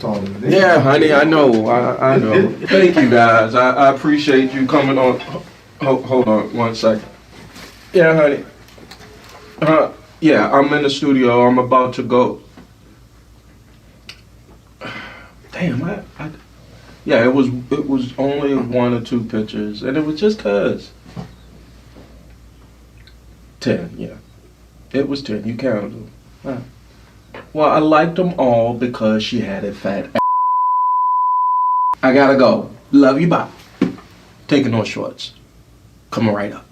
talking. Yeah, honey, I know. I know. Thank you, guys. I appreciate you coming on. Hold on 1 second. Yeah, honey. Yeah, I'm in the studio. I'm about to go. Damn, yeah, it was only 1 or 2 pictures, and it was just 'cause. 10, yeah. It was 10. You counted them. Huh. Well, I liked them all because she had a fat ass. I gotta go. Love you, bye. Taking no shorts. Coming right up.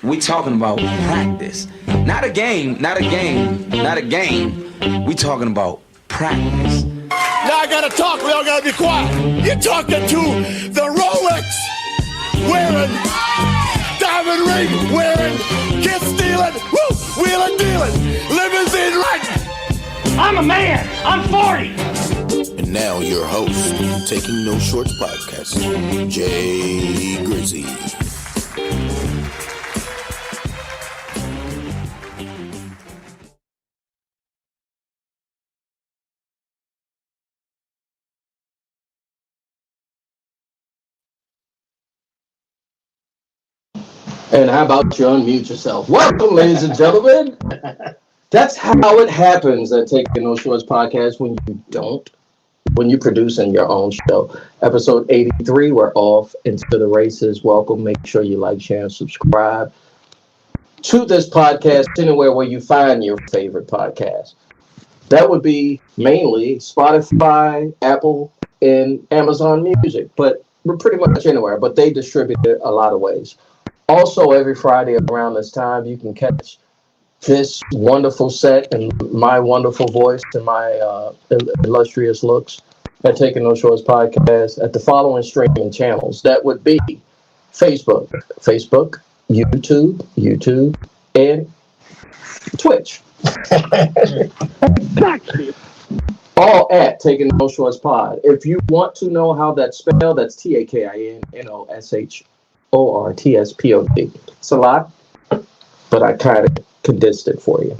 We talking about practice. Not a game. We talking about practice. Now I gotta talk, we all gotta be quiet. You're talking to the Rolex wearing, diamond ring wearing, kiss stealing, woo, wheeling dealing, limousine riding. I'm a man. I'm 40. And now your host, Taking No Shorts podcast, Jay Grizzy. And how about you unmute yourself? Welcome, ladies and gentlemen. That's how it happens at Taking No Shorts podcast when you produce in your own show. Episode 83, we're off into the races. Welcome. Make sure you like, share, and subscribe to this podcast anywhere where you find your favorite podcast. That would be mainly Spotify, Apple, and Amazon Music, but we're pretty much anywhere, but they distribute it a lot of ways. Also, every Friday around this time, you can catch this wonderful set and my wonderful voice and my illustrious looks at Taking No Shorts podcast at the following streaming channels. That would be Facebook, YouTube, and Twitch. All at Taking No Shorts Pod. If you want to know how that's spelled, that's TAKINNOSHORTSPOD. It's a lot, but I kind of condensed it for you.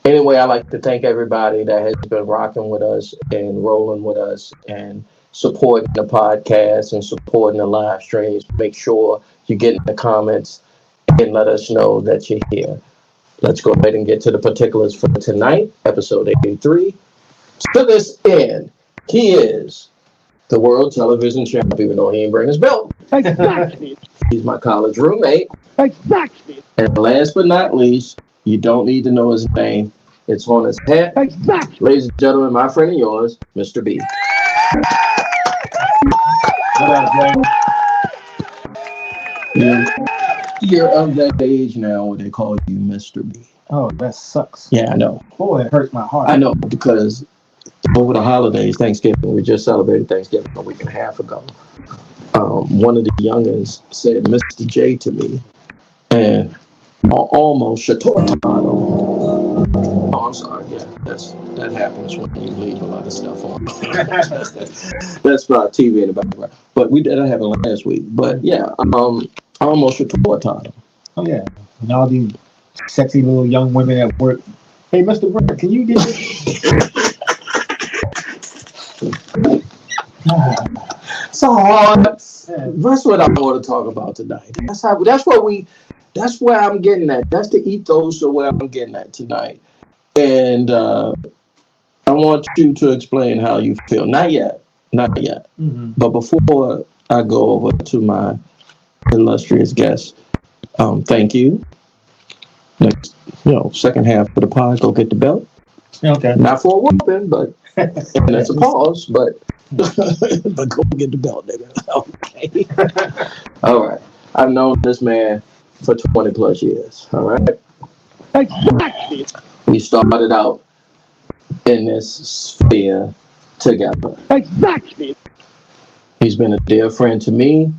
Anyway, I'd like to thank everybody that has been rocking with us and rolling with us and supporting the podcast and supporting the live streams. Make sure you get in the comments and let us know that you're here. Let's go ahead and get to the particulars for tonight, episode 83. To this end, he is the world television champ, even though he ain't bring his belt. Exactly. He's my college roommate. Exactly. And last but not least, you don't need to know his name. It's on his hat. Exactly. Ladies and gentlemen, my friend and yours, Mr. B. You're of that age now where they call you Mr. B. Oh, that sucks. Yeah, I know. Boy, it hurts my heart. I know, because over the holidays, Thanksgiving, we just celebrated Thanksgiving a week and a half ago. One of the youngins said Mr. J to me, and almost Shatortano. Oh, I'm sorry. Yeah, that happens when you leave a lot of stuff on. That's about TV in the background. But we did have it last week. But yeah, almost Shatortano. Oh yeah, and all these sexy little young women at work. Hey, Mr. Burke, can you get So hard. That's what I want to talk about tonight. That's where I'm getting at. That's the ethos of where I'm getting at tonight. And I want you to explain how you feel. Not yet. Mm-hmm. But before I go over to my illustrious guest, thank you. Next, second half of the pod, go get the belt. Okay. Not for a whooping, but and that's a pause, but but go get the belt, nigga. Okay. All right. I've known this man for 20 plus years. All right. Exactly. We started out in this sphere together. Exactly. He's been a dear friend to me.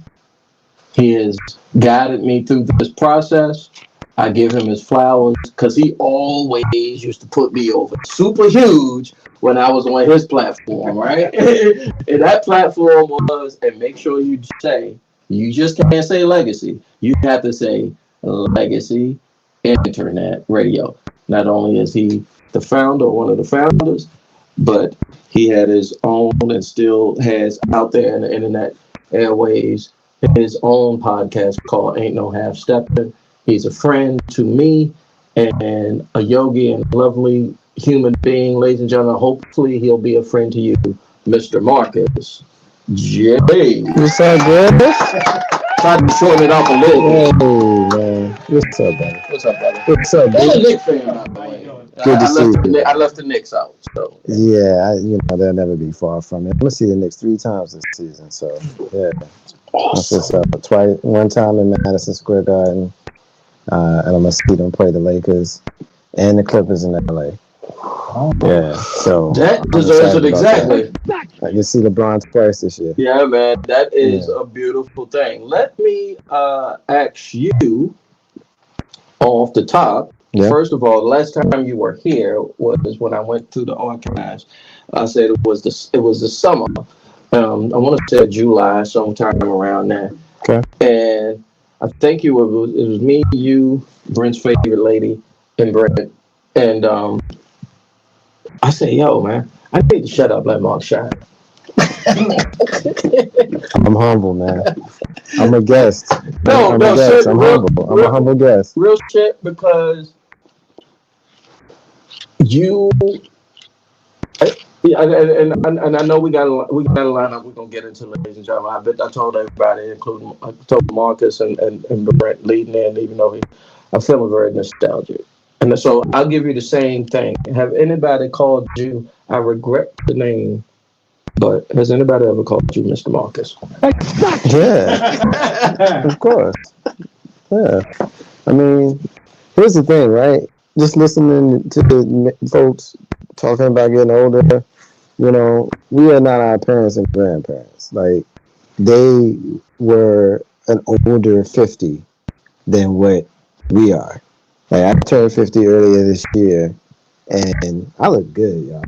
He has guided me through this process. I give him his flowers because he always used to put me over super huge when I was on his platform, right? And that platform was, and make sure you say, You just can't say legacy. You have to say legacy internet radio. Not only is he the founder, one of the founders, but he had his own and still has out there in the internet airways his own podcast called Ain't No Half Stepping. He's a friend to me and a yogi and lovely human being, ladies and gentlemen. Hopefully he'll be a friend to you, Mr. Marcus J. What's up, good? Tried to shorten it up a little bit. Hey, man. What's up, buddy? What's up, brother? What's up, Still a dude? Knicks fan, by the way. Good to see you. I left the Knicks out. So Yeah, they'll never be far from it. I'm gonna see the Knicks 3 times this season, so yeah. That's what's up. One time in Madison Square Garden, and I'm gonna see them play the Lakers and the Clippers in LA. Yeah, so that I'm deserves it excited about exactly. that. I can see LeBron twice this year. Yeah, man, that is a beautiful thing. Let me ask you off the top. Yeah. First of all, the last time you were here was when I went through the archives. I said it was the summer. I want to say July, sometime around there. Okay. And I think it was me, you, Brent's favorite lady, and Brent. And I said, yo, man, I need to shut up, let Mark shine. I'm humble, man. I'm a guest. No, I'm a guest. shit, I'm real- humble. I'm a humble guest. Real shit, because you, and I know we got a line up. We're gonna get into, ladies and gentlemen. I told everybody, including I told Marcus and Brent leading in, even though I'm feeling very nostalgic. And so I'll give you the same thing. Have anybody called you? I regret the name, but has anybody ever called you Mr. Marcus? Yeah, of course. Yeah. I mean, here's the thing, right? Just listening to the folks talking about getting older, we are not our parents and grandparents. Like, they were an older 50 than what we are. Like, I turned 50 earlier this year, and I look good, y'all.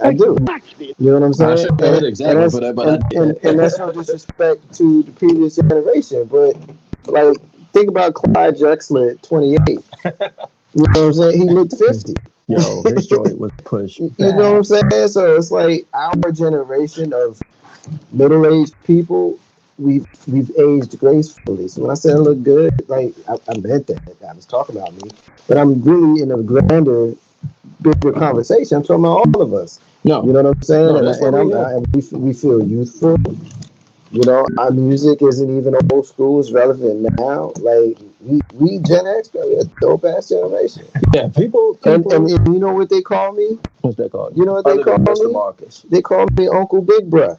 I do. You know what I'm saying? I shouldn't have hit exactly for that, but I did. And that's no disrespect to the previous generation, but like, think about Clyde Drexler at 28. You know what I'm saying? He looked 50. Yo, his joint was pushed. You know what I'm saying? So it's like our generation of middle-aged people, we've aged gracefully. So when I said I look good, like, I meant that. I was talking about me, but I'm really in a grander, bigger conversation. I'm talking about all of us. No, You know what I'm saying? No, that's what we are. And we feel youthful. Our music isn't even old school. It's relevant now. Like, we Gen X, we're a dope ass generation. yeah, people. And you know what they call me? What's that called? You know what they Other call than Mr. me? Marcus. They call me Uncle Big Bruh.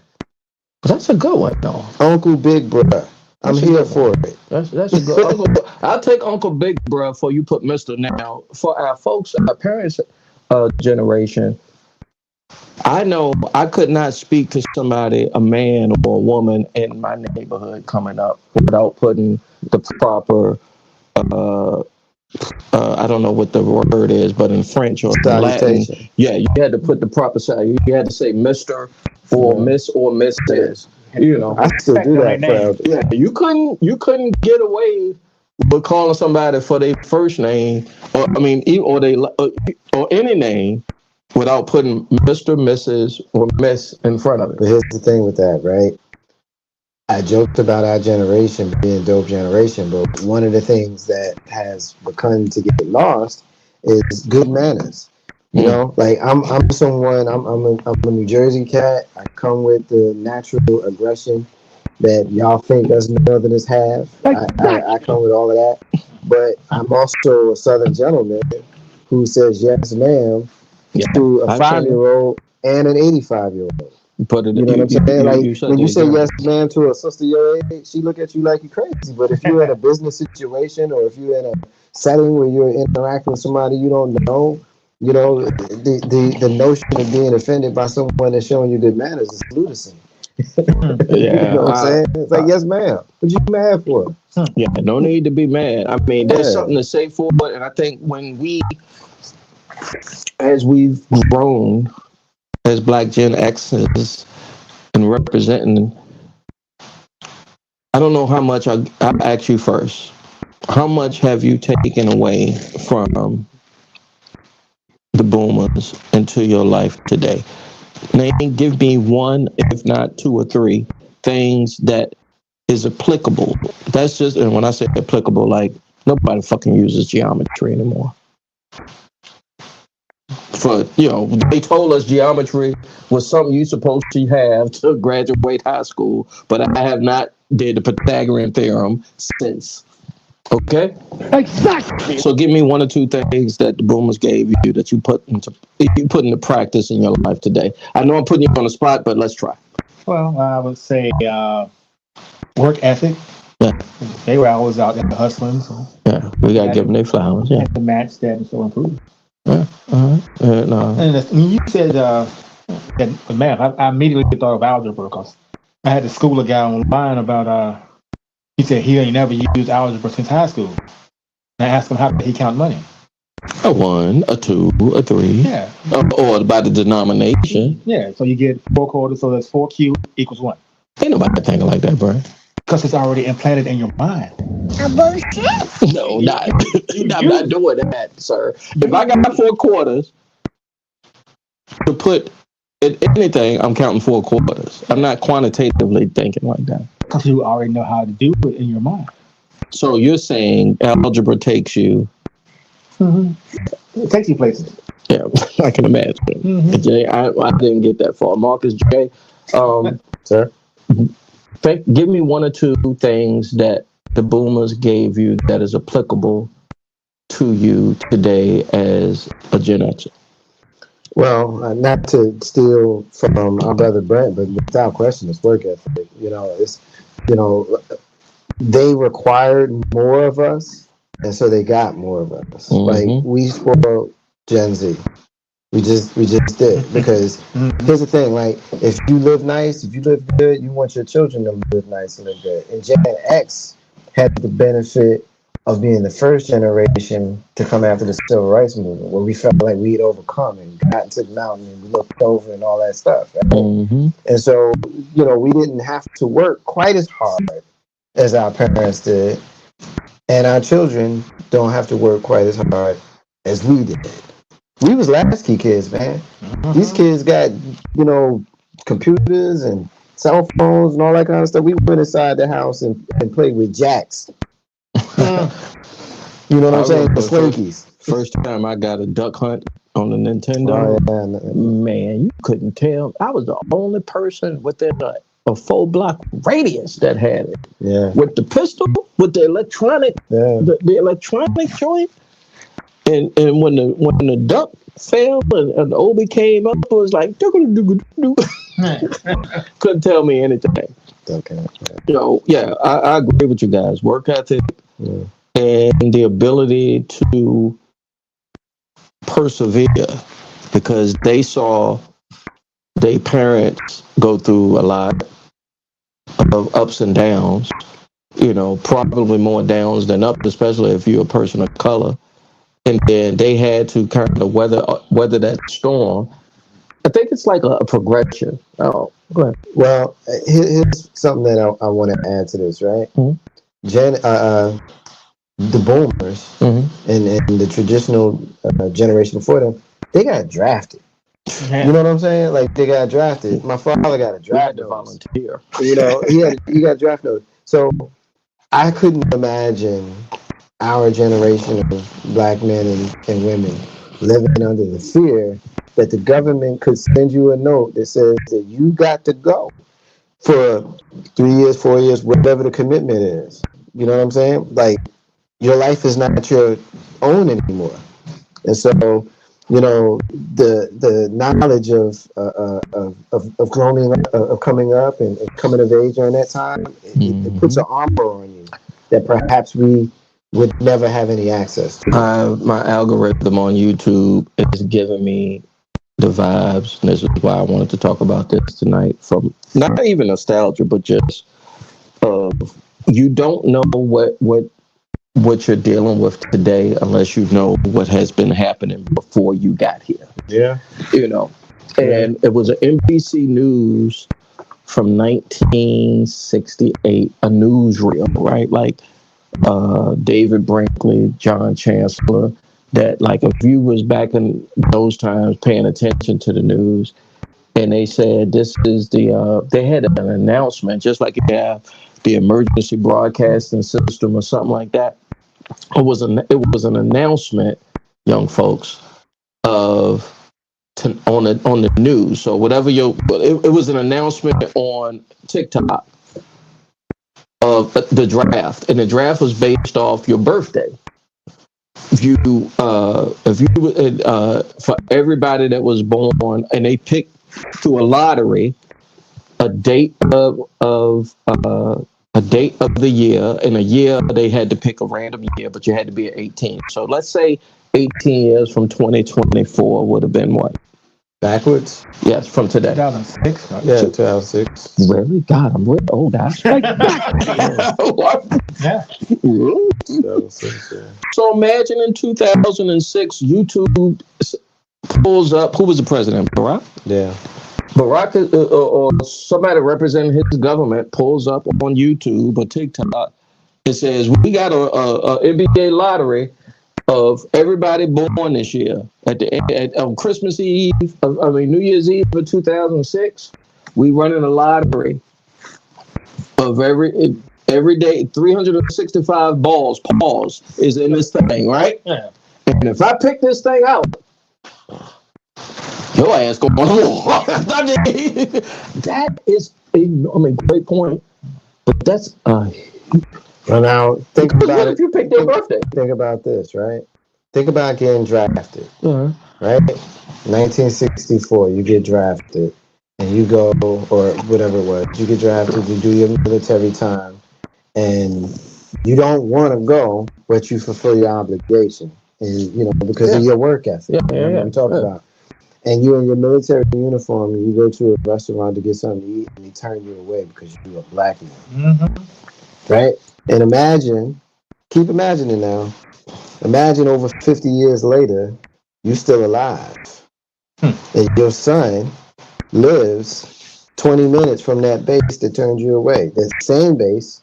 That's a good one, though. Uncle Big Bruh. I'm That's a here good for it. That's a good. Uncle, I'll take Uncle Big Bruh before you put Mr. Now. For our folks, our parents' generation, I know I could not speak to somebody, a man or a woman in my neighborhood coming up without putting the proper, I don't know what the word is, but in French or Latin, Salutation. yeah, you had to put the proper side. You had to say Mr. or Miss or Mrs. I still do that, proud. Yeah, you couldn't get away with calling somebody for their first name, or any name, without putting Mr., Mrs., or Miss in front of it. But here's the thing with that, right? I joked about our generation being dope generation, but one of the things that has begun to get lost is good manners. You know, like I'm someone. I'm a New Jersey cat. I come with the natural aggression that y'all think us Northerners have. I come with all of that, but I'm also a Southern gentleman who says yes, ma'am, to a 5-year-old and an 85-year-old. But You know what I'm saying? Like, when you say yes, ma'am, to a sister your age, she look at you like you're crazy. But if you're in a business situation or if you're in a setting where you're interacting with somebody you don't know, the notion of being offended by someone that's showing you good manners is lunacy. You know what I'm saying? It's like, yes, ma'am. What you mad for? Yeah, no need to be mad. I mean, there's something to say for it, and I think when as we've grown as Black Gen X's and representing I don't know how much I'll ask you first. How much have you taken away from the boomers into your life today? Give me one, if not two or three things that is applicable. That's just, and when I say applicable, like nobody fucking uses geometry anymore. For, they told us geometry was something you supposed to have to graduate high school, but I have not did the Pythagorean theorem since. Okay? Exactly. So give me one or two things that the boomers gave you that you put into practice in your life today. I know I'm putting you on the spot, but let's try. Well, I would say work ethic. Yeah. They were always out there hustling. So Yeah, we got to give them their flowers. Yeah. had to match that and so improve. Yeah. No. And when you said that math, I immediately thought of algebra because I had to school a guy online about he said he ain't never used algebra since high school. And I asked him how did he count money. A 1, a 2, a 3. Yeah. Or by the denomination. Yeah. So you get 4 quarters, so that's 4 cubed equals 1. Ain't nobody thinking like that, bro. Because it's already implanted in your mind. No, I'm not doing that, sir. If I got 4 quarters to put in anything, I'm counting 4 quarters. I'm not quantitatively thinking like that. Because you already know how to do it in your mind. So you're saying algebra takes you... It takes you places. Yeah, I can imagine. Jay, I didn't get that far. Marcus, Jay, Sir? give me one or two things that the boomers gave you that is applicable to you today as a Gen X'er. Well, not to steal from our brother Brent, but without question, it's work ethic. They required more of us, and so they got more of us. Like we spoiled Gen Z. We just did because here's the thing: like if you live nice, if you live good, you want your children to live nice and live good. And Gen X had the benefit of being the first generation to come after the civil rights movement, where we felt like we'd overcome and got to the mountain and we looked over and all that stuff. Right? And so, we didn't have to work quite as hard as our parents did, and our children don't have to work quite as hard as we did. We was latchkey kids, man. These kids got, computers and cell phones and all that kind of stuff. We went inside the house and played with jacks. You know what I'm saying? The Slinkies. First time I got a duck hunt on the Nintendo, man, you couldn't tell. I was the only person within a 4-block radius that had it. Yeah. With the pistol, with the electronic, the electronic joint. And when the duck fell and the Obi came up, it was like couldn't tell me anything. Okay. I agree with you guys. Work ethic and the ability to persevere because they saw their parents go through a lot of ups and downs. Probably more downs than up, especially if you're a person of color. And then they had to kind of weather that storm. I think it's like a progression. Oh, go ahead. Well, here's something that I want to add to this, right? The boomers and the traditional generation before them, they got drafted. You know what I'm saying? Like they got drafted. My father got a draft notice. Volunteer. He got draft notice. So I couldn't imagine our generation of black men and women living under the fear that the government could send you a note that says that you got to go for 3 years, 4 years, whatever the commitment is. You know what I'm saying? Like your life is not your own anymore. And so, the knowledge of coming up and coming of age during that time, it puts an armor on you that perhaps we would never have any access to. My algorithm on YouTube is giving me the vibes, and this is why I wanted to talk about this tonight. From not even nostalgia, but just you don't know what you're dealing with today unless you know what has been happening before you got here. Yeah, And it was an NBC News from 1968, a newsreel, right? Like David Brinkley, John Chancellor. That like if you was back in those times paying attention to the news, and they said this is they had an announcement, just like you have the emergency broadcasting system or something like that. It was an announcement, young folks, of on the news. So whatever it was an announcement on TikTok of the draft, and the draft was based off your birthday. If you for everybody that was born, and they picked through a lottery a date of the year, and a year they had to pick a random year, but you had to be at 18. So let's say 18 years from 2024 would have been what? Backwards? Yes, from today. 2006. Yeah, 2006. Really? God, I'm really old. That's like Yeah. Really? 2006, yeah. So imagine in 2006, YouTube pulls up. Who was the president? Barack? Yeah. Barack or somebody representing his government pulls up on YouTube or TikTok and says, we got a NBA lottery of everybody born this year on Christmas Eve, New Year's Eve of 2006. We running a lottery of every day, 365 balls, pause, is in this thing, right? Yeah. And if I pick this thing out, your ass going on the wall. That is, great point. But that's, Well, now think about it. If you pick their birthday. Think about this, right? Think about getting drafted, Uh-huh. right? 1964, you get drafted, and you go, or whatever it was, you get drafted, you do your military time, and you don't want to go, but you fulfill your obligation, and because of your work ethic. Yeah. What we talking about. And you're in your military uniform, and you go to a restaurant to get something to eat, and they turn you away because you're a black man. Mm-hmm. Right? And keep imagining now. Imagine over 50 years later, you're still alive. And your son lives 20 minutes from that base that turned you away. That same base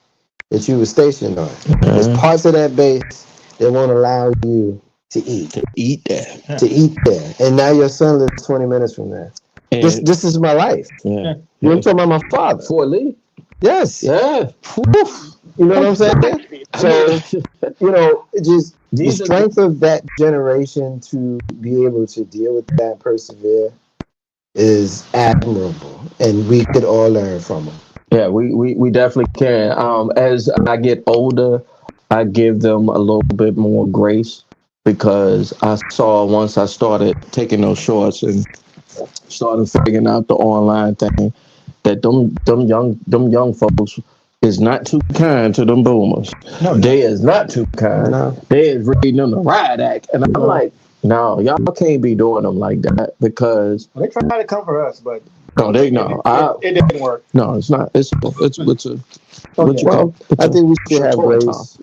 that you were stationed on. There's parts of that base that won't allow you to eat. To eat there. And now your son lives 20 minutes from there. And, This is my life. yeah. You're talking about my father. Fort Lee? Yes. Yeah. You know what I'm saying? So, it just the strength of that generation to be able to deal with that, persevere, is admirable, and we could all learn from them. Yeah, we definitely can. As I get older, I give them a little bit more grace, because I saw once I started taking those shorts and started figuring out the online thing, that them young folks is not too kind to them boomers. No, they is not too kind. No. They is reading them the riot act, and I'm like, no, y'all can't be doing them like that, because they tried to come for us, but it didn't work. No, it's not. It's a what you Well, I think we should have Story grace.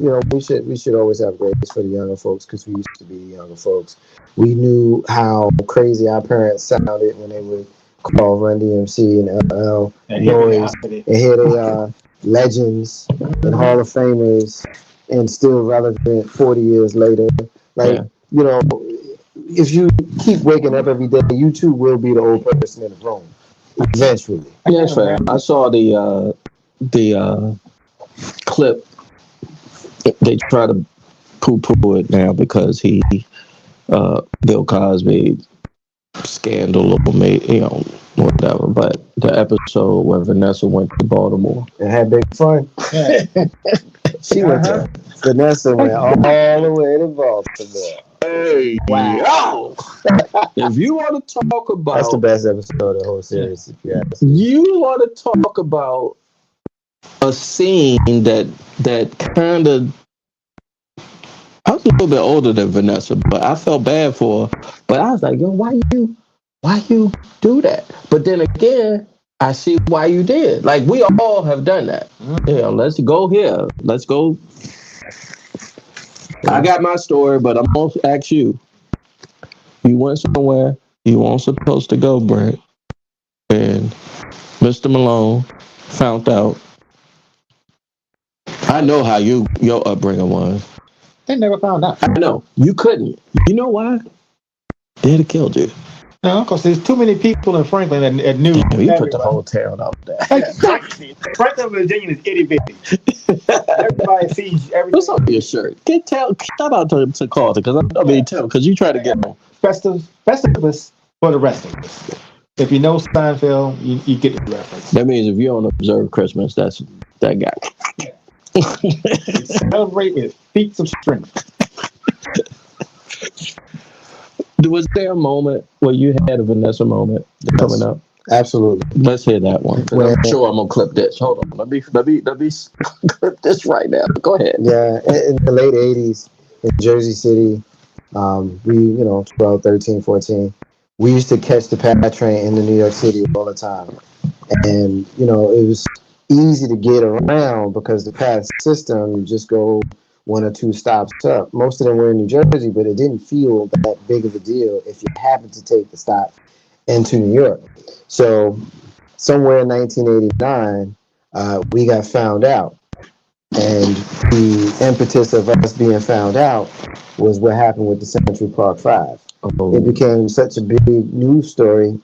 We should always have grace for the younger folks, because we used to be younger folks. We knew how crazy our parents sounded when they would call Run DMC and LL noise, and here they are, legends and Hall of Famers, and still relevant 40 years later. If you keep waking up every day, you too will be the old person in the room eventually. Yes, sir. I saw the clip. They try to poo-poo it now because Bill Cosby scandal or whatever. But the episode where Vanessa went to Baltimore and had big fun. Yeah. She went to Vanessa went all the way to Baltimore. Hey, wow! If you want to talk about, that's the best episode of the whole series. If you ask me. You want to talk about a scene that kind of. I was a little bit older than Vanessa, but I felt bad for her. But I was like, yo, why you do that? But then again, I see why you did. Like, we all have done that. Let's go here. Let's go. I got my story, but I'm going to ask you. You went somewhere you weren't supposed to go, Brent. when Mr. Malone found out. I know how your upbringing was. They never found out. I know you couldn't. You know why? They'd have killed you. No, because there's too many people in Franklin that knew. We put the whole town out there. Exactly. Franklin, Virginia is itty bitty. Everybody sees everything. What's on your shirt? Shout out to Carter because you try to get them. Festivus for the rest of us. If you know Seinfeld, you get the reference. That means if you don't observe Christmas, that's that guy. Celebrate with feats of strength. Was there a moment where you had a Vanessa moment coming up? Absolutely. Let's hear that one. I'm sure I'm gonna clip this. Hold on. Let me clip this right now. Go ahead. Yeah, in the late 80s in Jersey City, we, 12, 13, 14, we used to catch the PATH train into New York City all the time. And, it was easy to get around because the PATH system, you just go one or two stops up. Most of them were in New Jersey, but it didn't feel that big of a deal if you happened to take the stop into New York. So somewhere in 1989, we got found out. And the impetus of us being found out was what happened with the Central Park 5. It became such a big news story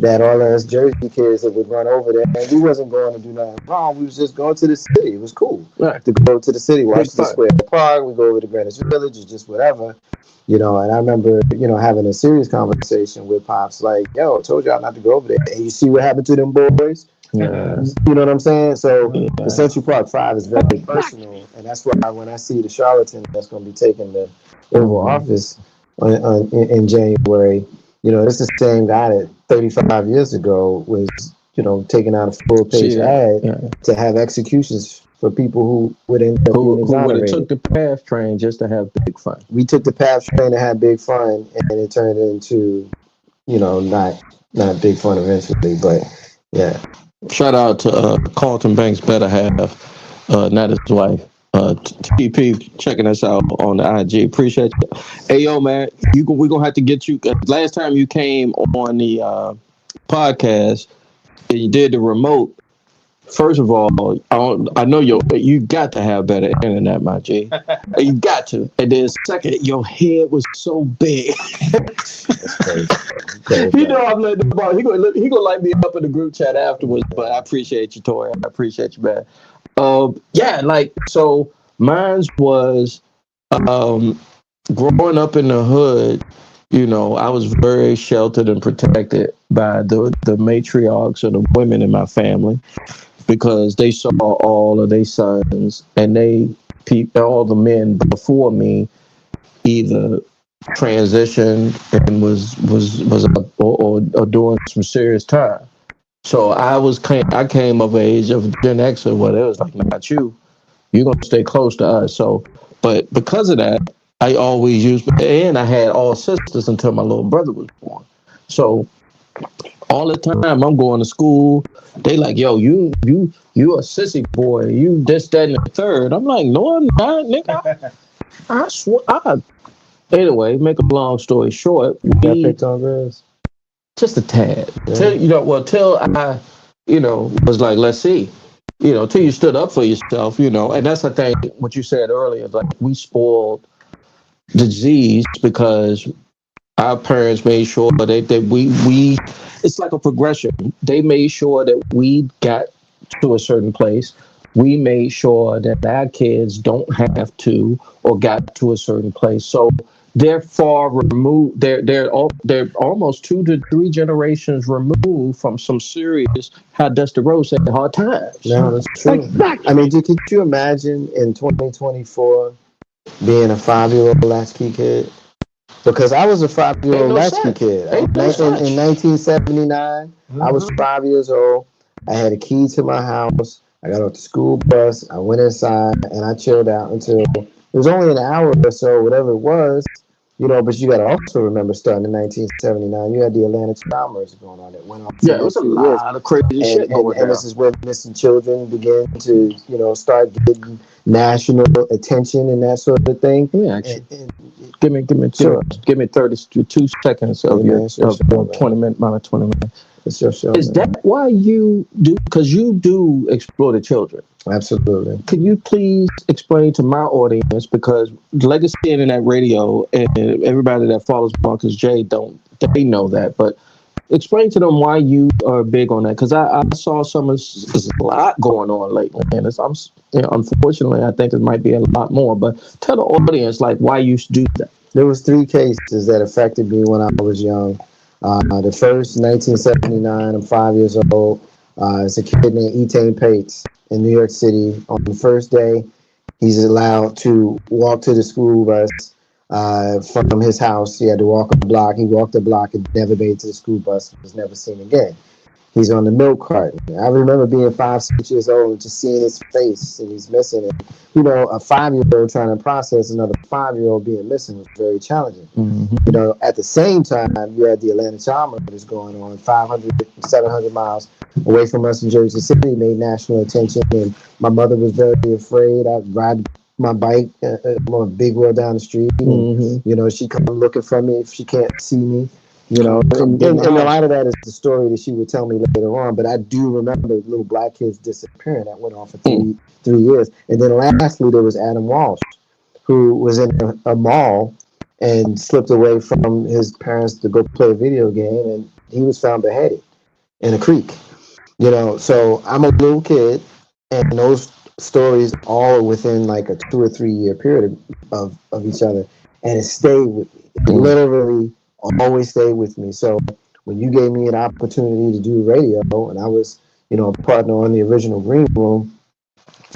that all of us Jersey kids that would run over there, and we wasn't going to do nothing wrong. We was just going to the city. It was cool to go to the city, watch the Square Park. We go over to Greenwich Village, or just whatever, And I remember, having a serious conversation with Pops, like, "Yo, I told y'all not to go over there. And you see what happened to them boys." Yes. You know what I'm saying? So the Central Park 5 is very personal, and that's why when I see the charlatan that's going to be taking the Oval Office in January, it's the same guy that 35 years ago was, taking out a full-page ad to have executions for people who would end up being exonerated. Who took the PATH train just to have big fun. We took the PATH train to have big fun, and it turned into, not big fun eventually, but yeah. Shout out to Carlton Banks' better half, not his wife. TP checking us out on the IG. Appreciate you. Hey, yo, man, we're going to have to get you. Last time you came on the podcast and you did the remote, first of all, I know you got to have better internet, my G. You got to. And then second, your head was so big. I'm letting him out. He gonna light me up in the group chat afterwards. But I appreciate you, Tori. I appreciate you, man. So mine's was growing up in the hood. I was very sheltered and protected by the matriarchs or the women in my family, because they saw all of their sons, and all the men before me either transitioned and was or doing some serious time. So I came of age of Gen X, or what it was like, not you. You're gonna stay close to us. So, but because of that, I always used, and I had all sisters until my little brother was born. So all the time I'm going to school, they like, "Yo, you a sissy boy. You this, that, and the third." I'm like, "No, I'm not, nigga. I swear." Anyway, make a long story short, we got picked on girls. Just a tad. Yeah. Till I, was like, let's see. Till you stood up for yourself, and that's the thing, what you said earlier, like we spoiled the Z's because our parents made sure that we it's like a progression. They made sure that we got to a certain place. We made sure that our kids don't have to or got to a certain place. So they're far removed. They're almost 2 to 3 generations removed from some serious, how Dusty Rhodes said, hard times. No, that's true. Exactly. I mean, could you imagine in 2024 being a 5-year-old latchkey kid? Because I was a 5-year-old latchkey kid. In 1979, I was 5 years old. I had a key to my house. I got off the school bus. I went inside and I chilled out until it was only an hour or so, whatever it was. But you got to also remember, starting in 1979, you had the Atlanta child murder going on that went on. Yeah, it was a lot of crazy shit going on. And this is where missing children began to, start getting national attention and that sort of thing. Yeah, give me 32 seconds of your 20 minutes. It's your show. Is man. that why you do? Because you do explore the children. Absolutely. Can you please explain to my audience, because Legacy Internet Radio and everybody that follows Marcus J they know that, but explain to them why you are big on that, because I saw there's a lot going on lately, and unfortunately I think it might be a lot more. But tell the audience like why you do that. There was 3 cases that affected me when I was young. The first, 1979, I'm 5 years old. It's a kid named Etain Pates in New York City. On the first day, he's allowed to walk to the school bus from his house. He had to walk a block. He walked a block and never made it to the school bus. Was never seen again. He's on the milk carton. I remember being 5, 6 years old and just seeing his face, and he's missing it. You know, a 5-year-old trying to process another 5-year-old being missing was very challenging. Mm-hmm. You know, at the same time, you had the Atlanta child murders going on 500, 700 miles away from us in Jersey City, made national attention, and my mother was very afraid. I'd ride my bike on a big road down the street, and, you know, she come looking for me if she can't see me. You know, and a lot of that is the story that she would tell me later on. But I do remember little black kids disappearing. That went on for 3 years. And then lastly, there was Adam Walsh, who was in a mall and slipped away from his parents to go play a video game, and he was found beheaded in a creek. You know, so I'm a little kid, and those stories all are within like a 2 or 3 year period of each other, and it stayed with me. It literally always stayed with me. So when you gave me an opportunity to do radio, and I was, you know, a partner on the original Green Room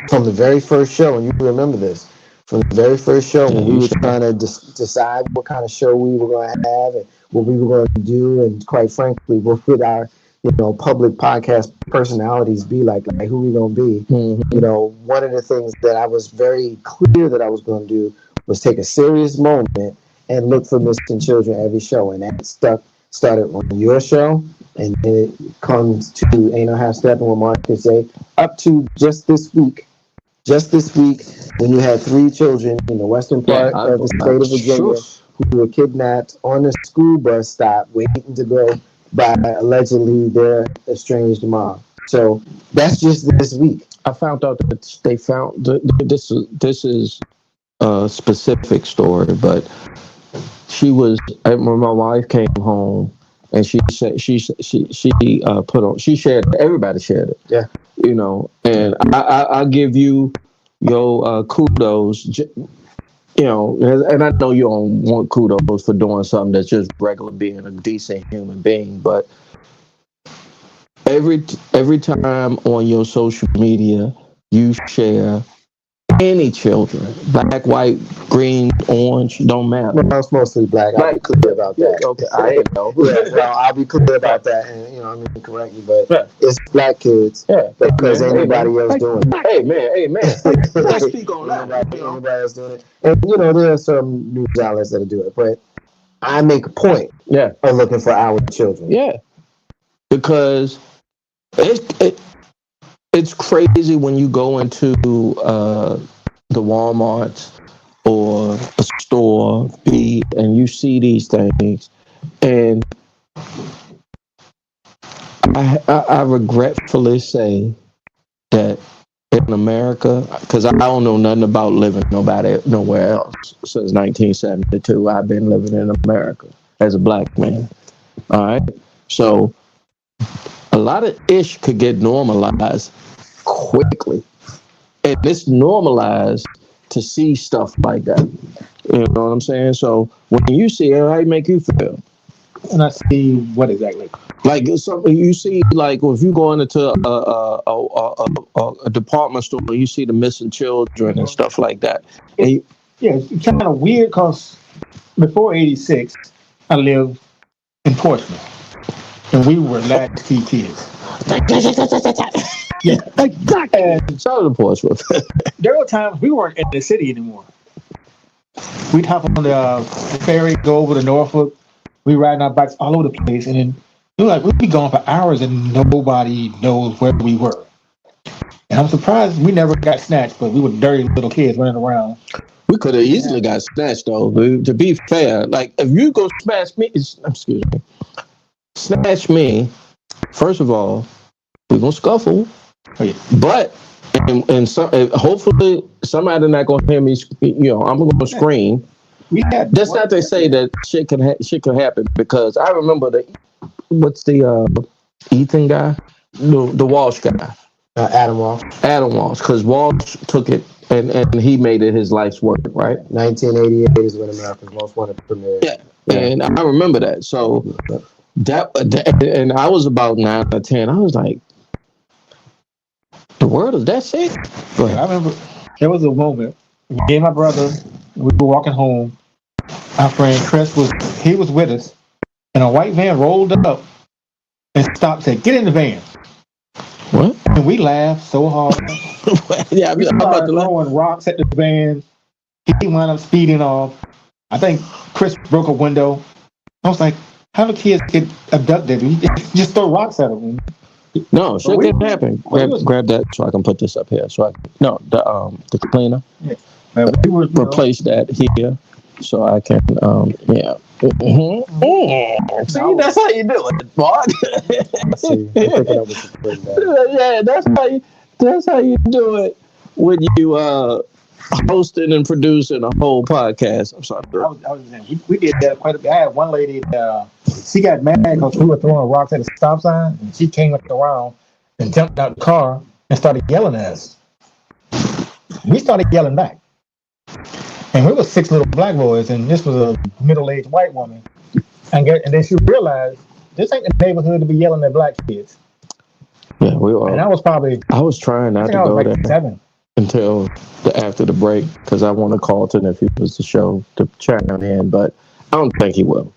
from the very first show, and you remember this, from the very first show when we were trying to decide what kind of show we were going to have and what we were going to do, and quite frankly, what would our, you know, public podcast personalities be like who we going to be. You know, one of the things that I was very clear that I was going to do was take a serious moment and look for missing children every show, and that started on your show, and it comes to Ain't No Half Stepping with Marcus J, up to just this week, when you had 3 children in the western part of the state of Virginia who were kidnapped on a school bus stop waiting to go by allegedly their estranged mom. So that's just this week. I found out that they found this is a specific story, but when my wife came home, and she said she put on, she shared it, everybody shared it. Yeah. You know, and I give you your kudos, you know, and I know you don't want kudos for doing something that's just regular being a decent human being, but every time on your social media you share any children, black, white, green, orange, don't matter. No, it's mostly black. I'll be clear about that. Okay, I didn't know. Well, I'll be clear about that, and you know, I mean, correct me, but it's black kids. Yeah, because anybody else doing it. Hey man. Let's speak on that. Anybody else doing it, and you know, there are some news outlets that do it, but I make a point. Yeah, of looking for our children. Yeah, because it's crazy when you go into the Walmarts or a store, and you see these things, and I regretfully say that in America, because I don't know nothing about living nowhere else since 1972. I've been living in America as a black man. All right, so a lot of ish could get normalized quickly, and it's normalized to see stuff like that. You know what I'm saying? So when you see it, how it make you feel? And I see what exactly. Like something you see, like if you go into a department store, you see the missing children and stuff like that. And it's kind of weird because before '86, I lived in Portsmouth, and we were latchkey kids. Yeah, exactly. And shout out to Portsmouth. There were times we weren't in the city anymore. We'd hop on the ferry, go over to Norfolk. We riding our bikes all over the place, and then we'd be gone for hours, and nobody knows where we were. And I'm surprised we never got snatched, but we were dirty little kids running around. We could have easily got snatched, though. To be fair, like if you go snatch me, first of all, we're gonna scuffle, Oh, yeah. but and hopefully somebody not gonna hear me. I'm gonna scream. We had That's not to say that shit can happen, because I remember what's the Ethan guy, the Walsh guy, Adam Walsh. Adam Walsh, because Walsh took it and he made it his life's work, right? 1988 is when America's Most Wanted premiered. Yeah. And I remember that. So that and I was about 9 or 10. I was like, the world is that sick. But I remember there was a moment. Me and my brother, we were walking home. Our friend Chris was with us, and a white van rolled up and stopped. Said, "Get in the van." What? And we laughed so hard. Yeah, We I'm about started to laugh. throwing rocks at the van. He wound up speeding off. I think Chris broke a window. I was like, "How do kids get abducted? You just throw rocks at them." No, shit we- can happen. we was- Grab that so I can put this up here. The cleaner. But we were, Replace that here so I can yeah. See, that's how you do it, Mark. See, I'm picking up what you're putting down. Yeah, that's how you do it when you hosting and producing a whole podcast. I'm sorry, bro. I was saying, we did that quite a bit. I had one lady that she got mad because we were throwing rocks at the stop sign, and she came around and jumped out the car and started yelling at us. We started yelling back. And we were 6 little black boys, and this was a middle-aged white woman. And then she realized this ain't the neighborhood to be yelling at black kids. Yeah, we were. And I was trying not to I was go like there 7. until after the break, because I want to call Carlton if he was to show to chime in, but I don't think he will.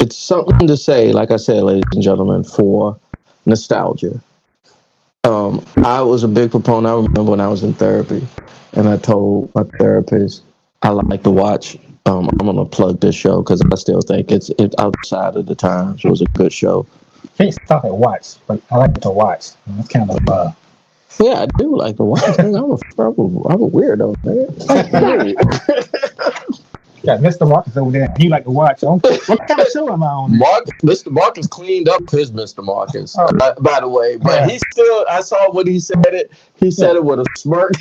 It's something to say, like I said, ladies and gentlemen, for nostalgia. I was a big proponent. I remember when I was in therapy, and I told my therapist I like to watch. I'm gonna plug this show because I still think it's outside of the times. It was a good show. Can't stop at watch, but I like to watch. It's kind of Yeah, I do like to watch. I'm a weirdo, man. got Mr. Marcus over there. You like to watch. What kind of show am I on? Mr. Marcus cleaned up his Mr. Marcus, by the way. But he still, I saw when he said it. He said it with a smirk.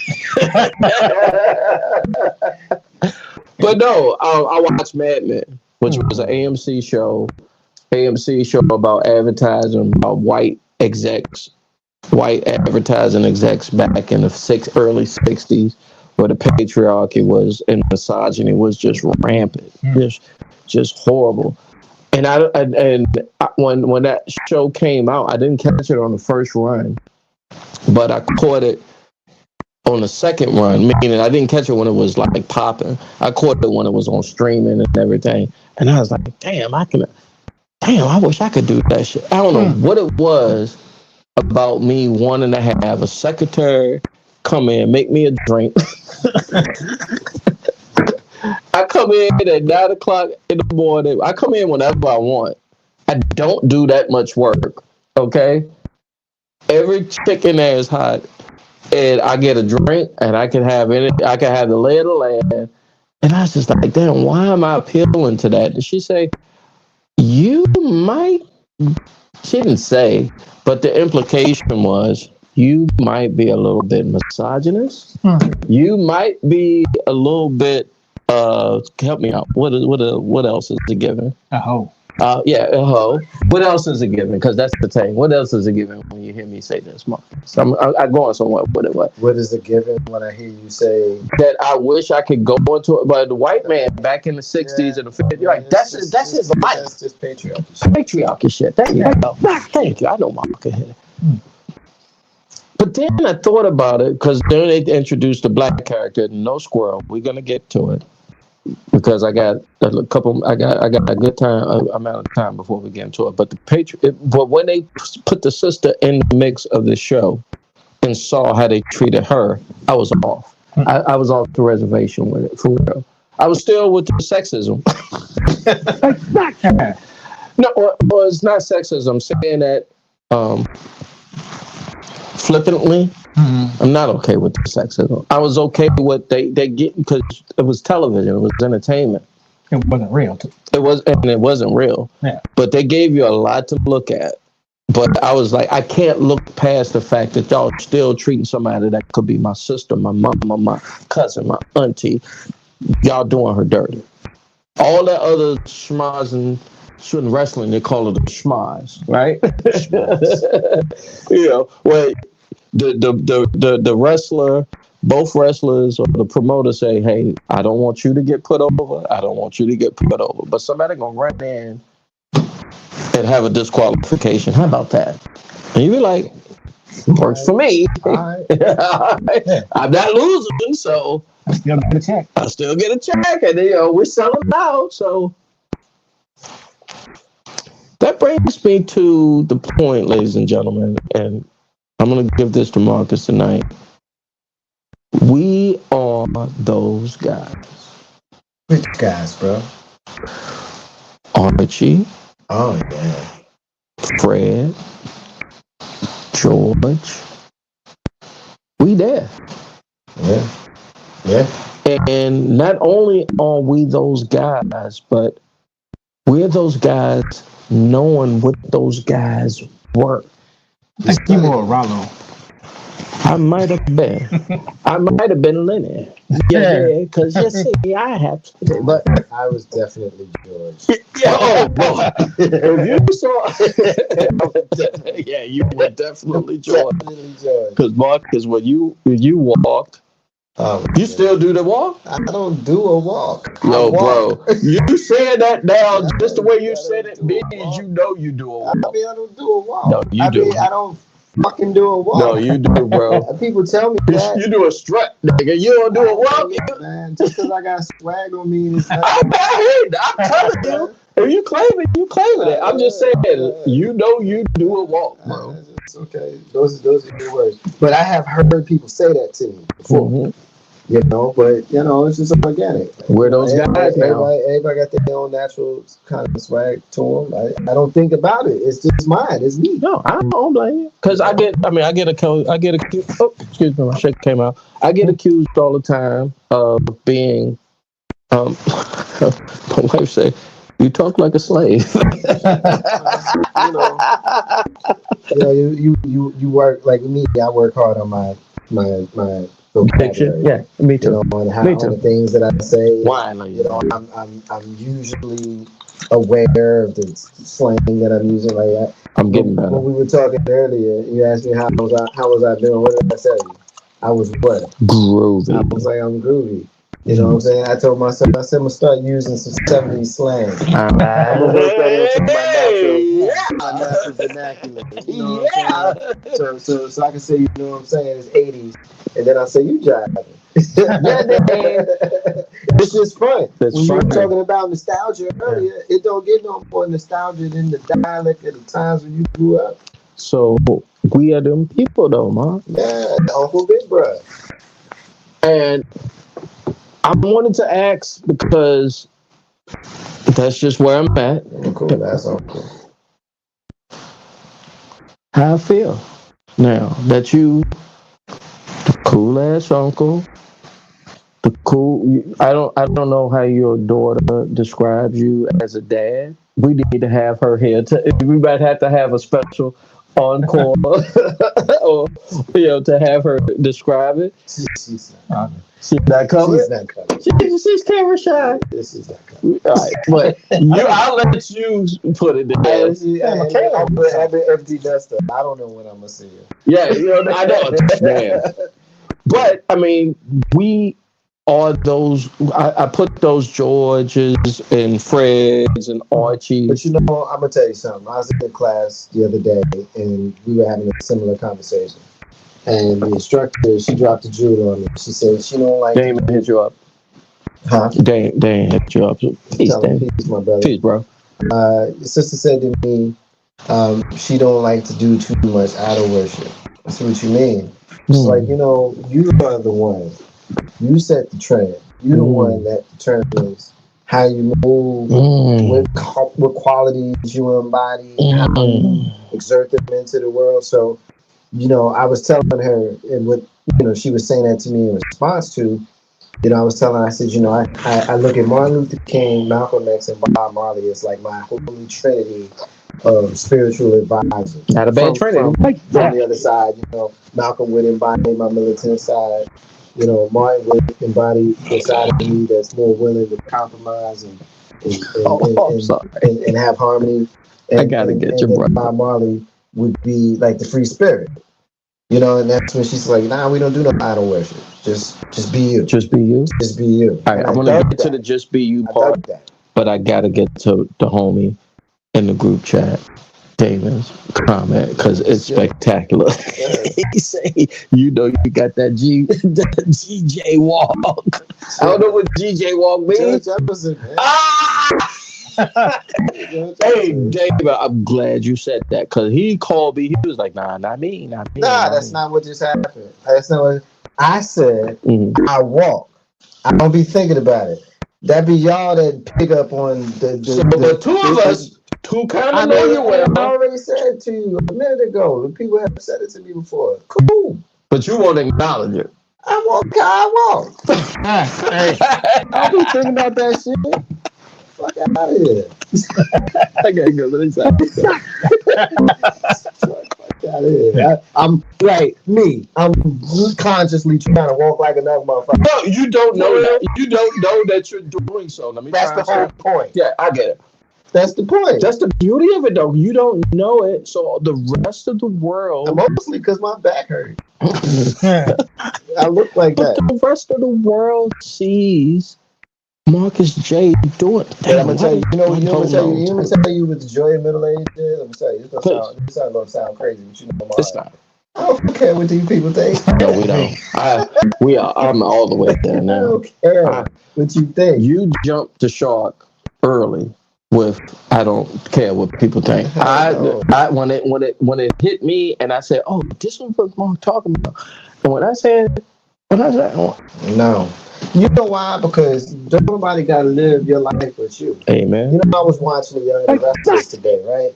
But no, I watched Mad Men, which was an AMC show about advertising, about white advertising execs back in the early 60s, where the patriarchy was and misogyny was just rampant, just horrible. And when that show came out, I didn't catch it on the first run, but I caught it on the second run, meaning I didn't catch it when it was like popping. I caught it when it was on streaming and everything. And I was like, damn, I wish I could do that shit. I don't know what it was about me wanting to have a secretary come in, make me a drink. I come in at 9 o'clock in the morning. I come in whenever I want. I don't do that much work. Okay? Every chicken there is hot. And I get a drink, and I can have the lay of the land. And I was just like, damn, why am I appealing to that? And she say, you might, she didn't say, but the implication was, you might be a little bit misogynist. You might be a little bit, help me out. What else is it given? A hoe. Yeah, a hoe. What else is it given? Because that's the thing. What else is it given when you hear me say this, Mark? So I'm going somewhere with it. What is the given when I hear you say that? I wish I could go into it, but the white man back in the 60s and the 50s, you're like, that's his life. That's just patriarchy. Patriarchy shit. Thank you. I know Mark can hit it. But then I thought about it, because then they introduced the black character, No Squirrel. We're gonna get to it because I got a good amount of time before we get into it. But but when they put the sister in the mix of the show and saw how they treated her, I was off. I was off the reservation with it, for real. I was still with the sexism. No, well, it's not sexism. I'm saying that flippantly. I'm not okay with the sexism. I was okay with what they get, because it was television, it was entertainment. It wasn't real. It wasn't real. Yeah. But they gave you a lot to look at. But I was like, I can't look past the fact that y'all still treating somebody that could be my sister, my mama, my cousin, my auntie. Y'all doing her dirty. All that other schmaz and shouldn't wrestling, they call it the schmaz, right? Where the wrestler, both wrestlers or the promoter say, hey, I don't want you to get put over. I don't want you to get put over. But somebody gonna run in and have a disqualification. How about that? And you be like, works for me. All right. I'm not losing, so I still get a check. I still get a check, and we're selling out. So that brings me to the point, ladies and gentlemen, and I'm going to give this to Marcus tonight. We are those guys. Which guys, bro? Archie, Oh yeah. Fred, George. We there. Yeah. Yeah. And not only are we those guys, but we're those guys knowing what those guys were. I think you were Rollo. I might have been. I might have been Lenny. Yeah, because you see, I have to. But I was definitely George. Oh, boy. If you saw. Yeah, you were definitely George. Definitely George. Because, Marcus, when you walked, Oh, you man. still do the walk? I don't do a walk. I No, walk. bro. You saying that now, I just the don't- way you I said don't it, do a means walk. you know you do a walk. I mean, I don't do a walk. No, you I do. mean, I don't fucking do a walk. No, you do, bro. People tell me that. You do a strut, nigga. You don't do a walk. Man, just because I got swag on me, it's not. I'm telling you. If you claim it, you claim it. I'm just saying, you know you do a walk, bro. It's okay. Those are your words. But I have heard people say that to me before. Mm-hmm. But it's just organic. We're those guys now. Everybody got their own natural kind of swag to them. I don't think about it. It's just mine. It's me. No, I don't blame you. Because I get accused. Oh, excuse me, my shake came out. I get accused all the time of being, my wife said, you talk like a slave. You work like me. I work hard on my vocabulary. Yeah, me too. On how Me too. on the things that I say. Why? I'm usually aware of the slang that I'm using. Like I'm getting better. When we were talking earlier, you asked me how was I doing? What did I say? I was what? Groovy. I was like, I'm groovy. You know what I'm saying? I told myself, I'm gonna start using some 70s slang. I'm gonna work that into my natural vernacular. You know what I'm saying? So I can say, you know what I'm saying, it's 80s, and then I say, you jiving. It's just fun. When you were talking about nostalgia earlier, it don't get no more nostalgia than the dialect of the times when you grew up. So we are them people, though, man. Yeah, Uncle Big Bruh. And I wanted to ask because that's just where I'm at. Cool, that's uncle. How I feel now that you, the cool ass uncle, the cool. I don't know how your daughter describes you as a dad. We need to have her here. We might have to have a special encore, or to have her describe it. She's not coming. She's not coming. She's camera shy. This is not coming. All right, but I'll let you put it there. I've been empty nester. I don't know when I'm gonna see you. Yeah, I know. Man. But I mean, we are those. I put those Georges and Freds and Archies. But I'm gonna tell you something. I was in class the other day, and we were having a similar conversation. And the instructor, she dropped a jewel on me. She said she don't like. Damon hit you up. Huh? Dane hit you up. Peace, Dane. Peace, my brother. Peace, bro. The sister said to me, she don't like to do too much idol worship. I said, what you mean? She's like, you are the one. You set the trend. You're the one that determines how you move, what qualities you embody, how you exert them into the world. So, I was telling her, and what she was saying that to me in response to, You know, I was telling her, I said, you know, I look at Martin Luther King, Malcolm X, and Bob Marley as like my holy trinity of spiritual advisors. Not a bad trinity. From the other side, you know, Malcolm would embody my militant side. You know, Martin would embody the side of me that's more willing to compromise and have harmony. And, I gotta get your brother. Bob Marley would be like the free spirit. You know, and that's when she's like, nah, we don't do no idol worship. Just be you. Just be you. Just be you. All right, I'm gonna get to the just be you part, but I gotta get to the homie in the group chat, Damon's comment, because it's spectacular. He say, you know, you got that GJ walk. I don't know what GJ walk means. Hey, David, I'm glad you said that, because he called me. He was like, nah, not me. Nah, that's not what just happened. That's not what I said. I walk. I don't be thinking about it. That be y'all that pick up on the two of us. Two kind of know you well. I already said it to you a minute ago. The people have said it to me before. Cool. But you won't acknowledge it. I walk. I be thinking about that shit. Fuck out of here. I gotta go. Let me say. Fuck out of here. I'm like me. I'm consciously trying to walk like another motherfucker. No, you don't know that. You don't know that you're doing so. That's the whole point. Yeah, I get it. That's the point. That's the beauty of it, though. You don't know it, so the rest of the world. Mostly because my back hurt. I look like that. The rest of the world sees Marcus J doing. But I'm gonna tell you. You know what the joy of middle age is. I'm gonna tell you. It's gonna sound crazy, but you know, it's not. I don't care what these people think. No, we don't. I'm all the way there now. I don't care what you think. You jumped the shark early. With I don't care what people think. I when it hit me and I said, oh, this is what I'm talking about. And when I said no, you know why? Because nobody got to live your life with you. Amen. You know, I was watching The Young and the Restless today, right?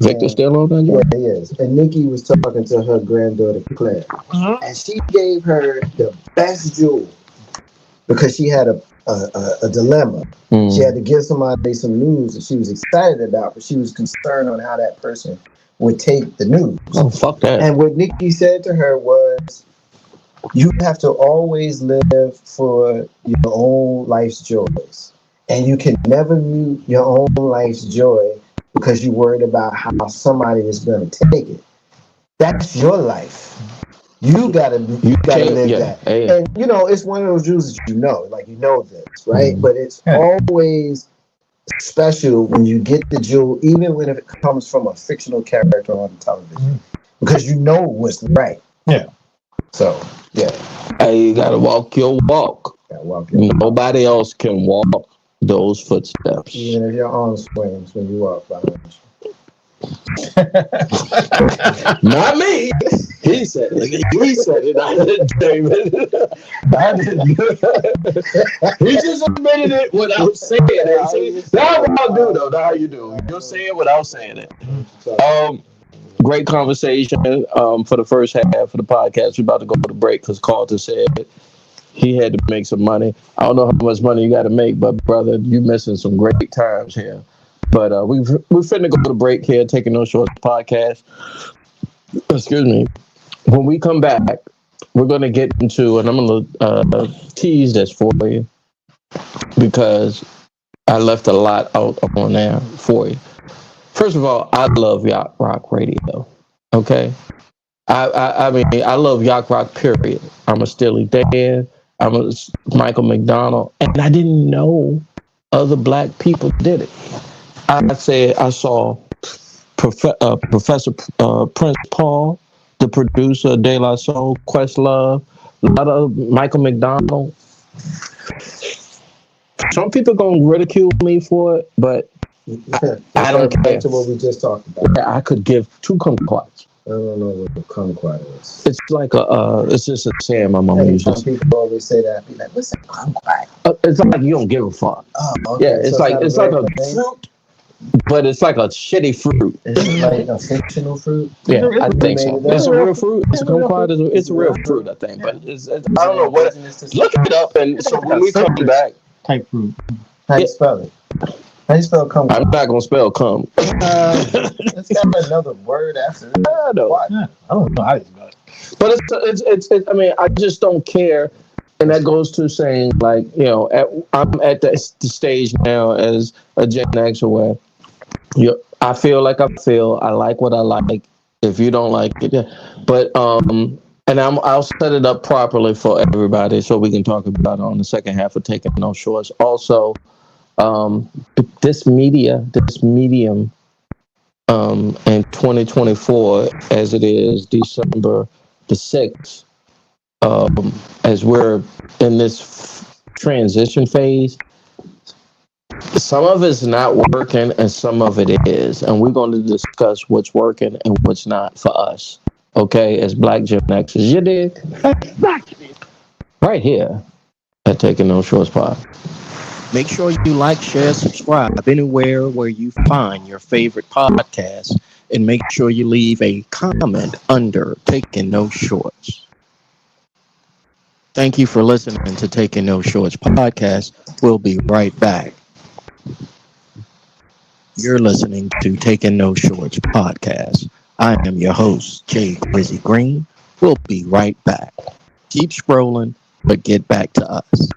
Victor still on that? Yeah, he is. And Nikki was talking to her granddaughter Claire, and she gave her the best jewel because she had a dilemma. She had to give somebody some news that she was excited about, but she was concerned on how that person would take the news. Oh, fuck that. And what Nikki said to her was, you have to always live for your own life's joys. And you can never meet your own life's joy because you're worried about how somebody is going to take it. That's your life. You gotta live that. Yeah. And you know, it's one of those jewels that you know this, right? But it's always special when you get the jewel, even when it comes from a fictional character on television, because you know what's right. Yeah. So yeah. Hey, you gotta walk your walk. Nobody else can walk those footsteps. Even if your arm swings when you walk behind you. Not me. He said it. I didn't, David. I didn't. He just admitted it without saying it. See, that's what I'll do, though. That's how you do. You'll say it without saying it. Great conversation for the first half of the podcast. We're about to go to break because Carlton said he had to make some money. I don't know how much money you got to make, but brother, you missing some great times here. But we're finna go to the break here, Taking No Shorts podcast. Excuse me. When we come back, we're gonna get into, and I'm gonna tease this for you because I left a lot out on there for you. First of all, I love Yacht Rock Radio. Okay, I mean I love Yacht Rock. Period. I'm a Steely Dan. I'm a Michael McDonald, and I didn't know other black people did it. I saw Professor Prince Paul, the producer of De La Soul, Questlove, a lot of Michael McDonald. Some people gonna ridicule me for it, but I don't care. Back to what we just talked about. I could give two kumquats. I don't know what a kumquat is. It's like it's just a saying my mom uses. Some people always say that. I'd be like, what's a kumquat? It's like you don't give a fuck. Oh, okay. Yeah, it's so like a fruit. but it's like a shitty fruit. Is it like a fictional fruit? Yeah, I think so. Made it It's up. a real fruit. It's a kumquat. It's a real fruit, I think. But I don't know what. Look it up, and so when we come back, Type fruit. How you spell it? How you spell cum? I'm not gonna spell cum. It's got another word after it. I know. I don't know how to spell it. But it's I mean, I just don't care. And that goes to saying, like, you know, I'm at the stage now as a Gen Xer where I feel like I feel. I like what I like. If you don't like it, yeah. But and I'll set it up properly for everybody so we can talk about it on the second half of Taking No Shorts. Also, this medium, in 2024, as it is December the 6th, as we're in this transition phase, some of it's not working and some of it is. And we're going to discuss what's working and what's not for us. Okay, as Black Gen Xers, you dig? Exactly. Right here at Taking No Shorts Pod. Make sure you like, share, subscribe anywhere where you find your favorite podcast. And make sure you leave a comment under Taking No Shorts. Thank you for listening to Taking No Shorts podcast. We'll be right back. You're listening to Taking No Shorts podcast. I am your host, Jay Grizzy Green. We'll be right back. Keep scrolling, but get back to us.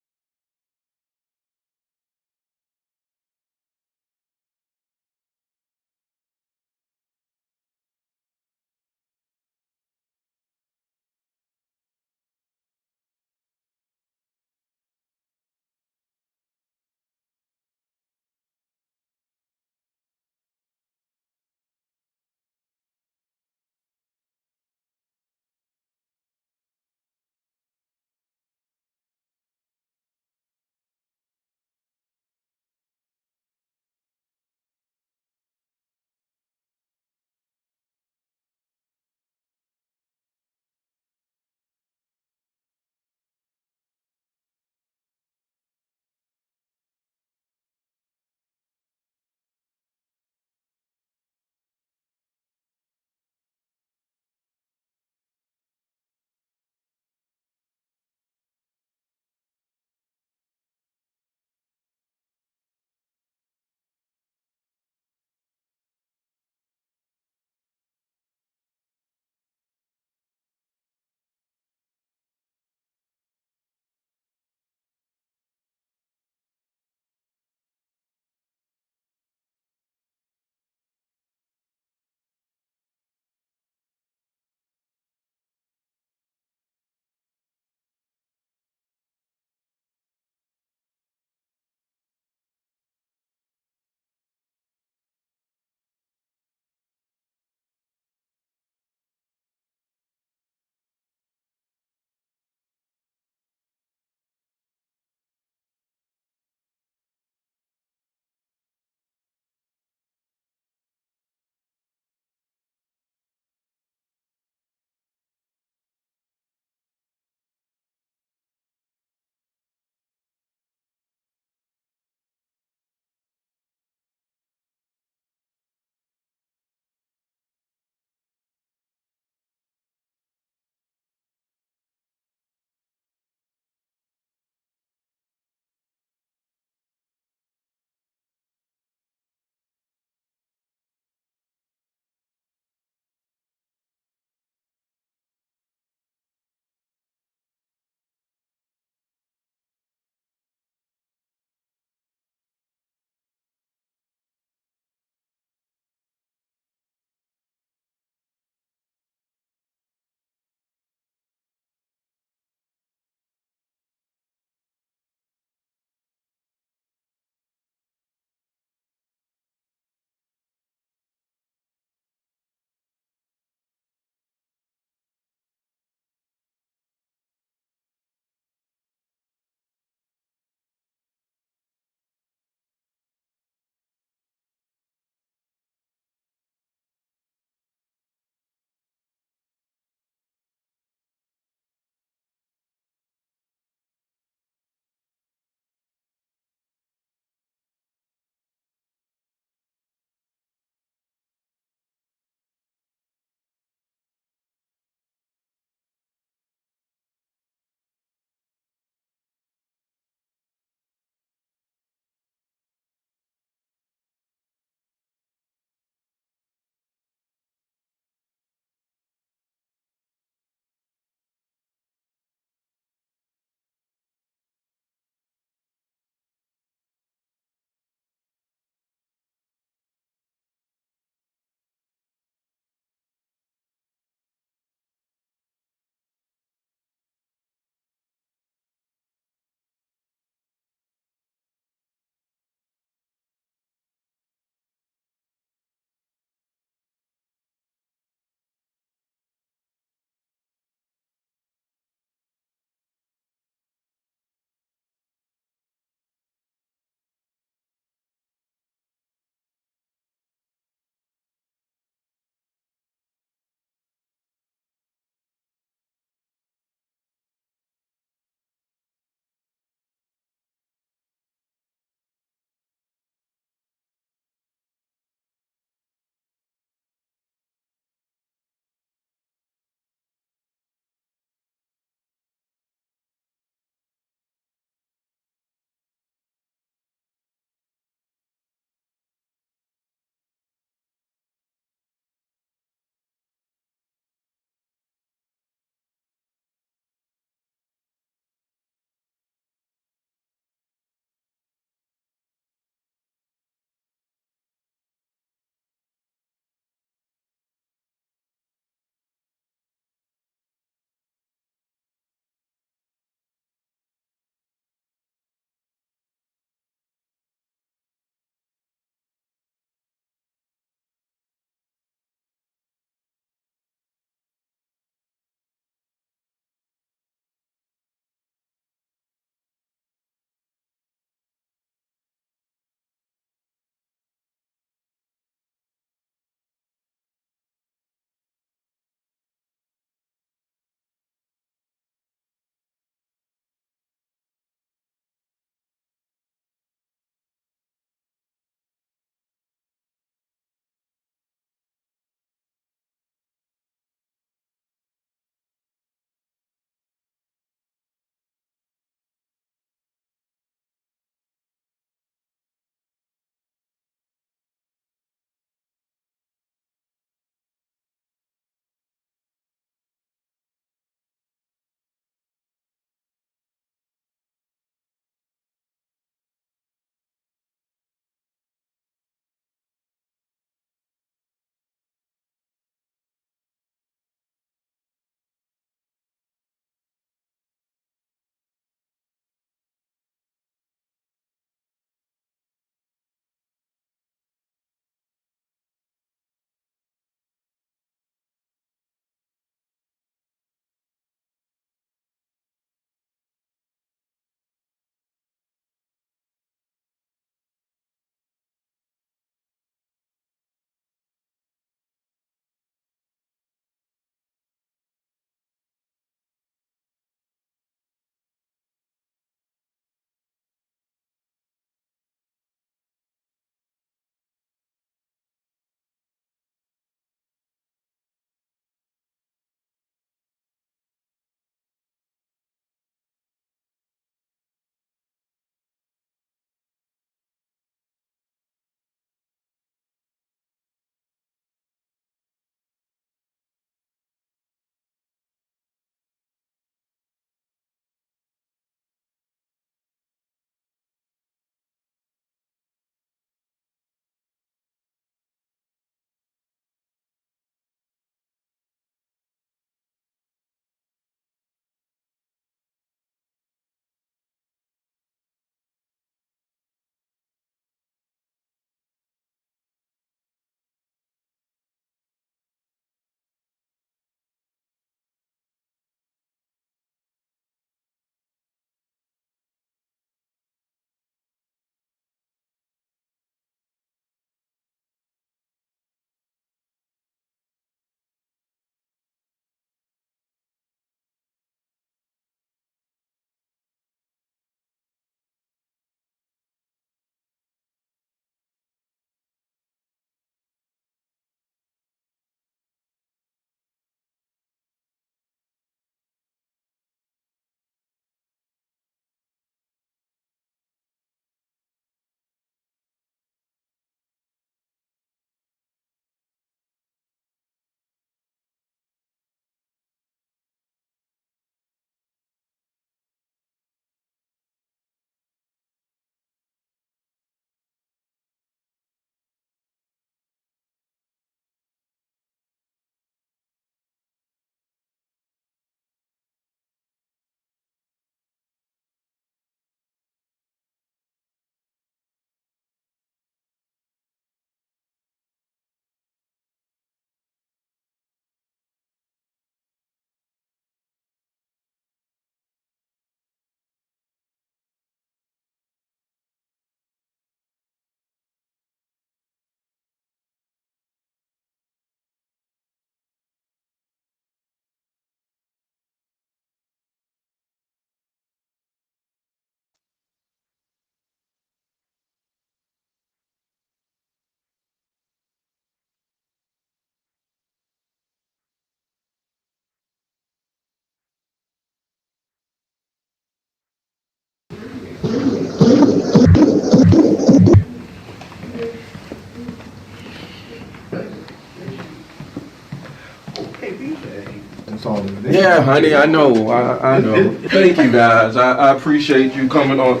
Yeah, honey, I know. I know. Thank you, guys. I appreciate you coming on.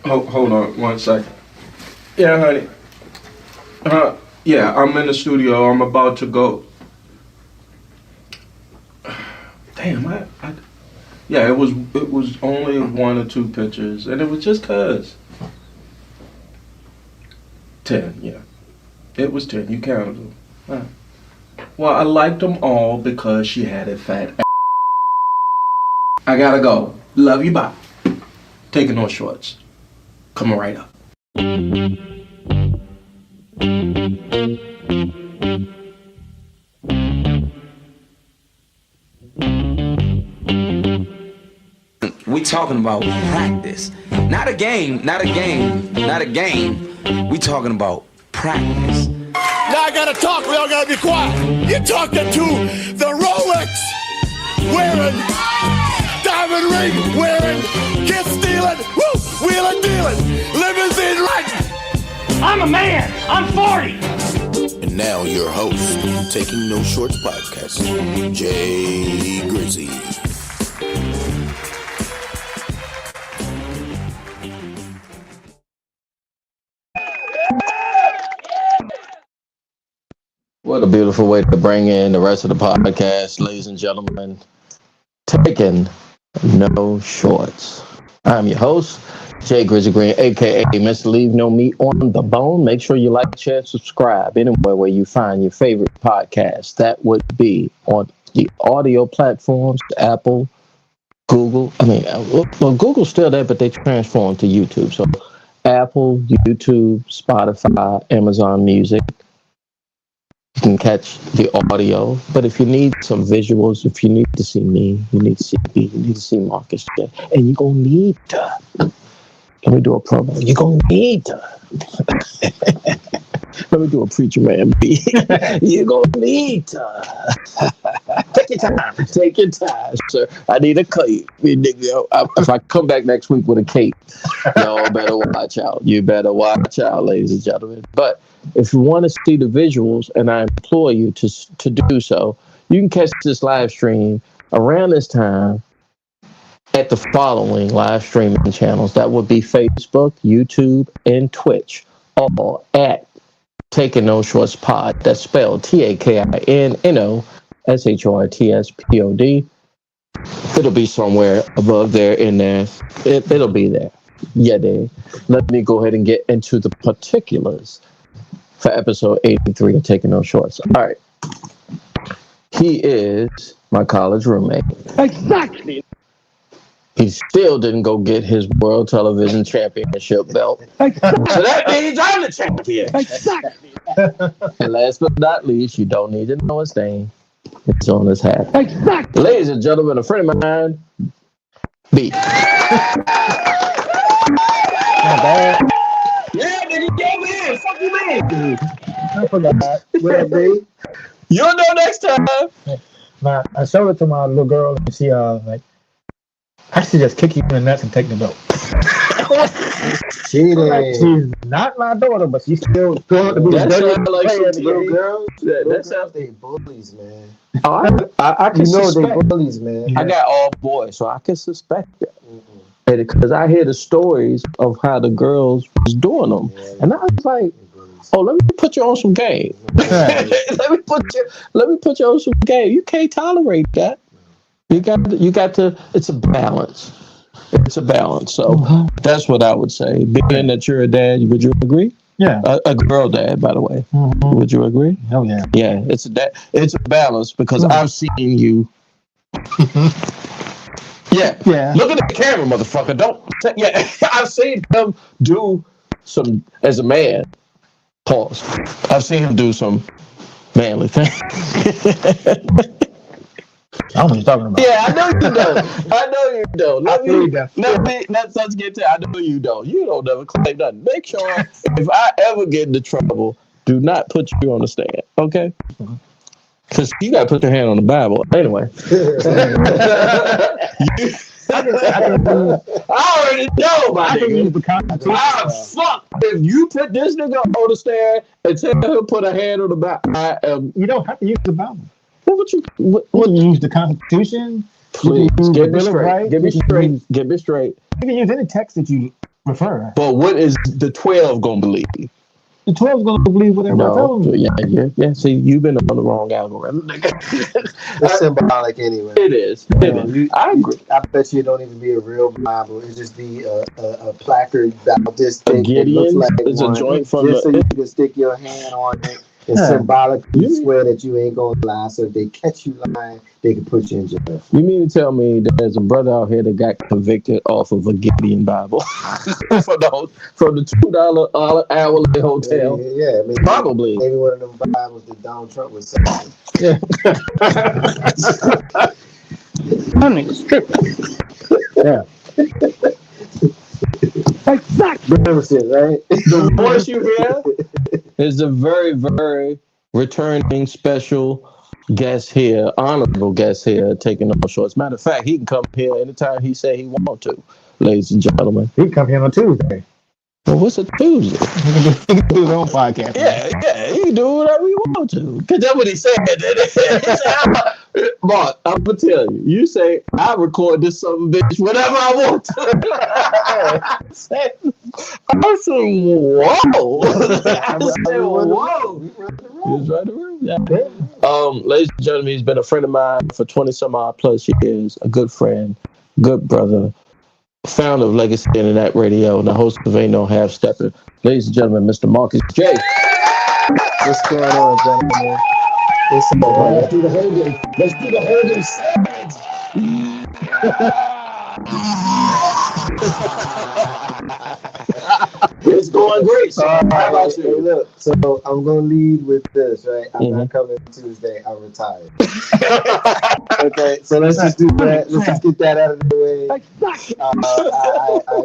Hold on 1 second. Yeah, honey. Yeah, I'm in the studio. I'm about to go. Damn, yeah, it was only 1 or 2 pictures, and it was just 'cause. 10, yeah. It was 10. You counted them. Well, I liked them all because she had a fat ass. I gotta go. Love you, bye. Taking no shorts. Coming right up. We talking about practice. Not a game. We talking about practice. Now I gotta talk, we all gotta be quiet. You're talking to the Rolex wearing, diamond ring wearing, kiss stealing, woo, wheeling dealing, limousine riding. I'm a man. I'm 40. And now your host, Taking No Shorts podcast, Jay Grizzy. What a beautiful way to bring in the rest of the podcast, ladies and gentlemen. Taking No Shorts. I'm your host, Jay Grizzly Green, aka Mr. Leave No Meat on the Bone. Make sure you like, share, subscribe anywhere where you find your favorite podcast. That would be on the audio platforms, Apple, Google. Well, Google's still there, but they transformed to YouTube. So Apple, YouTube, Spotify, Amazon Music. You can catch the audio, but if you need some visuals, if you need to see me, you need to see B, you need to see Marcus, and you're going to need to. Let me do a promo. You're going to need to. Let me do a preacher man B. You're going to need to. Take your time. Take your time, sir. I need a cape. If I come back next week with a cape, y'all better watch out. You better watch out, ladies and gentlemen. But if you want to see the visuals, and I implore you to do so, you can catch this live stream around this time at the following live streaming channels. That would be Facebook, YouTube, and Twitch, all at Taking No Shorts Pod. That's spelled TAKINNOSHORTSPOD. It'll be somewhere above there in there. It'll be there. Yeah, Dave. Let me go ahead and get into the particulars for episode 83 of Taking No Shorts. All right. He is my college roommate. Exactly. He still didn't go get his World Television Championship belt. So that means I'm the champion. Exactly. And last but not least, you don't need to know his name. It's on his hat. Exactly. Ladies and gentlemen, a friend of mine, B. Not bad. Yeah, nigga, get me in. Fuck you, man. I forgot. What up, B? You'll know next time. I showed it to my little girl, and she I should just kick you in the nuts and take the belt. Cheating. She's not my daughter, but she's still going to be That dirty sounds like player. some Little girls, that sounds. they bullies, man. I can You know suspect. they bullies, man. I got all boys, so I can suspect that. Because I hear the stories of how the girls was doing them, and I was like, "Oh, let me put you on some game. let me put you on some game. You can't tolerate that. You got to. It's a balance. It's a balance. So that's what I would say. Being that you're a dad, would you agree? Yeah. A girl dad, by the way. Mm-hmm. Would you agree? Hell yeah. Yeah, it's a balance because I've seen you. Yeah. Look at the camera, motherfucker. Don't. Yeah, I've seen him do some as a man. Pause. I've seen him do some manly things. I don't know what you're talking about. Yeah, I know you don't. Let's get to. I know you don't. You don't never claim nothing. Make sure if I ever get into trouble, do not put you on the stand, okay? Because you got to put your hand on the Bible. Anyway. I already know, my nigga. Fuck if you put this nigga on the stand and tell him to put a hand on the Bible. You don't have to use the Bible. What would you? You use the Constitution. Please use get me Bill of straight. Rights, Get me you can straight. use- Get me straight. You can use any text that you prefer. But what is the 12 gonna believe? The 12 is going to believe whatever I tell No. them. Yeah. See, you've been on the wrong algorithm. It's symbolic anyway. It is. I agree. I bet you it don't even be a real Bible. It just be a placard about this A thick. It looks Gideon's like is a one, joint from just so the. you can stick your hand on it and Yeah. symbolically swear that you ain't gonna lie. So if they catch you lying, they can put you in jail. You mean to tell me there's a brother out here that got convicted off of a Gideon Bible from the $2 hourly hotel? Yeah, I mean, Probably. maybe one of them Bibles that Donald Trump was selling. Yeah. Bullshit, right? The voice you hear is a very, very returning special guest here, honorable guest here, taking no shorts. Matter of fact, he can come here anytime he say he want to, ladies and gentlemen. He can come here on Tuesday. Well, what's a Tuesday? He can do his own podcast. Yeah, he can do whatever he want to. Because that's what he said. He said, Mark, I'm going to tell you. You say, I record this son of a bitch whenever I want to. I said, whoa. I said, whoa. He's right around. Yeah. Ladies and gentlemen, he's been a friend of mine for 20 some odd plus years. A good friend, good brother. Founder of Legacy Internet Radio and the host of Ain't No Half Stepper. Ladies and gentlemen, Mr. Marcus J. What's going on, gentlemen? Let's do the Hogan. Let's do the Hogan It's going great. So how about Hey, you? look, so I'm gonna lead with this, right? I'm not coming Tuesday. I'm retired. Okay, so let's just do that. Let's just get that out of the way. I'm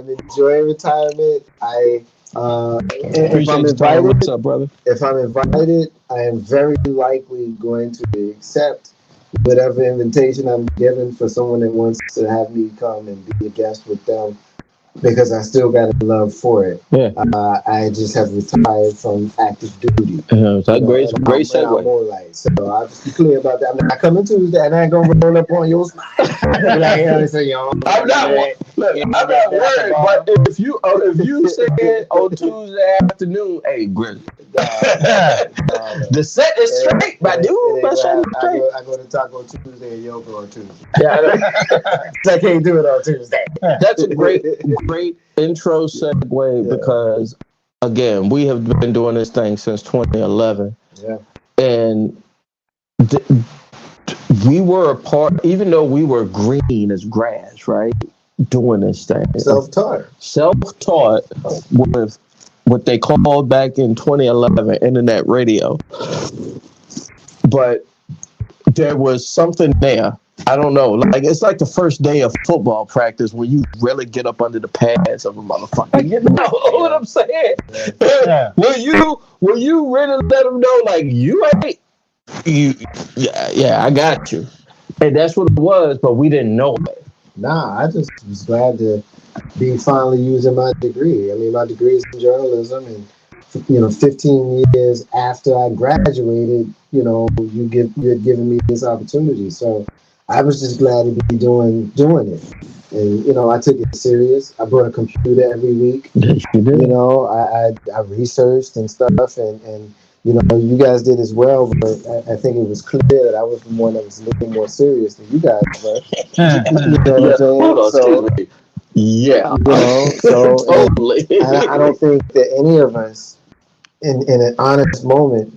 enjoying retirement. If I'm invited, What's up, brother? if I'm invited, I am very likely going to accept whatever invitation I'm given for someone that wants to have me come and be a guest with them, because I still got a love for it. Yeah. I just have retired from active duty. It's a great I'm segue. more like, so I'll just be clear about that. I'm not coming Tuesday, and I ain't gonna roll up on your spine. Like, you know, so, you know, I'm not worried, but if you said on Tuesday afternoon, hey, Grizzly, the set is straight, my dude. My set is straight. I go to Taco Tuesday and yoga on Tuesday. Yeah, I can't do it on Tuesday. that's a great intro segue because, again, we have been doing this thing since 2011. Yeah. And we were a part, even though we were green as grass, right? Doing this thing. Self-taught With what they called back in 2011 internet radio. But there was something there. I don't know. Like, it's like the first day of football practice when you really get up under the pads of a motherfucker. You know what I'm saying? Yeah. Will you really let them know, like, you ain't, I got you. And that's what it was, but we didn't know it. Nah, I just was glad to be finally using my degree. I mean, my degree is in journalism, and 15 years after I graduated, you had given me this opportunity. So I was just glad to be doing it. And I took it serious. I brought a computer every week. Yes, you did. I researched and stuff, and you guys did as well. But I think it was clear that I was the one that was a little more serious than you guys were. Hold on, excuse me. Yeah. So Totally. I don't think that any of us, in an honest moment,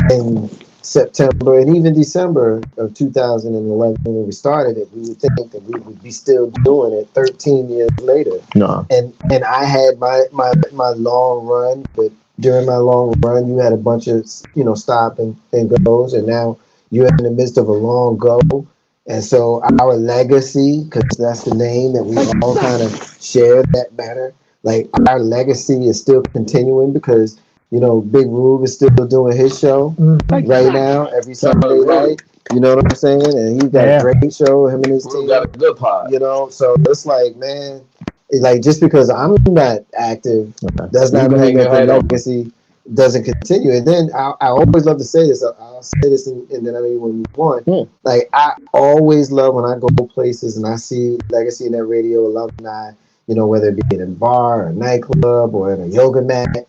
in September and even December of 2011, when we started it, we would think that we would be still doing it 13 years later. No. And I had my long run, but during my long run, you had a bunch of stop and goes, and now you're in the midst of a long go. And so our legacy, because that's the name that we all kind of share that matter. Like, our legacy is still continuing because Big Rube is still doing his show right now every Sunday night. You know what I'm saying? And he's got a great show. Him and his team got a good pod. So it's like, man, just because I'm not active does not mean that the legacy doesn't continue. And then I always love to say this. I'll say this and then I mean when we move on. Like I always love when I go places and I see Legacy and that radio alumni, you know, whether it be in a bar or a nightclub or in a yoga mat.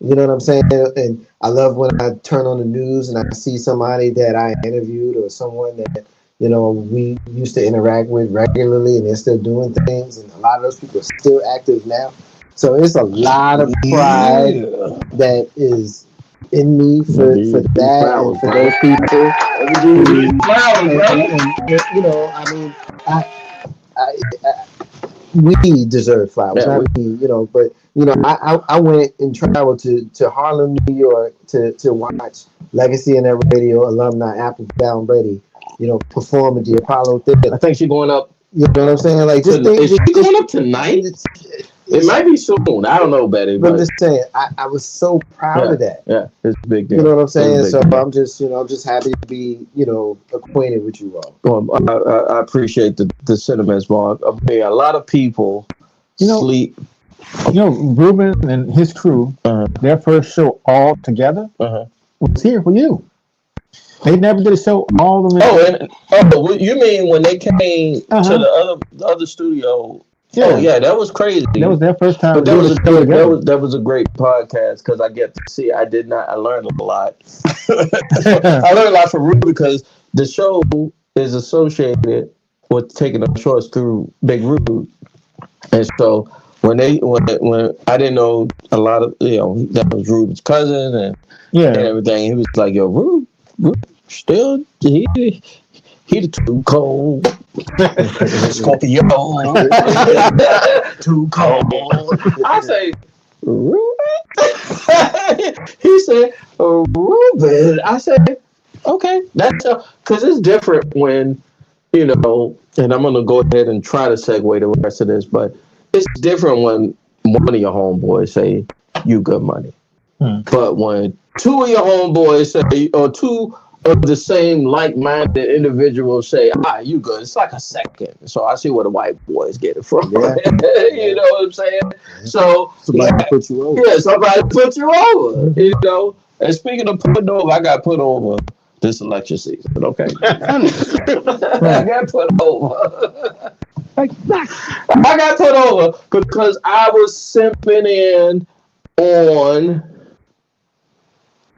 You know what I'm saying? And I love when I turn on the news and I see somebody that I interviewed or someone that, you know, we used to interact with regularly and they're still doing things. And a lot of those people are still active now. So it's a lot of pride that is in me for that and for those people. And, you know, I mean, we deserve flowers, not me, you know. But you know, I went and traveled to Harlem, New York, to watch Legacy and that radio alumni Apple Down Brady, you know, perform at the Apollo Theater. I think she's going up. You know what I'm saying? Like, just think, is she going up tonight? It might be soon. I don't know, Betty. But I'm just saying, I was so proud of that. Yeah, it's a big deal. You know what I'm saying? So I'm just, you know, I'm just happy to be, you know, acquainted with you all. Well, I appreciate the sentiments, Mark. A lot of people sleep. You know, Ruben and his crew, their first show all together was here for you. They never did a show all of them. You mean when they came to the other studio? Yeah. Oh yeah, that was crazy. That was their first time. But that was a great podcast because I get to see. I learned a lot. I learned a lot from Ruben because the show is associated with taking the shorts through Big Ruben, and so when I didn't know a lot of, you know, that was Ruben's cousin and everything. He was like, "Yo, Ruben still he the too cold Scorpio, too cold." I say, Ruben. He said, Ruben. I said, okay, that's because it's different when, you know. And I'm gonna go ahead and try to segue the rest of this, but it's different when one of your homeboys say you good money, but when two of your homeboys say, or two of the same like-minded individuals say, you good. It's like a second. So I see where the white boys get it from. Yeah. You know what I'm saying? So somebody put you over. Yeah, somebody put you over. You know. And speaking of putting over, I got put over this election season. Okay. I got put over. I got put over because I was simping in on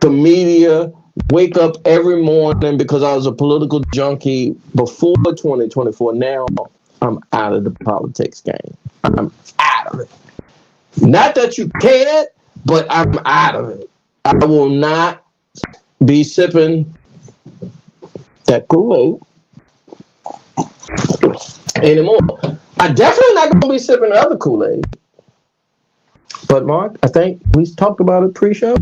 the media. Wake up every morning because I was a political junkie before 2024. Now I'm out of the politics game. I'm out of it. Not that you can't, but I'm out of it. I will not be sipping that Kool-Aid anymore. I definitely not going to be sipping the other Kool-Aid. But Mark, I think we talked about it pre-show.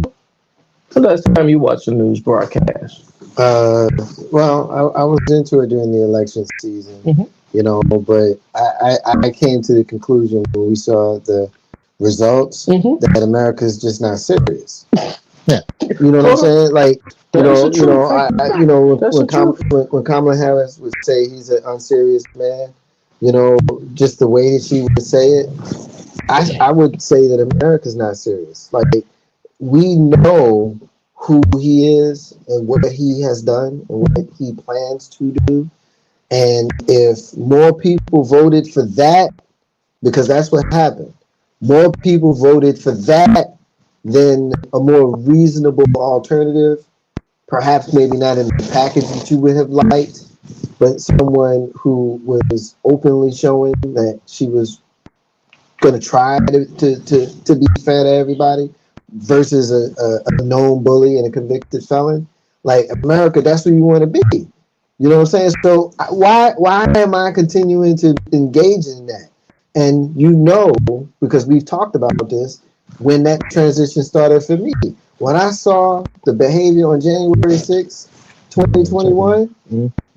The last time you watched the news broadcast? Well, I was into it during the election season, you know, but I came to the conclusion when we saw the results that America's just not serious. Yeah, you know what I'm saying? Like, when Kamala Harris would say he's an unserious man, you know, just the way that she would say it, I would say that America's not serious. Like, we know who he is and what he has done and what he plans to do. And if more people voted for that, because that's what happened, more people voted for that than a more reasonable alternative, perhaps maybe not in the package that you would have liked, but someone who was openly showing that she was going to try to be fair to everybody, versus a known bully and a convicted felon. Like, America, that's where you want to be. You know what I'm saying? So why am I continuing to engage in that? And you know, because we've talked about this, when that transition started for me. When I saw the behavior on January 6, 2021,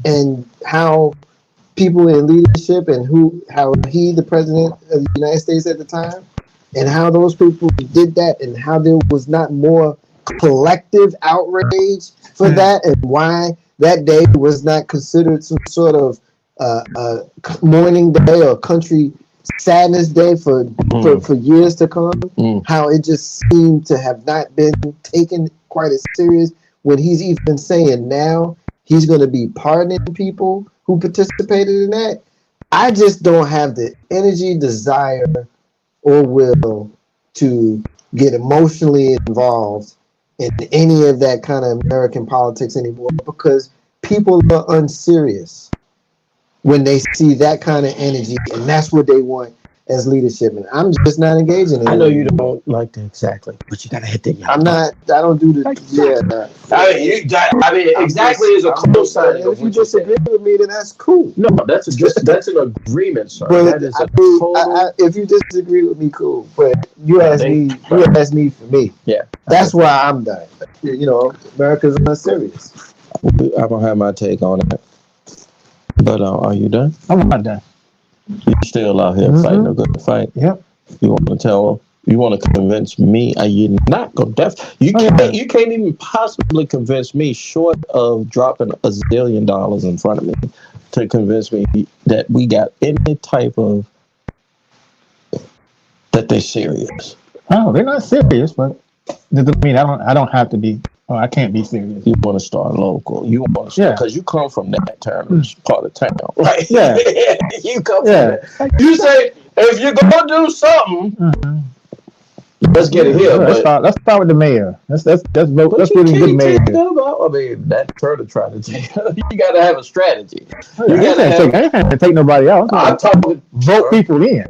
and how people in leadership and how he, the president of the United States at the time, and how those people did that, and how there was not more collective outrage for that, and why that day was not considered some sort of mourning day or country Sadness Day for years to come. How it just seemed to have not been taken quite as serious when he's even saying now he's going to be pardoning people who participated in that. I just don't have the energy, desire, or will to get emotionally involved in any of that kind of American politics anymore because people are unserious when they see that kind of energy and that's what they want as leadership. And I'm just not engaging in it. I know you don't like that exactly, but you gotta hit the. I'm not. I don't do the. Yeah. Exactly is a close sign. If you disagree with me, then that's cool. No, that's an agreement, sir. But That is a total. if you disagree with me, cool. But you asked me. You asked me for me. Yeah. That's why I'm done. You know, America's not serious. I don't have my take on it. But are you done? I'm not done. You're still out here fighting a good fight. Yep. You want to convince me? You're not gonna. You can't even possibly convince me, short of dropping $1 zillion in front of me, to convince me that we got any type of that they're serious. Oh, they're not serious, but doesn't mean I don't have to be. Oh, I can't be serious. You want to start local. You want to start because you come from that part of town, right? Yeah. You come from that. You say if you're gonna do something, let's get it here. Let's start with the mayor. Let's vote. Let's get a good mayor. I mean, that's her to try to take. You got to have a strategy. I ain't have to take nobody else. I'm talking vote people in.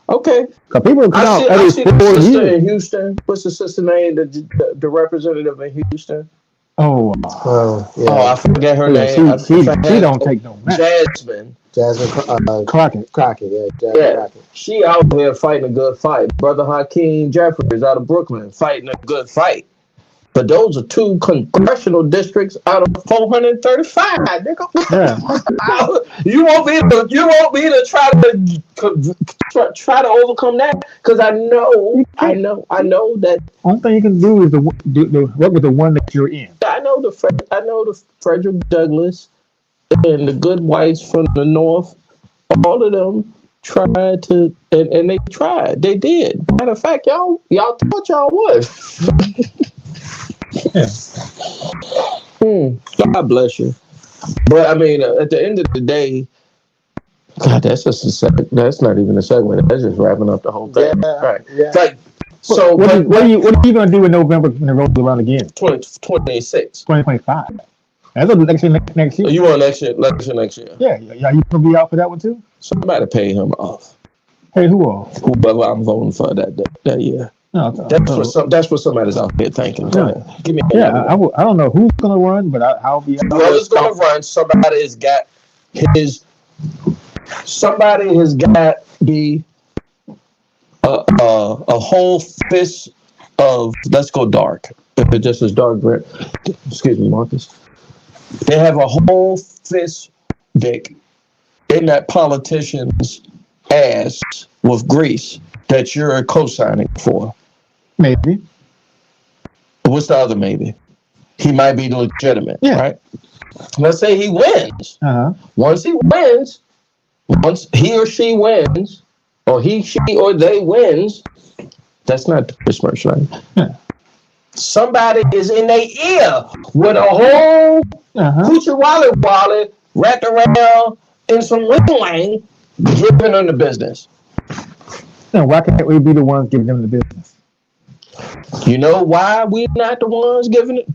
Okay. Because people come out I every see 4 the sister years. in Houston. What's the sister name? The representative in Houston. Oh, yeah. I forget her name. She don't take no mess. Jasmine Crockett. Yeah, Crockett. She out here fighting a good fight. Brother Hakeem Jeffries out of Brooklyn fighting a good fight. But those are 2 congressional districts out of 435. Nigga. Yeah. You want me to try to overcome that? Because I know that. Only thing you can do is work with the one that you're in. I know the Frederick Douglass and the good whites from the North. All of them tried to, and they tried. They did. Matter of fact, y'all thought y'all would. Yeah. God bless you. But I mean, at the end of the day, God, that's not even a segment. That's just wrapping up the whole thing. Yeah. Right. Yeah. Like, so what are you going to do in November when it rolls around again? 2026. 2025. That's next year. You want election next year? Yeah. You going to be out for that one too? Somebody pay him off. Hey, who off? Whoever I'm voting for that year. No, that's what somebody's out there thinking. Yeah. Give me. I don't know who's going to run, but I'll be. Whoever's going to run, somebody has got the a whole fist of, let's go dark. If it just is dark, Brett. Excuse me, Marcus. They have a whole fist, Vic, in that politician's ass with grease that you're co-signing for. Maybe. What's the other maybe? He might be legitimate, right? Let's say he wins. Once he or she wins, or he, she, or they wins, that's not the besmirch line. Yeah. Somebody is in their ear with a whole coochie wallet wrapped around in some wing giving them the business. Now, why can't we be the ones giving them the business? You know why we're not the ones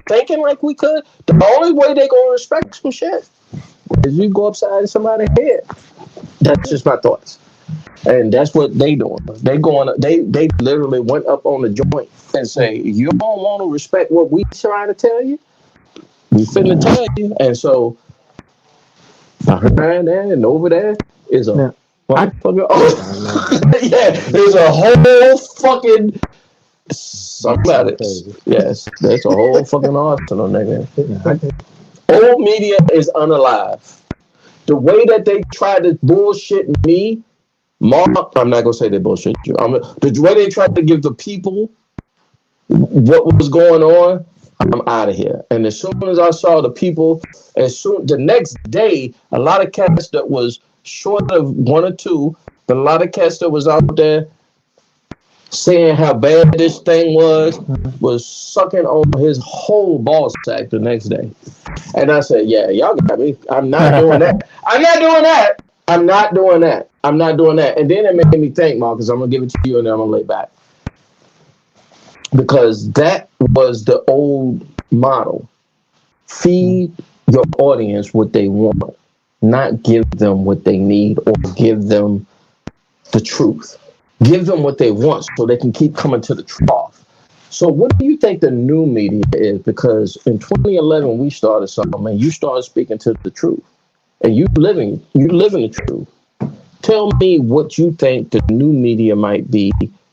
thinking like we could? The only way they're going to respect some shit is you go upside somebody's head. That's just my thoughts. And that's what they doing. They literally went up on the joint and say, you don't want to respect what we trying to tell you? We finna tell you. And so behind there and over there is a there's a whole fucking somebody. Yes, there's a whole fucking arsenal, nigga. Old media is unalive. The way that they tried to bullshit me, Mark, I'm not gonna say they bullshit you. The way they tried to give the people what was going on, I'm out of here. And as soon as I saw the people, the next day, a lot of cats that was short of 1 or 2 A lot of cats that was out there saying how bad this thing was sucking on his whole ball sack the next day. And I said, yeah, y'all got me. I'm not doing that. I'm not doing that. I'm not doing that. I'm not doing that. And then it made me think, Marcus, I'm going to give it to you and then I'm going to lay back. Because that was the old model. Feed your audience what they want, not give them what they need or give them the truth. Give them what they want so they can keep coming to the trough. So what do you think the new media is? Because in 2011, we started something, and you started speaking to the truth. And you living the truth. Tell me what you think the new media might be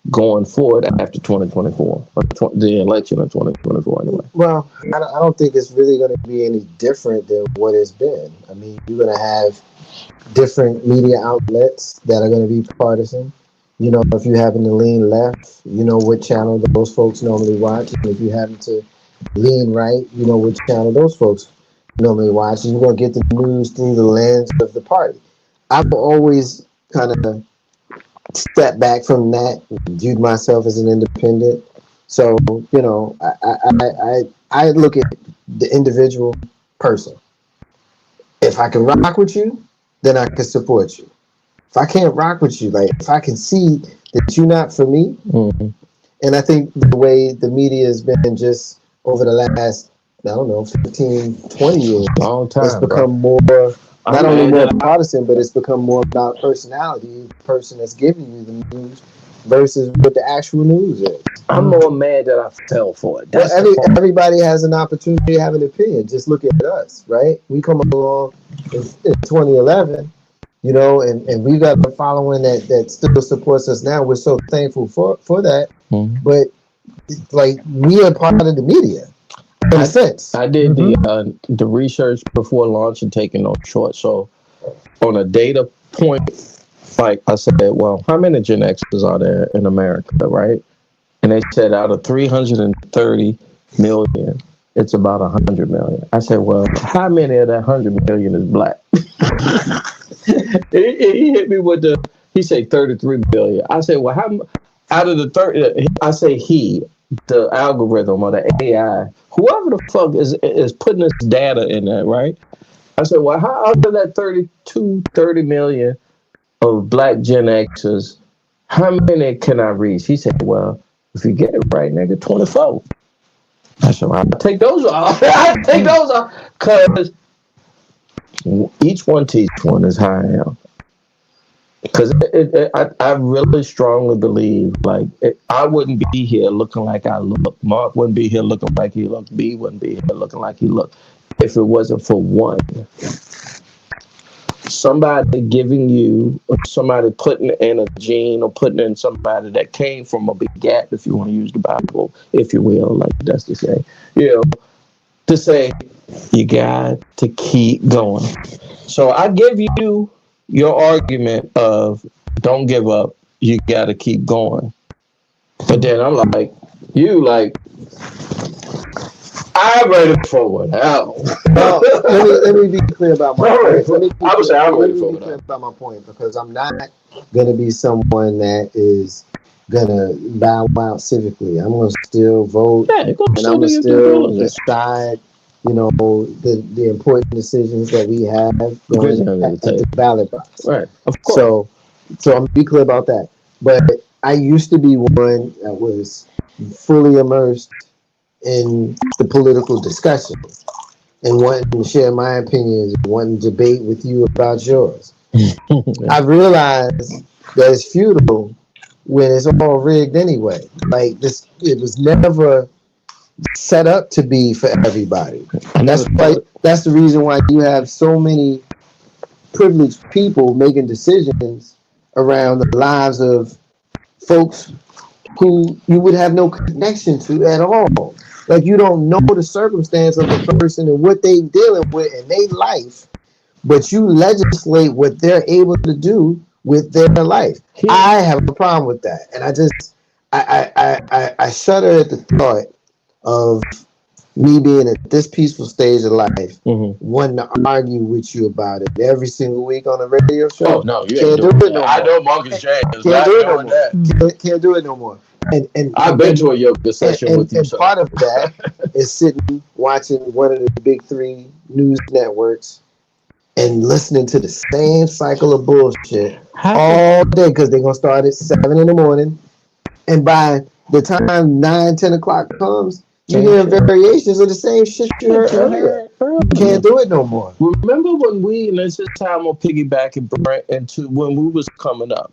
going forward after 2024, or the election of 2024 anyway. Well, I don't think it's really going to be any different than what it's been. I mean, you're going to have different media outlets that are going to be partisan. You know, if you happen to lean left, you know what channel those folks normally watch. And if you happen to lean right, you know which channel those folks normally watch. And you're going to get the news through the lens of the party. I've always kind of stepped back from that, viewed myself as an independent. So, you know, I look at the individual person. If I can rock with you, then I can support you. If I can't rock with you, like if I can see that you're not for me, and I think the way the media has been just over the last, I don't know, 15, 20 years, long time, it's become more, not only more partisan, but it's become more about personality, the person that's giving you the news versus what the actual news is. I'm more mad that I fell for it. Well, everybody has an opportunity to have an opinion. Just look at us, right? We come along in 2011, you know, and we got a following that still supports us now. We're so thankful for that. But like, we are part of the media. In a sense. I did the research before launch and taking no short. So on a data point, like I said, well, how many Gen X's are there in America, right? And they said out of 330 million, it's about 100 million. I said, well, how many of that 100 million is black? He hit me with he said 33 billion. I said, well, how out of the 30, I say the algorithm or the AI, whoever the fuck is putting this data in there, right? I said, well, how out of that 30 million of black Gen Xers, how many can I reach? He said, well, if you get it right, nigga, 24. I said, well, I'll take those off. I'll take those off. Because each one teach one is how I am. Because I really strongly believe, like, I wouldn't be here looking like I look. Mark wouldn't be here looking like he looked. B wouldn't be here looking like he looked if it wasn't for one. Somebody giving you, or somebody putting in a gene, or putting in somebody that came from a big gap, if you want to use the Bible, if you will, like that's to say, you know, to say, you got to keep going. So I give you your argument of don't give up, you got to keep going. But then I'm like, I'm ready for hell. Well, let me be clear about my point. I'm ready for clear about my point, because I'm not going to be someone that is going to bow out civically. I'm going to still vote, and I'm going to still decide, you know, the important decisions that we have going at the ballot box. Right, of course. So I'm going to be clear about that. But I used to be one that was fully immersed in the political discussion and wanting to share my opinions, wanting to debate with you about yours. I realized that it's futile when it's all rigged anyway. Like this, it was never set up to be for everybody. And that's the reason why you have so many privileged people making decisions around the lives of folks who you would have no connection to at all. Like, you don't know the circumstance of the person and what they dealing with in their life, but you legislate what they're able to do with their life. I have a problem with that, and I shudder at the thought of me being at this peaceful stage of life, Mhm. wanting to argue with you about it every single week on a radio show. Oh no, you Can't ain't do doing it no that. I more. know Marcus J is Can't not do it no doing more. that. Can't do it no more. And I've been to a yoga session with you, and sir. part of that is sitting watching one of the big three news networks and listening to the same cycle of bullshit all day because they're gonna start at 7 in the morning, and by the time 9, 10 o'clock comes, you hear variations of the same shit you heard earlier. You can't do it no more. Remember when we, and this is how I'm gonna piggyback and bring into when we was coming up.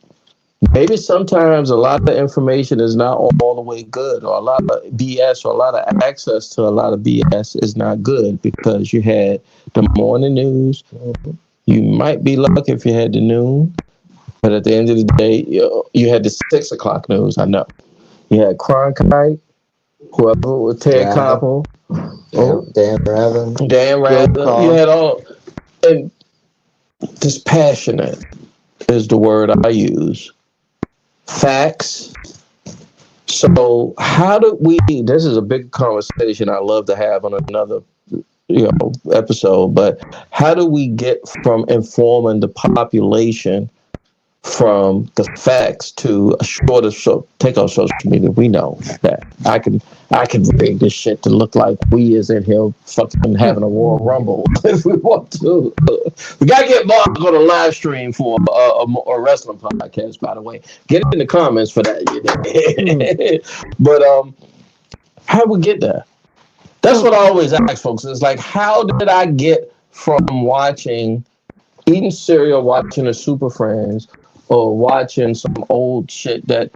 Maybe sometimes a lot of information is not all the way good, or a lot of BS, or a lot of access to a lot of BS is not good because you had the morning news. You might be lucky if you had the noon, but at the end of the day, you had the 6 o'clock news. I know you had Cronkite, whoever was Ted Koppel, Dan Rather. You had all, and dispassionate is the word I use. Facts. So how do we? This is a big conversation I love to have on another, episode. But how do we get from informing the population from the facts to a shorter take on social media? We know that I can rig this shit to look like we is in here fucking having a Royal Rumble if we want to. We gotta get Mark on a live stream for a wrestling podcast. By the way, get in the comments for that. But how do we get there? That's what I always ask folks. It's like, how did I get from eating cereal, watching the Super Friends, or watching some old shit that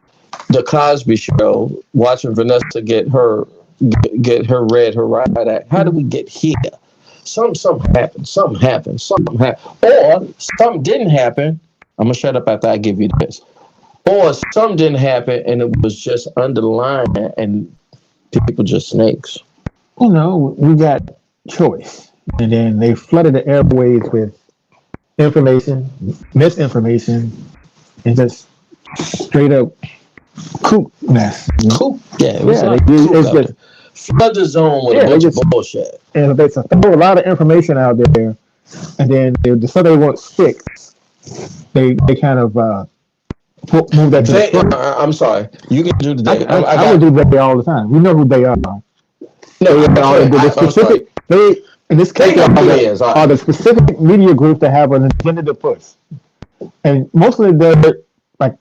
the Cosby Show, watching Vanessa get her read her right act. How do we get here? Something happened, or something didn't happen. I'm gonna shut up after I give you this. Or something didn't happen and it was just underlying and people just snakes. We got choice, and then they flooded the airwaves with information, misinformation, and just straight up kook mess. Kook, yeah, it's just flood the zone with a bunch of bullshit. And they throw a lot of information out there, and then the stuff they want sticks. They kind of move that to the front. I'm sorry, you can do the day. I would do that all the time. We know who they are. No, the specific. They in this case are the specific media group that have an agenda to push, and mostly they're like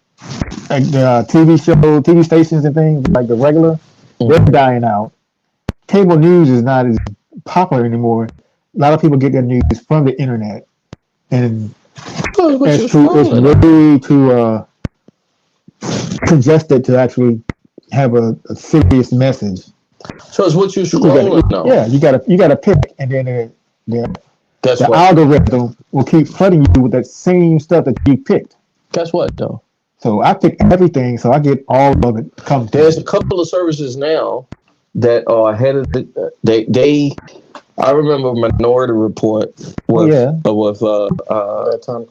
the TV stations and things like the regular. They're dying out. Cable news is not as popular anymore. A lot of people get their news from the internet, and it's way too congested to actually have a serious message. So it's what you scrolling on. Yeah, you gotta pick, and then the algorithm will keep flooding you with that same stuff that you picked. Guess what, though? So I pick everything, so I get all of it. There's a couple of services now that are ahead of they. I remember Minority Report with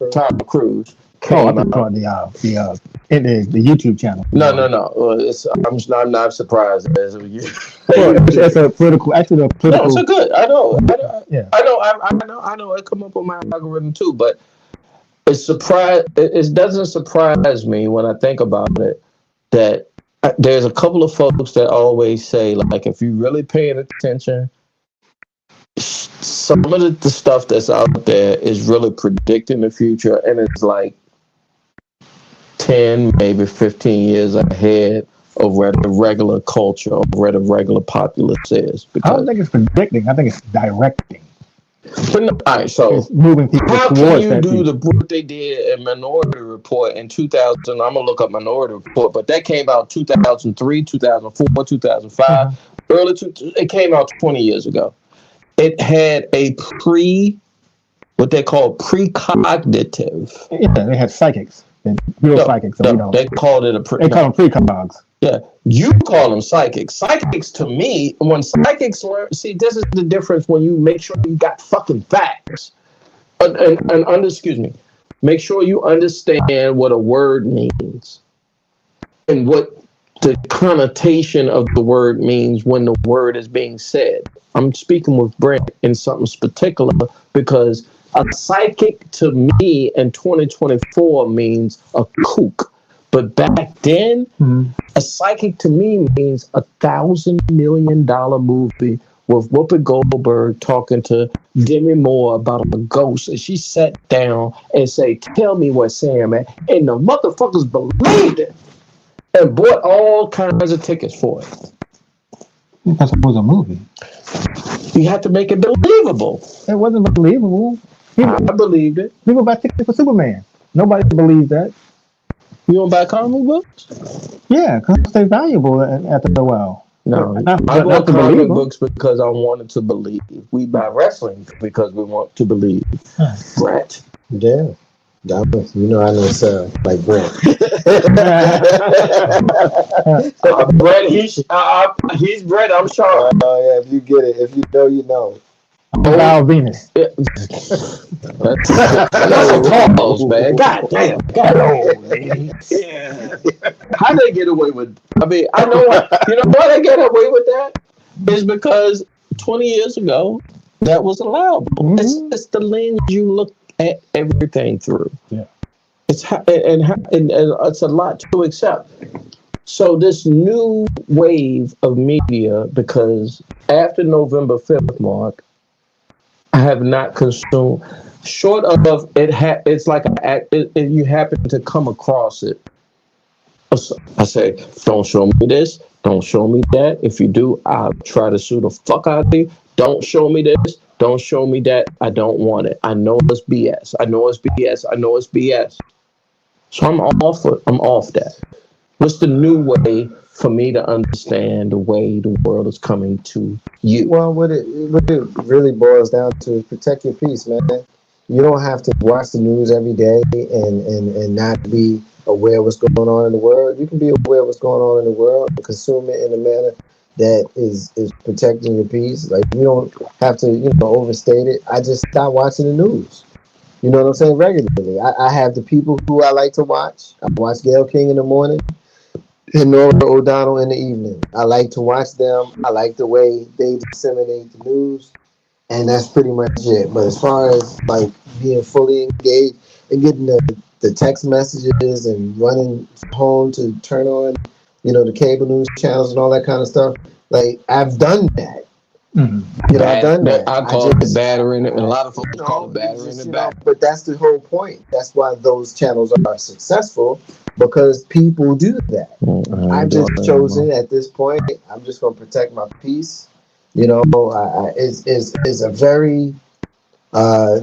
Tom Cruise. Oh, I thought the YouTube channel. No. I'm not surprised. It's a political. No, it's a good. I know. I know. It come up on my algorithm too, but it doesn't surprise me when I think about it that there's a couple of folks that always say, like, if you really paying attention, some of the stuff that's out there is really predicting the future, and it's like 10, maybe 15 years ahead of where the regular culture or where the regular populace is. I don't think it's predicting. I think it's directing. But no, all right, so it's moving people how towards can you do what they did in Minority Report in 2000? I'm going to look up Minority Report, but that came out 2003, 2004, 2005. It came out 20 years ago. It had what they call precognitive. Yeah, they had psychics. Psychics. So they called it they call them precogs. Yeah, you call them psychics. Psychics, to me, when psychics learn, see, this is the difference when you make sure you got fucking facts. Excuse me, make sure you understand what a word means and what the connotation of the word means when the word is being said. I'm speaking with Brent in something particular because a psychic to me in 2024 means a kook. But back then, a psychic to me means $1,000 million movie with Whoopi Goldberg talking to Demi Moore about a ghost. And she sat down and say, tell me where Sam at. And the motherfuckers believed it and bought all kinds of tickets for it. Because it was a movie. You had to make it believable. It wasn't believable. I believed it. People buy tickets for Superman. Nobody believed that. You don't buy comic books? Yeah, because they're valuable after a while. No, I bought comic books because I wanted to believe. We buy wrestling because we want to believe. Brett? Yeah. That was, I know it's like Brett. Brett, he's Brett, I'm sure. Oh, yeah, if you get it. If you know, you know. Val Venus. That's a pause, man. God damn. Yeah. How they get away with? I mean, I know. You know why they get away with that? Is because 20 years ago that was allowable. It's the lens you look at everything through. Yeah. It's and it's a lot to accept. So this new wave of media, because after November 5th mark, I have not consumed. Short of it, it's like you happen to come across it. I say, don't show me this, don't show me that. If you do, I'll try to sue the fuck out of you. Don't show me this, don't show me that. I don't want it. I know it's BS. I know it's BS. I know it's BS. So I'm off that. What's the new way for me to understand the way the world is coming to you? Well, what it really boils down to is protect your peace, man. You don't have to watch the news every day and not be aware of what's going on in the world. You can be aware of what's going on in the world and consume it in a manner that is protecting your peace. Like, you don't have to, overstate it. I just stop watching the news. You know what I'm saying? Regularly. I have the people who I like to watch. I watch Gayle King in the morning and Norah O'Donnell in the evening. I like to watch them. I like the way they disseminate the news. And that's pretty much it. But as far as like being fully engaged and getting the text messages and running home to turn on, the cable news channels and all that kind of stuff, like, I've done that. Mm-hmm. I've done that. I call it battering it, and a lot of folks call it battering it back. But that's the whole point. That's why those channels are successful, because people do that. I've just chosen at this point, I'm just going to protect my peace. It's a very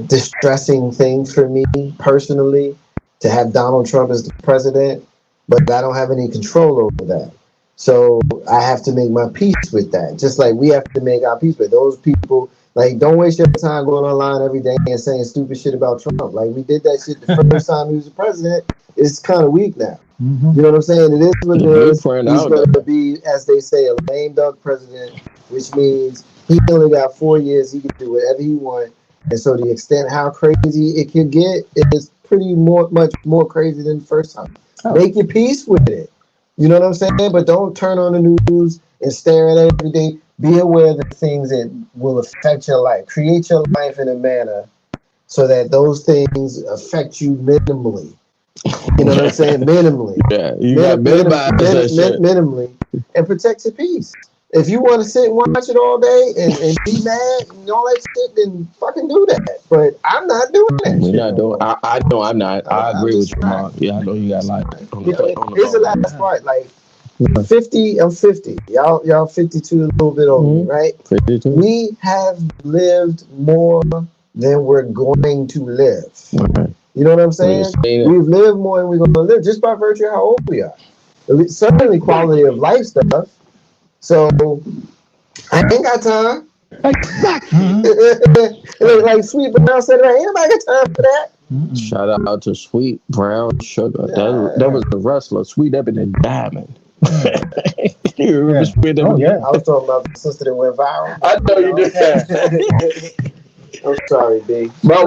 distressing thing for me personally to have Donald Trump as the president, but I don't have any control over that. So I have to make my peace with that. Just like we have to make our peace with those people. Like, don't waste your time going online every day and saying stupid shit about Trump. Like, we did that shit the first time he was the president. It's kind of weak now. Mm-hmm. You know what I'm saying? It is what it is. He's going to be, as they say, a lame duck president, which means he only got 4 years. He can do whatever he wants. And so the extent how crazy it can get is pretty much more crazy than the first time. Oh. Make your peace with it. You know what I'm saying? But don't turn on the news and stare at it every day. Be aware of the things that will affect your life. Create your life in a manner so that those things affect you minimally. You know what I'm saying? Minimally. Yeah, you got minimally. And protect your peace. If you want to sit and watch it all day and be mad and all that shit, then fucking do that. But I'm not doing that. You're not doing. I know I'm not. I agree with you, Mark. Yeah, I know you got like. Here's the last part. Like, 50. I'm 50. Y'all 52, a little bit older, right? 52. We have lived more than we're going to live. Okay. You know what I'm saying? We've lived more than we're going to live just by virtue of how old we are. Certainly quality of life stuff. So I ain't got time. Like Sweet Brown said, I ain't nobody got time for that. Shout out to Sweet Brown Sugar. That was the wrestler, Sweet Ebony Diamond. You remember Sweet Ebony? Yeah, I was talking about the sister that went viral. I know you did. I'm sorry, B. My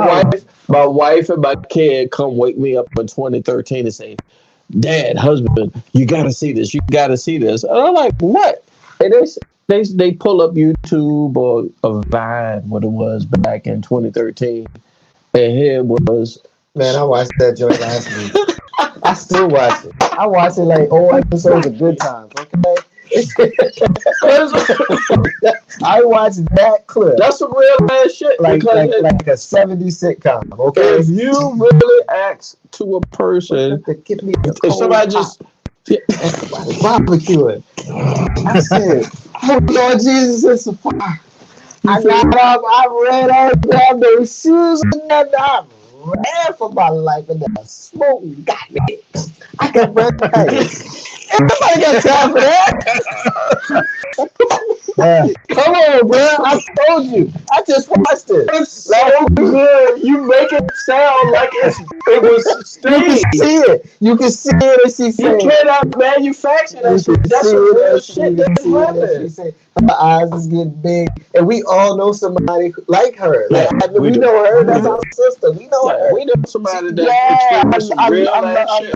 wife and my kid come wake me up in 2013 and say, Dad, husband, you gotta see this. You gotta see this. And I'm like, what? And they pull up YouTube or a Vine, what it was back in 2013, and here was. Man, I watched that joint last week. I still watch it. I watch it like old episodes of Good Times. Okay. I watched that clip. That's some real ass shit. Like a 70s sitcom. Okay. If you really ask to a person, give me if somebody just barbecuing, I said, "Oh Lord Jesus, it's a fire." I got up. I ran out, grabbed those shoes, and then I ran for my life, and the smoke got me. I got red eyes. Everybody got time for that. Come on, bro. I told you. I just watched it. It's so good. You make it sound like it was staged. You can see it. You can see it, and she said, "You cannot manufacture that shit. That's some real shit that's happening." Her eyes is getting big, and we all know somebody like her. Like, we know her. That's our sister. We know her. We know somebody that experienced some real shit.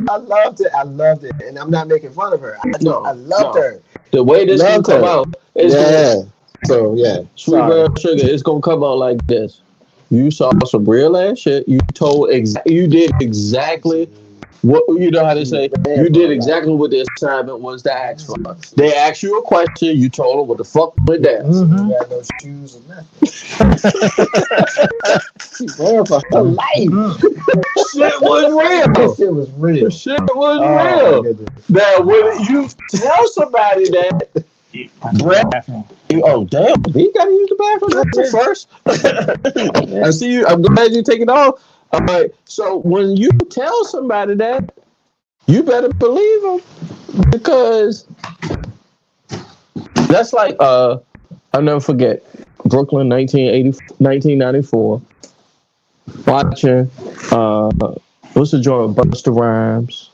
I loved it. I loved it, and I'm not making fun of her. I loved her. The way this can come out, Sweet Brown Sugar, it's gonna come out like this. You saw some real ass shit. You you did exactly what you know how to say. You did exactly what the assignment was to ask for. They asked you a question. You told them what the fuck went down. You got no shoes or nothing. She's there for her life. Shit was real. Shit was real. Shit was real. Now, when you tell somebody that, oh damn, he gotta use the bathroom first. I see you. I'm glad you take it off. All right. So when you tell somebody that, you better believe them, because that's like I'll never forget Brooklyn 1994. Watching what's the joint with Busta Rhymes?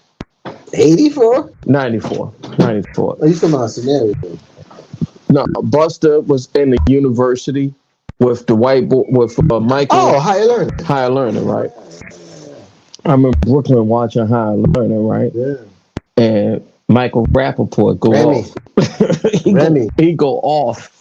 84? 94. Are you talking about scenario? No, Busta was in the university with the white boy, with Michael. Oh, Higher Learning. Higher Learning, right? I remember Brooklyn watching Higher Learning, right? Yeah. And Michael Rappaport go off. He go off.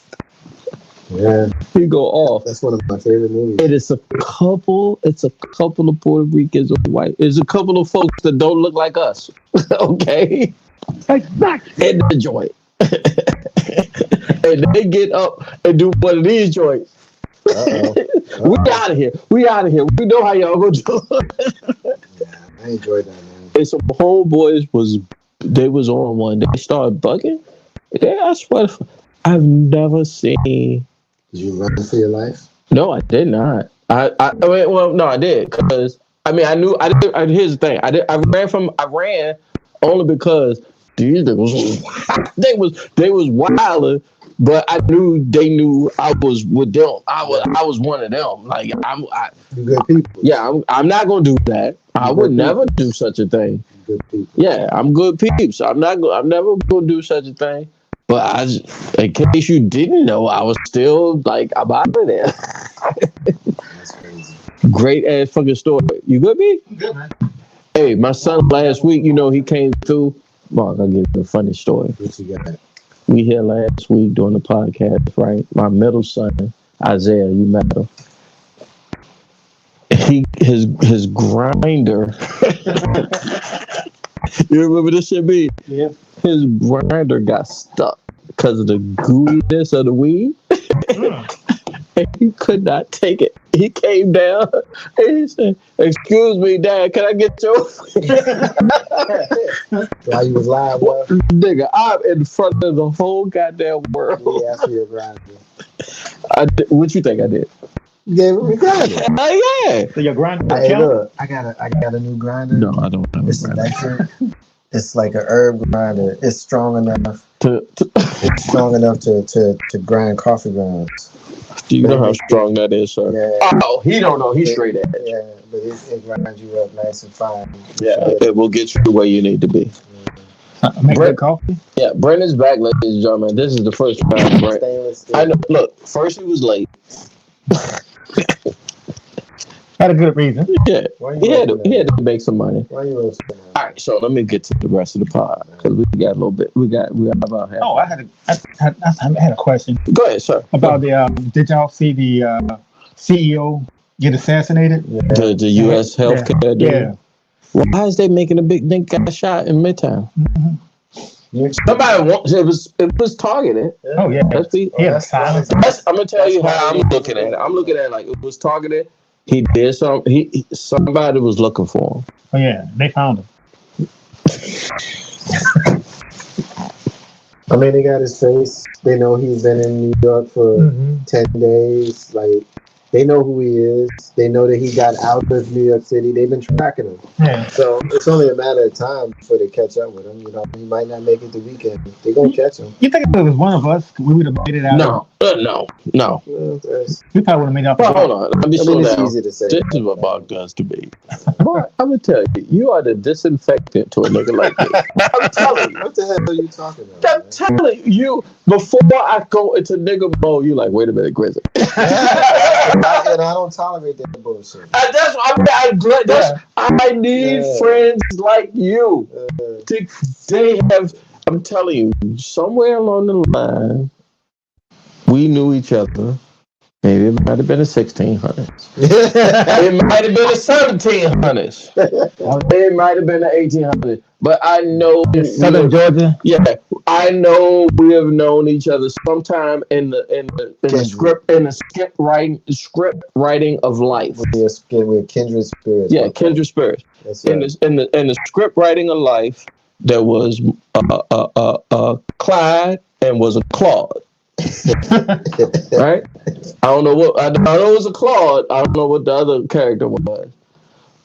Yeah. He go off. That's one of my favorite movies. It's a couple of Puerto Ricans or white. It's a couple of folks that don't look like us. Okay? Exactly. In the joint. And they get up and do one of these joints. We out of here. We know how y'all gonna do it. I enjoyed that, man. And some homeboys was on one. They started bugging. I swear, I've never seen. Did you run for your life? No, I did not. I did, because I knew I did. Here's the thing. I ran only because these they was wilding, but I knew they knew I was with them. I was one of them. Like you good people. Yeah, I'm not gonna do that. I would never do such a thing. Good people. Yeah, I'm good peeps. I'm never gonna do such a thing. But in case you didn't know, I was still like, I'm out of there. That's crazy. Great ass fucking story. You good, B? I'm good, man. Hey, my son last week, he came through. Mark, I'll give you a funny story. What you got? We here last week doing the podcast, right? My middle son, Isaiah, you met him. His grinder. You remember this shit, B? Yeah. His grinder got stuck because of the gooiness of the weed. And he could not take it. He came down and he said, "Excuse me, Dad, can I get yours?" While you was live, what? Nigga, I'm in front of the whole goddamn world. Yeah, I see your grinder. What you think I did? You gave him a grinder. Yeah. So your grinder. Hey, look, I got a new grinder. No, I don't have It's a grinder. electric. It's like an herb grinder. It's strong enough. It's strong enough to grind coffee grounds. Do you know how strong that is, sir? Yeah. Oh, he don't know. He's straight edge. Yeah, but it grinds you up nice and fine. Yeah, it will get you the way you need to be. Make that coffee. Yeah, Brandon's back, ladies and gentlemen. This is the first time, Brandon. Stainless steel. I know. Look, first he was late. Had a good reason. Yeah, he had to make some money. Why you roasting that? All right, so let me get to the rest of the pod because we got a little bit. We have about half. Oh, I had a question Go ahead, sir. about the. Did y'all see the CEO get assassinated? The U.S. healthcare dude. Yeah. Why is they making a big nigga got shot in Midtown? Somebody it was targeted. Oh yeah. I'm gonna tell you how I'm looking at it. I'm looking at it like it was targeted. He did something. Somebody was looking for him. Oh yeah, they found him. I mean, they got his face. They know he's been in New York for 10 days. Like, they know who he is. They know that he got out of New York City. They've been tracking him. Yeah. So it's only a matter of time before they catch up with him. You know, he might not make it the weekend. They're going to catch him. You think if it was one of us, we would have made it out? No. We probably would have made it out. Well, hold on. Let me slow down. Easy to say. This is what Bob does to me. Boy, I'm going to tell you, you are the disinfectant to a nigga like me. I'm telling you. What the hell are you talking about? I'm telling you, before I go into nigga mode, you like, wait a minute, Grizzly. I don't tolerate that bullshit. I need friends like you. I'm telling you, somewhere along the line, we knew each other. Maybe it might have been the 1600s. It might have been the 1700s. It might have been the 1800s. But I know Southern Georgia. Yeah, I know we have known each other sometime in the script writing of life. We're kindred spirits. Yeah, kindred spirits. In the script writing of life, there was Clyde and was a Claude. Right? I don't know what I know it was a Claude. I don't know what the other character was.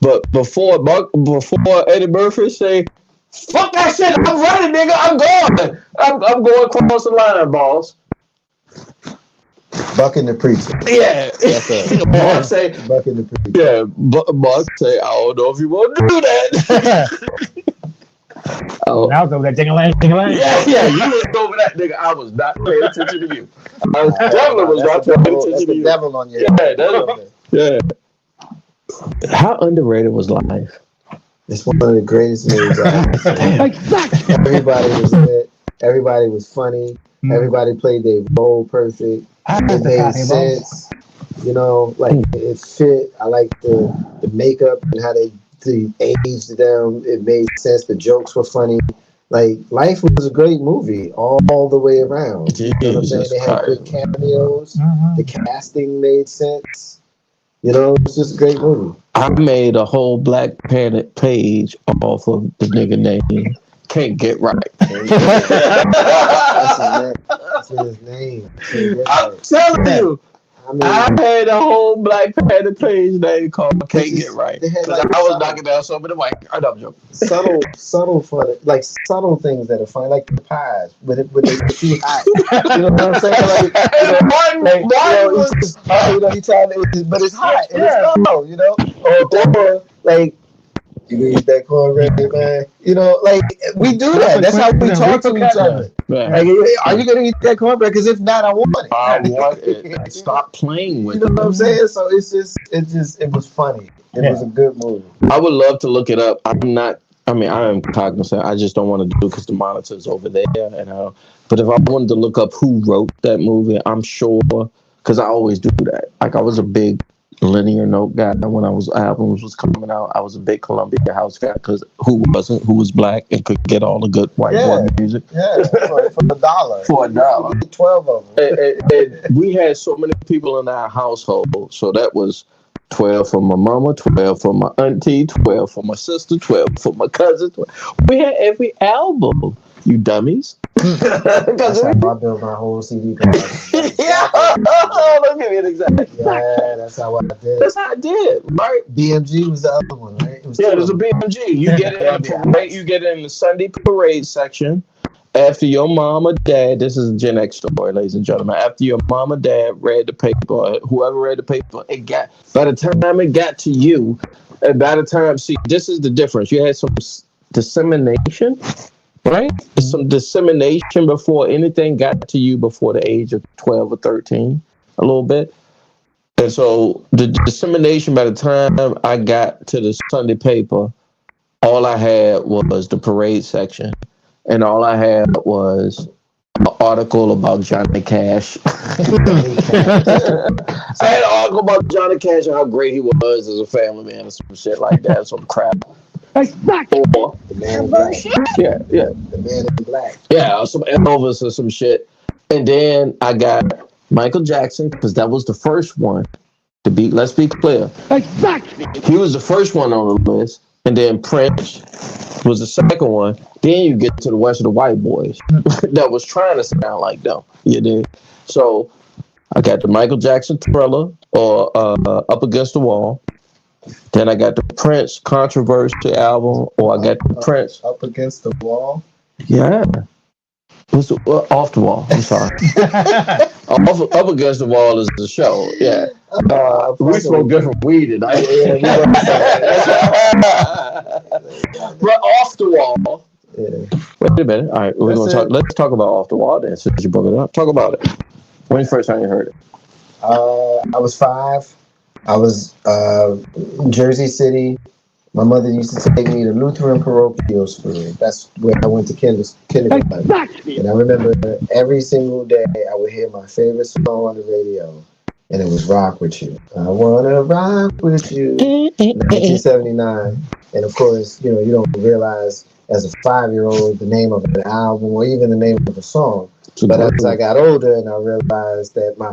But before Eddie Murphy say, "Fuck that shit! I'm ready, nigga. I'm going. I'm going across the line, boss." Bucking the preacher. Yeah. Mark say, Bucking the preacher. Yeah. Mark say, "I don't know if you want to do that." Oh, I was over there ding-a-lang. Yeah, you was over that nigga. I was not paying attention to you. I was definitely not paying attention to you. Devil on you. Yeah. How underrated was Life? It's one of the greatest movies ever. Everybody was lit. Everybody was funny. Everybody played their role perfect. It made sense. You know, like it fit. I like the makeup and how they aged them. It made sense. The jokes were funny. Like, Life was a great movie all the way around. You know what I'm saying? They had good cameos. The casting made sense. You know, it's just a great movie. I made a whole Black Planet page off of the nigga name Can't Get Right. That's his name. I'm telling you. I had a whole Black Panther page name called Can't Get Right. Because I was knocking down some of the white. I'm joking. Subtle fun, like subtle things that are funny, like the pies, but they too hot. You know what I'm saying? But it's hot. And it's cold, you know? Or like, you gonna eat that cornbread, man? You know, like, we do that. That's how we talk to each other. Like, are you gonna eat that cornbread? Because if not, I want it. I want it. Stop playing with it. You know what I'm saying? So it was funny. It was a good movie. I would love to look it up. I am cognizant. I just don't want to do it because the monitor's over there. But if I wanted to look up who wrote that movie, I'm sure, because I always do that. Like, I was a big linear note guy when albums was coming out. I was a big Columbia House guy because who was black and could get all the good white boy music. Yeah, for $1. For $1. 12 of them. And we had so many people in our household, so that was 12 for my mama, 12 for my auntie, 12 for my sister, 12 for my cousin. We had every album, you dummies. That's how I built my whole CD player. Let me give you an example. Yeah, that's how I did. That's how I did, right? BMG was the other one, right? There's a BMG. You get it in the parade. You get it in the Sunday parade section. After your mom or dad, this is a Gen X story, ladies and gentlemen. After your mom or dad read the paper, whoever read the paper, by the time it got to you, and by the time, see, this is the difference. You had some dissemination, right? Some dissemination before anything got to you before the age of 12 or 13, a little bit. And so the dissemination, by the time I got to the Sunday paper, all I had was the parade section, and all I had was an article about Johnny Cash. I had an article about Johnny Cash and how great he was as a family man and some shit like that, some crap. Or The man in black. yeah, The man in black. yeah, some Elvis or some shit. And then I got Michael Jackson because that was the first one to be. Let's be clear. He was the first one on the list, and then Prince was the second one. Then you get to the rest of the white boys that was trying to sound like them. You did. So I got the Michael Jackson Thriller or Up Against the Wall. Then I got the Prince Controversy album, or I got the Prince Up Against the Wall. Yeah. What's Off the Wall? I'm sorry. Up Against the Wall is the show. Yeah. We smoke different weed tonight. But Off the Wall. Yeah. Wait a minute. All right, we're gonna talk. Let's talk about Off the Wall then. Since you brought it up, talk about it. When's the first time you heard it? I was 5. I was in Jersey City. My mother used to take me to Lutheran parochial school. That's where I went to kindergarten. And I remember every single day I would hear my favorite song on the radio, and it was "Rock with You." I wanna rock with you. 1979, and of course, you don't realize as a 5-year-old the name of an album or even the name of a song. But as I got older, and I realized that my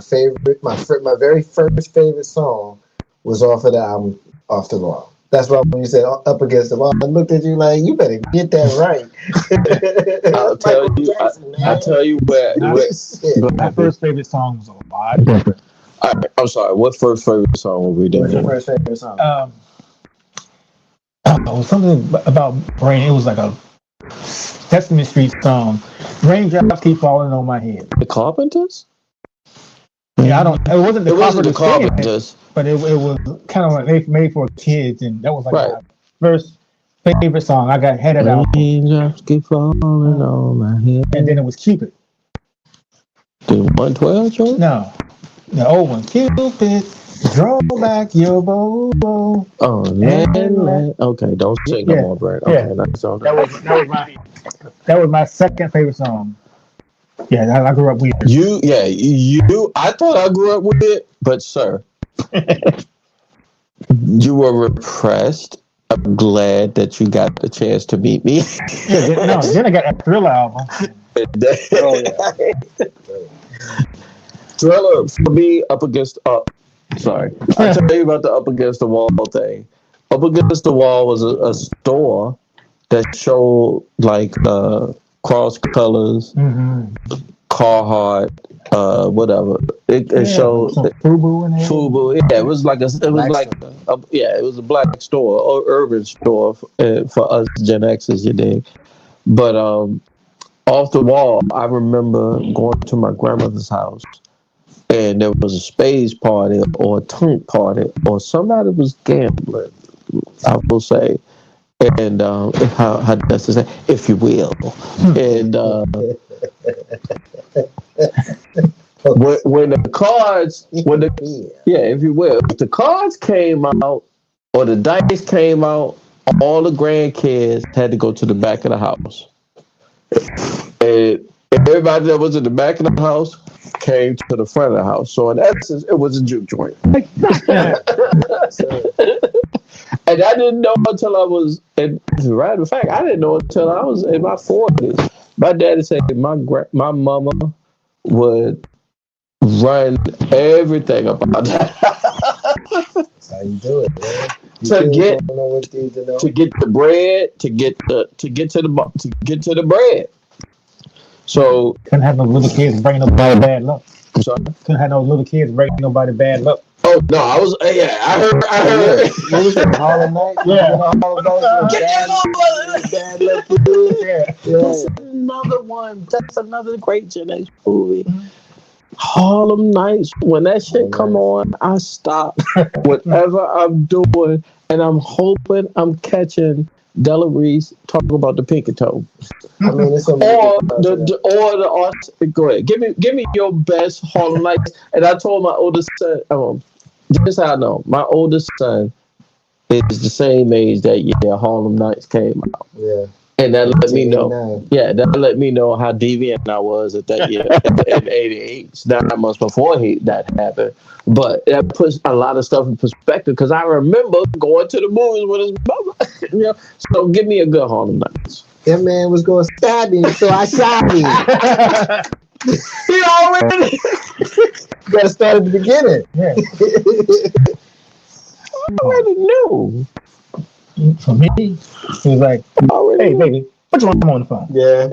very first favorite song was off of the album "Off the Wall." That's why when you said "Up Against the Wall," I looked at you like, you better get that right. I'll tell you where. My first favorite song was a lot different. I'm sorry. What first favorite song were we doing? What's your first favorite song? Something about rain. It was like a Sesame Street song. Raindrops keep falling on my head. The Carpenters? Yeah, It wasn't the Carpenters. But it was kind of like made for kids, and that was like Right. my first favorite song. I had it out, Raindrops keep falling on my head. and then it was Cupid. The 112, Joe? No, the old one, Cupid, draw back your bow. Oh, okay. Don't sing no more, Brad. Okay, Yeah. That was my second favorite song. Yeah, I grew up with it. I thought I grew up with it, but sir, you were repressed. I'm glad that you got the chance to meet me. Then I got that Thriller album. Thriller for me, Up Against sorry. I'll tell you about the Up Against the Wall thing. Up Against the Wall was a store that showed like cross colors, Carhartt, whatever. It showed FUBU in there. FUBU. Yeah, it was a black store or urban store for us Gen X's, you dig. But Off the Wall, I remember going to my grandmother's house, and there was a spades party or a tunk party, or somebody was gambling, I will say. And how does it say, if you will. And when the cards, if you will, if the cards came out or the dice came out, all the grandkids had to go to the back of the house. And everybody that was in the back of the house came to the front of the house. So in essence, it was a juke joint. And I didn't know until I was, and right, in fact, I didn't know until I was in my 40s. My daddy said my mama would run everything about that. That's how you do it, man. To get the bread, to get to the bread. So couldn't have no little kids bringing nobody bad luck. I'm sorry. Couldn't have no little kids bringing nobody bad luck. Oh no, I was I heard. What was it, Harlem Night? Yeah. That's another one. That's another great Gen X movie. Harlem Nights. When that shit come on, I stop whatever I'm doing, and I'm hoping I'm catching Della Reese talking about the pinky toe. I mean, it's Or the art. Go ahead. Give me your best Harlem Nights. And I told my oldest son, this how I know. My oldest son is the same age that Harlem Nights came out. Yeah. And that let me know. 1989. That let me know how deviant I was at that year in '88. 9 months before that happened. But that puts a lot of stuff in perspective because I remember going to the movies with his mother. So give me a good Harlem Nights. That man was going to stab him, so I shot him. He already. You got to start at the beginning. Yeah. I already knew. For me, he was like, "Hey, baby, what you want? I'm on the phone." Yeah.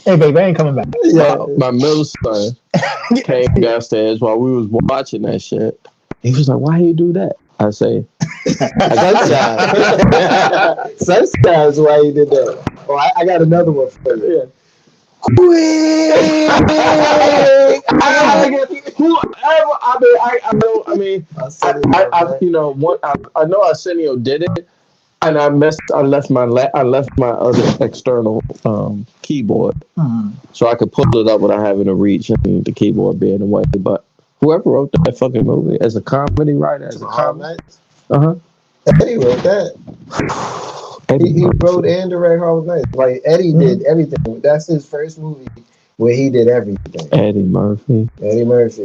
Hey, baby, I ain't coming back. My middle son came downstairs while we was watching that shit. He was like, "Why you do that?" I say, Sometimes why you did that. Oh, I got another one for you. Yeah. Whoever, I know Arsenio did it, and I left my other external keyboard, so I could pull it up without having to reach and the keyboard being away. But whoever wrote that fucking movie as a comedy writer, Eddie wrote that. He wrote and directed Harlem Nights. Like Eddie did everything. That's his first movie where he did everything. Eddie Murphy.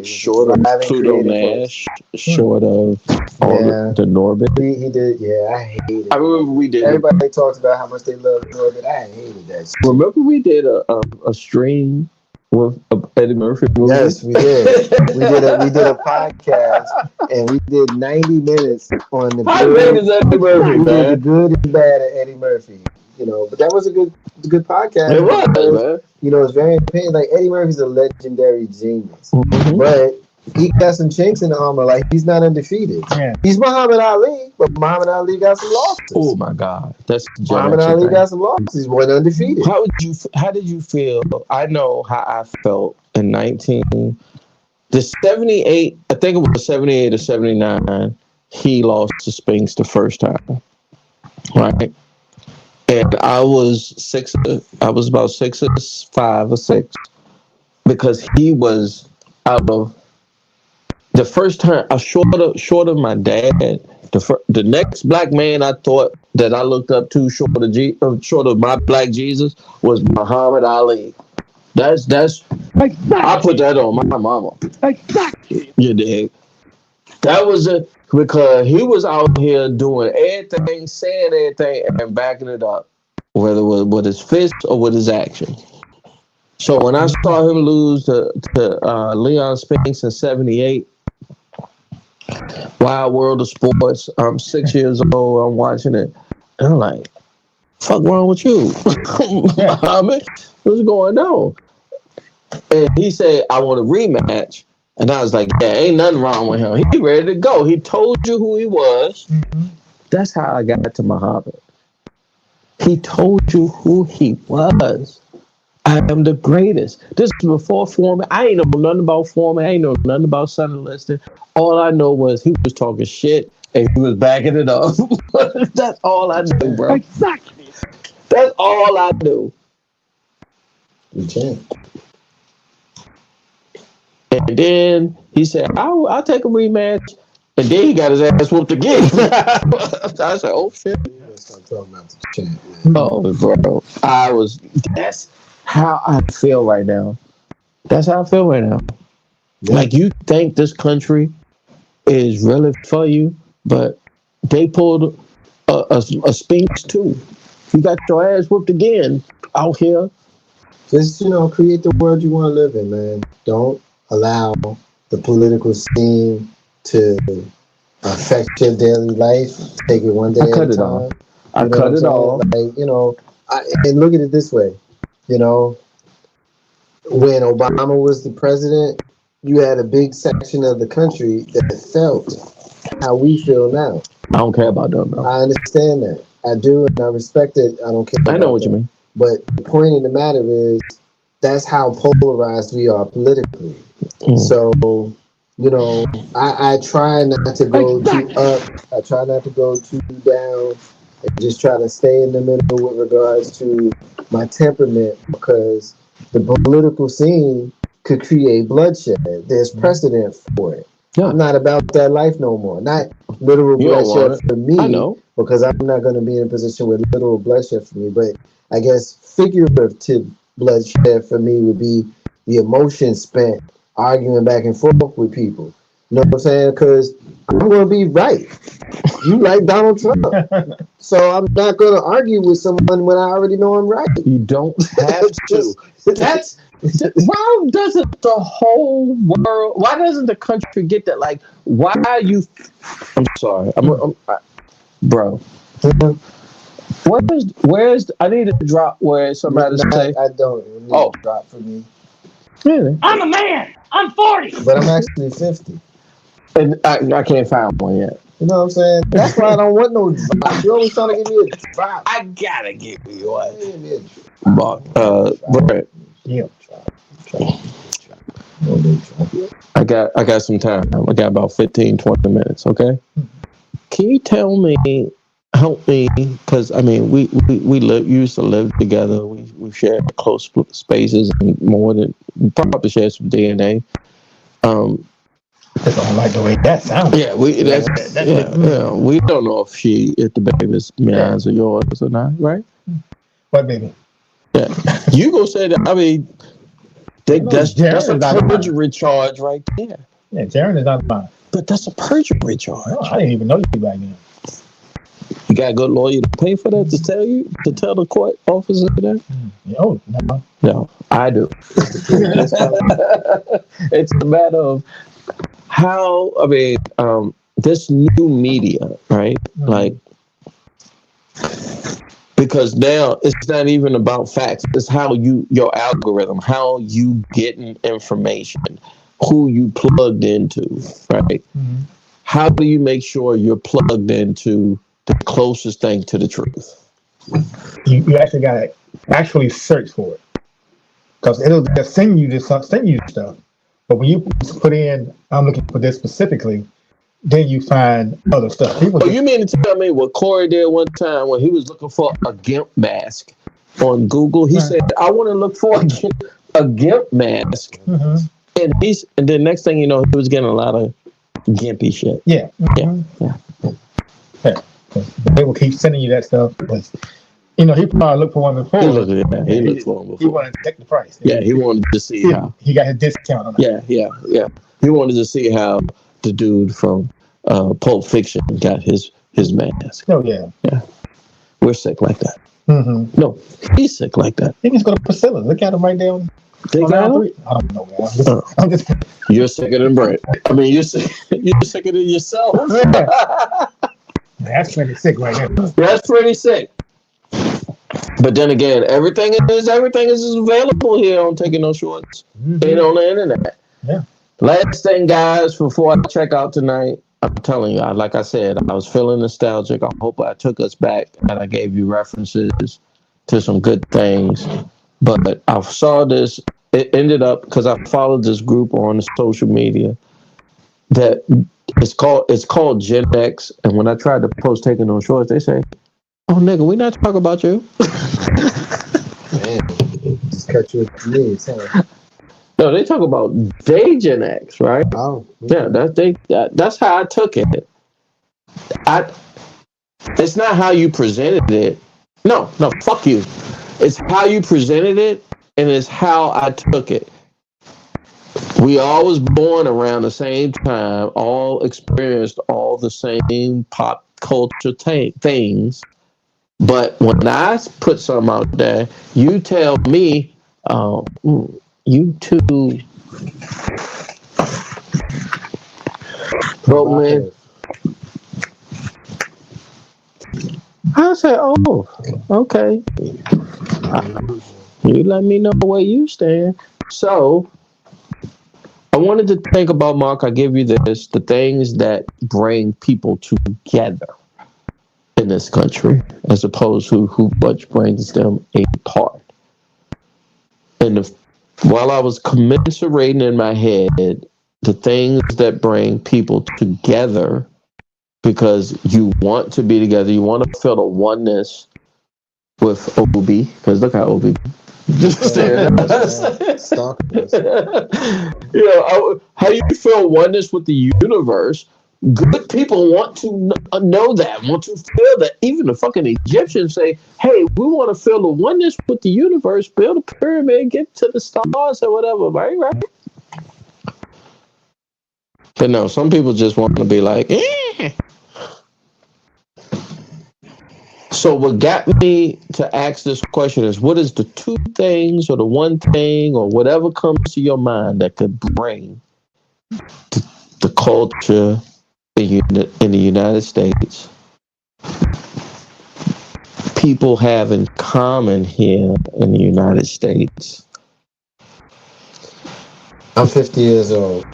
Short of Pluto Nash. Short of the Norbit. He did. Yeah, I hated it. I remember we did. Everybody talks about how much they love Norbit. I hated that shit. Remember we did a stream with Eddie Murphy movie? Yes, we did. we did a podcast and we did 90 minutes on the Eddie Murphy, we did the good and bad of Eddie Murphy. But that was a good podcast. It was, man. It's very opinion. Like Eddie Murphy's a legendary genius, but he got some chinks in the armor. Like he's not undefeated. Yeah. He's Muhammad Ali, but Muhammad Ali got some losses. Oh my God, that's Muhammad Ali got some losses. He wasn't undefeated. How did you feel? I know how I felt in 78. I think it was 78 or 79. He lost to Spinks the first time, right? And I was about 5 or 6 because he was out of the first time. Short of my dad. The next black man I thought that I looked up to, short of my black Jesus, was Muhammad Ali. That's I put that on my mama. You dig? That was it. Because he was out here doing everything, saying everything, and backing it up, whether it was with his fist or with his action. So when I saw him lose to Leon Spinks in 78, Wild World of Sports, I'm 6 years old, I'm watching it, and I'm like, fuck wrong with you? Muhammad, what's going on? And he said, I want a rematch. And I was like, yeah, ain't nothing wrong with him. He ready to go. He told you who he was. That's how I got to Muhammad. He told you who he was. I am the greatest. This is before Foreman. I ain't know nothing about Foreman. I ain't know nothing about Sonny Liston. All I know was he was talking shit and he was backing it up. That's all I knew, bro. Exactly. That's all I knew. Okay. And then he said, I'll take a rematch. And then he got his ass whooped again. I said, oh, shit. Start talking about the champ. Oh, bro. That's how I feel right now. That's how I feel right now. Yeah. Like, you think this country is really for you, but they pulled a Spinks too. You got your ass whooped again out here. Just, create the world you want to live in, man. Don't allow the political scene to affect your daily life. Take it one day at a time. I cut it off. Like, and look at it this way. When Obama was the president, you had a big section of the country that felt how we feel now. I don't care about that, bro. I understand that. I do, and I respect it. I don't care. I know what you mean. But the point of the matter is, that's how polarized we are politically. So, I try not to go too up. I try not to go too down. And just try to stay in the middle with regards to my temperament, because the political scene could create bloodshed. There's precedent for it. Yeah. I'm not about that life no more. Not literal You don't want bloodshed it. for me, I know. because I'm not going to be in a position with literal bloodshed for me. But I guess figurative bloodshed for me would be the emotion spent arguing back and forth with people. You know what I'm saying? Because I'm going to be right. You like Donald Trump. So I'm not going to argue with someone when I already know I'm right. You don't have to. That's why doesn't the whole world? Why doesn't the country get that? Like, why are you? I'm sorry. Bro. Where's? I need to drop where somebody say. I don't. It need to drop for me. Really? I'm a man. I'm 40. But I'm actually 50. And I can't find one yet. You know what I'm saying? That's why I don't want no drop. You're always trying to give me a drop. I gotta give you one. Give me a drop. Brett, Yeah. I got some time. I got about 15, 20 minutes, okay? Can you tell me, help me, because I mean we used to live together. We shared close spaces and more than probably shared some DNA. I don't like the way that sounds. Yeah, we don't know if the baby's mine or yours or not, right? What baby? Yeah, you gonna say that? I mean, that's a perjury charge right there. Yeah, Jaron is not mine. But that's a perjury charge. Oh, I didn't even know you back then. You got a good lawyer to pay for that to tell the court officer that? Oh, no. No, I do. It's a matter of how, I mean, this new media, right? Mm-hmm. Like, because now it's not even about facts. It's how your algorithm, how you getting information, who you plugged into, right? Mm-hmm. How do you make sure you're plugged into the closest thing to the truth? You actually got to actually search for it, because it'll just send you stuff. But when you put in, I'm looking for this specifically, then you find other stuff. You mean to tell me what Corey did one time when he was looking for a GIMP mask on Google? He said, I want to look for a GIMP mask. Mm-hmm. And then next thing you know, he was getting a lot of gimpy shit. Yeah. Mm-hmm. Yeah. They will keep sending you that stuff, but he probably looked for one before. He looked for one before. He wanted to check the price. Yeah, he wanted to see how he got his discount on that. Yeah. He wanted to see how the dude from Pulp Fiction got his mask. Oh yeah. We're sick like that. Mm-hmm. No, he's sick like that. He just go to Priscilla. Look at him right there. They got him? I don't know. I'm just. You're sicker than Brett. I mean, you're sicker than yourself. That's pretty sick right there. That's pretty sick. But then again, everything is available here on Taking No Shorts and on the internet. Yeah. Last thing, guys, before I check out tonight, I'm telling you, like I said, I was feeling nostalgic. I hope I took us back and I gave you references to some good things. But I saw this. It ended up because I followed this group on social media that it's called GenX. And when I tried to post Taking No Shorts, they say, "Oh, nigga, we not talking about you." Man, just cut you with the knees, huh? No, they talk about they Gen X, right? Oh, yeah, that's how I took it. It's not how you presented it. No, fuck you. It's how you presented it, and it's how I took it. We all was born around the same time, all experienced all the same pop culture things. But when I put something out there, you tell me, you two, bro, man. I said, oh, okay. You let me know where you stand. So I wanted to think about, Mark, I give you this, the things that bring people together in this country, as opposed to who much brings them apart. And while I was commiserating in my head the things that bring people together, because you want to be together, you want to feel the oneness with OB, because look how OB Staring at us. Stalkers. How you feel oneness with the universe? Good people want to know that, want to feel that. Even the fucking Egyptians say, "Hey, we want to feel the oneness with the universe. Build a pyramid, get to the stars, or whatever." Right? But no, some people just want to be like, eh. So what got me to ask this question is, what is the two things or the one thing or whatever comes to your mind that could bring the culture in the United States, people have in common here in the United States? I'm 50 years old,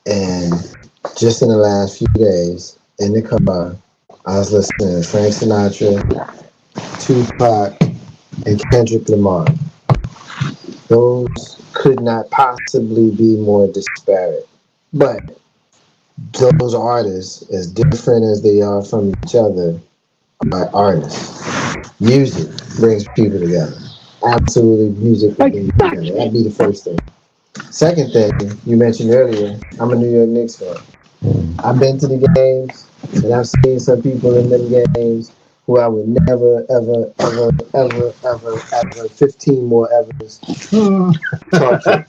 and just in the last few days, in the car, I was listening to Frank Sinatra, Tupac, and Kendrick Lamar. Those could not possibly be more disparate. But those artists, as different as they are from each other, are artists. Music brings people together. Absolutely, music brings people together. That'd be the first thing. Second thing, you mentioned earlier, I'm a New York Knicks fan. I've been to the games, and I've seen some people in them games who I would never, ever, 15 more evers talk to.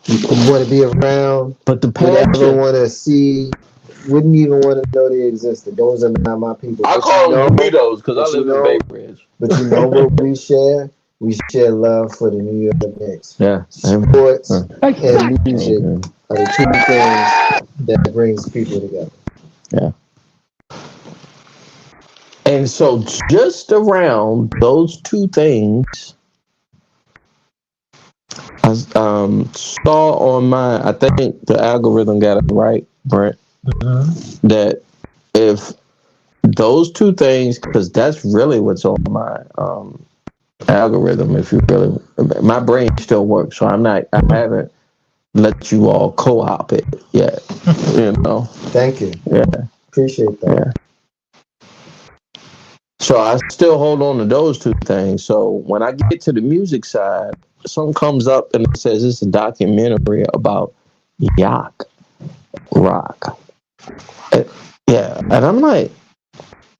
You want to be around, But the would ever passion, want to see, wouldn't even want to know they existed. Those are not my people. I But call you them know, burritos because I but you live in know, Bay Ridge. but you know what we share? We share love for the New York Knicks. Yeah. Sports and Okay. music are the two things that brings people together. Yeah. And so just around those two things, I saw on my, I think the algorithm got it right, Brent, that if those two things, because that's really what's on my algorithm, if you really, my brain still works, so I haven't let you all co-op it yet, Thank you. Yeah. Appreciate that. Yeah. So I still hold on to those two things. So when I get to the music side, something comes up and it says it's a documentary about yacht rock. Yeah, and I'm like,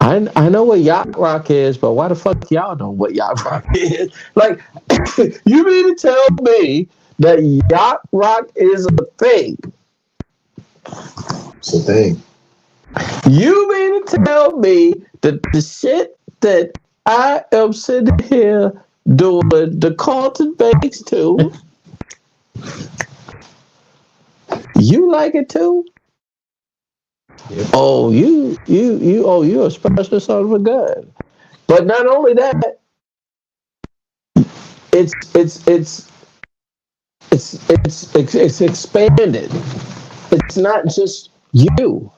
I know what yacht rock is, but why the fuck y'all know what yacht rock is? Like, you mean to tell me that yacht rock is a thing? It's a thing. You mean to tell me that the shit that I am sitting here doing the Carlton Banks to, you like it too? Yep. Oh, you're a special son of a gun. But not only that, it's expanded. It's not just you.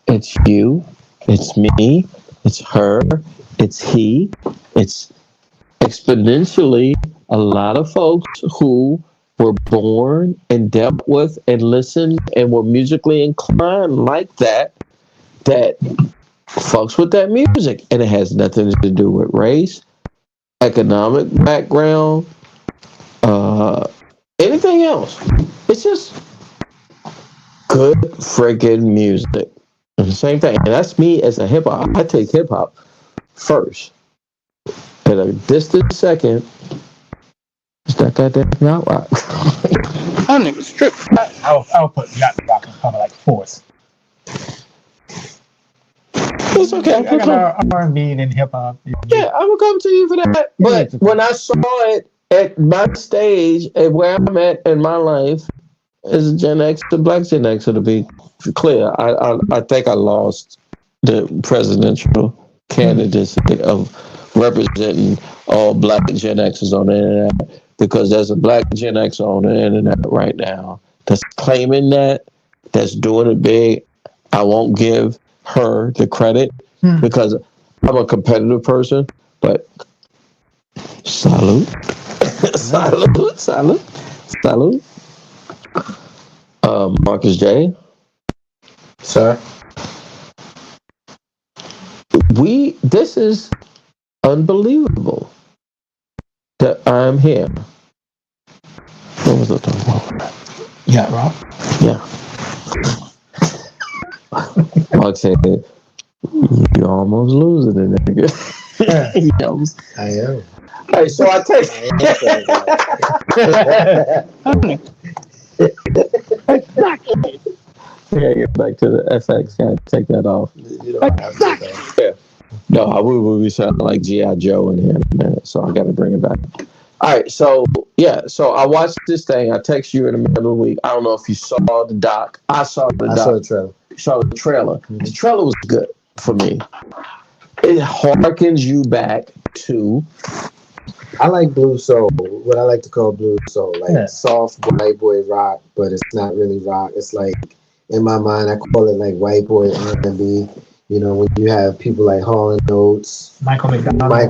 It's you. It's me. It's her. It's he. It's exponentially a lot of folks who were born and dealt with and listened and were musically inclined like that fucks with that music. And it has nothing to do with race, economic background, anything else. It's just good freaking music. And the same thing. And that's me as a hip hop. I take hip hop first. At a distant second, it's that goddamn yacht rock. That nigga strip. I'll put yacht rock in probably like fourth. It's okay. I got R&B and hip hop. Yeah, I will come to you for that. But when I saw it at my stage and where I'm at in my life as a Gen X, the Black Gen Xer, to be clear, I think I lost the presidential candidacy of representing all Black Gen Xers on the internet, because there's a Black Gen X on the internet right now that's claiming that's doing it big. I won't give her the credit because I'm a competitive person, but salute. salute. Marcus J. Sir? This is unbelievable. that I'm here. What was I talking about? Yeah, Rob. Yeah. Mark said, "You almost losing it, nigga." I am. Hey, so I text. Yeah, get back to the FX. Gotta take that off. You don't have to. Yeah. No, I will be sounding like G.I. Joe in here in a minute, so I gotta bring it back. All right, so yeah, so I watched this thing. I text you in the middle of the week. I don't know if you saw the doc. I saw the doc. I saw the trailer. Saw the trailer. The trailer was good for me. It harkens you back to. I like blue soul. What I like to call blue soul, like soft white boy rock, but it's not really rock. It's like in my mind, I call it like white boy R&B. You know, when you have people like Hall and Oates, Michael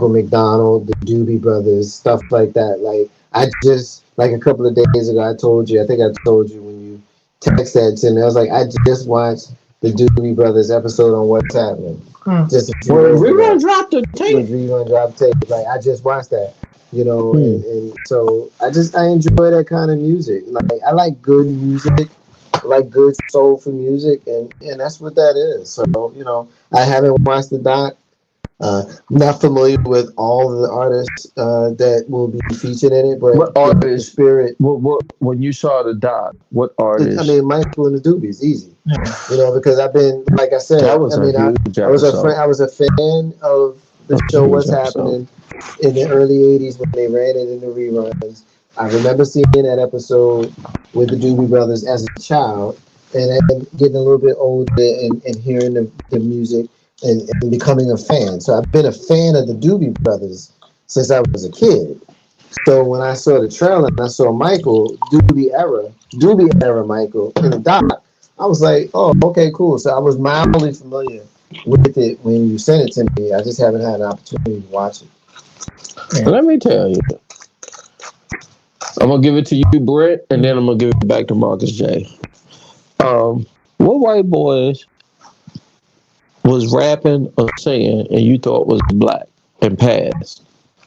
McDonald, the Doobie Brothers, stuff like that. Like I just like a couple of days ago, I told you. I think I told you when you text that to me. I was like, I just watched the Doobie Brothers episode on What's Happening. Just Rerun dropped the tape. Rerun dropped tape. Like I just watched that. You know, and so I enjoy that kind of music. Like I like good music, I like good soulful music, and that's what that is. So you know, I haven't watched the doc. Not familiar with all of the artists that will be featured in it, but what artist? The spirit. What when you saw the doc? What artist? I mean, Michael and the Doobies, easy. You know, because I've been, like I said, I was a fan of the show What's Happening in the early 80s when they ran it in the reruns. I remember seeing that episode with the Doobie Brothers as a child, and then getting a little bit older and hearing the music and becoming a fan. So I've been a fan of the Doobie Brothers since I was a kid. So when I saw the trailer and I saw Michael, Doobie era Michael in the doc, I was like, oh, okay, cool. So I was mildly familiar with it when you sent it to me. I just haven't had an opportunity to watch it. Let me tell you. I'm gonna give it to you, Brett, and then I'm gonna give it back to Marcus J. What white boys was rapping or singing and you thought was black and passed,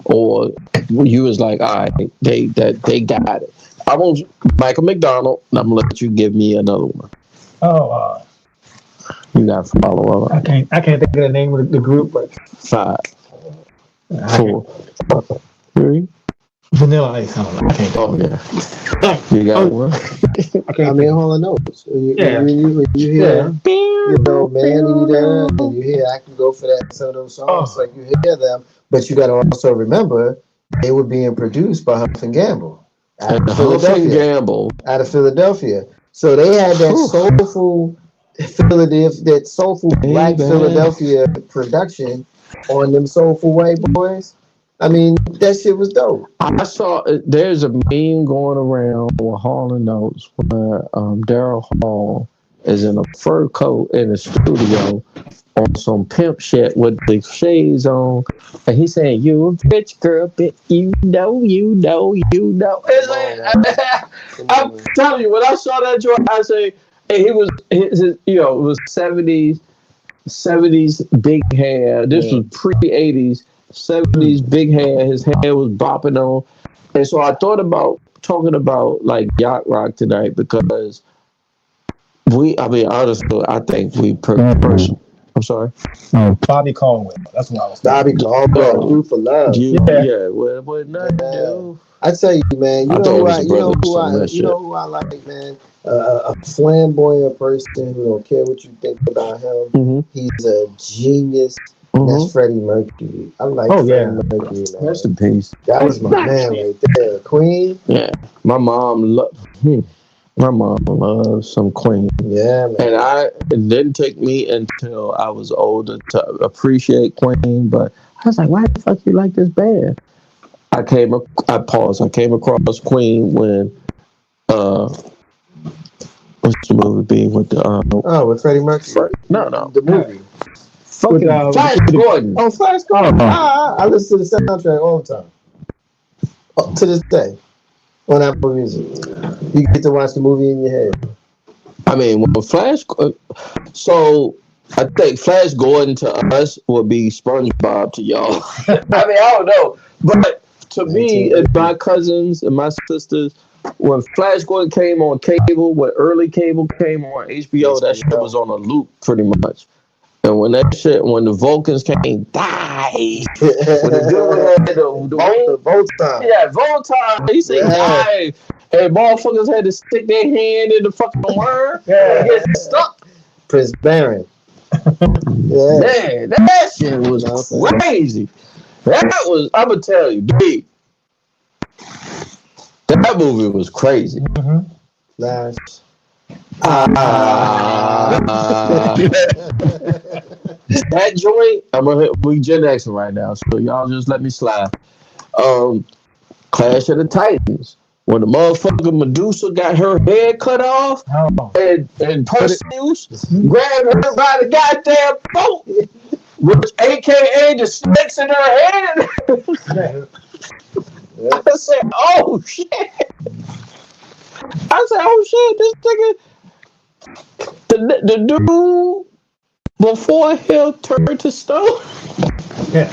or you was like, all right, they got it. I want Michael McDonald, and I'm gonna let you give me another one. Oh, you got to follow up. I can't think of the name of the group, but 5, 4, 3. Vanilla Ice. I can't. Oh yeah, you got one. I mean, Hall and Oates. When you hear, you know, Man Eater, and you hear I Can Go For That, some of those songs, like you hear them, but you got to also remember they were being produced by Huff and Gamble out of Philadelphia. So they had that soulful black Philadelphia production on them soulful white boys. I mean, that shit was dope. I saw there's a meme going around with Hall and Oates where Daryl Hall is in a fur coat in the studio on some pimp shit with the shades on, and he's saying, "You a bitch girl, bitch, you know." It's like, I'm telling you, when I saw that joint, I say, hey, it was 70s big hair. This was pre-80s. 70s big hair, his hair was bopping on, and so I thought about talking about like yacht rock tonight because honestly, I think we I'm sorry. Bobby Caldwell. That's what I was thinking. Bobby Caldwell, Do for Love. What nothing to do. I tell you, man. You know who I like, man. A flamboyant person who don't care what you think about him. Mm-hmm. He's a genius. Mm-hmm. That's Freddie Mercury. I like Freddie Mercury, man. Rest in peace. That was my man right there. Queen. Yeah, my mom loves some Queen. Yeah, man. And it didn't take me until I was older to appreciate Queen. But I was like, why the fuck you like this band? I came across Queen when what's the movie be with the with Freddie Mercury? No, the movie. Fucking Flash Gordon. Oh, Flash Gordon. I listen to the soundtrack all the time. To this day. On Apple Music. You get to watch the movie in your head. I mean, when Flash... So, I think Flash Gordon to us would be SpongeBob to y'all. I mean, I don't know. But to me and my cousins and my sisters, when Flash Gordon came on cable, when early cable came on HBO, that shit was on a loop pretty much. And when the Vulcans came, die. When the dude had the Voltron. Yeah, Voltron. He said die. And motherfuckers had to stick their hand in the fucking worm and get stuck. Prince Baron. Man, that shit was crazy. That was, I'm gonna tell you, B. That movie was crazy. Flash. That joint, we GenX'N right now, so y'all just let me slide. Clash of the Titans. When the motherfucking Medusa got her head cut off, and Perseus grabbed her by the goddamn throat, which AKA the snakes in her head. I said, oh shit. This nigga, the dude before hell turned to stone. Yeah.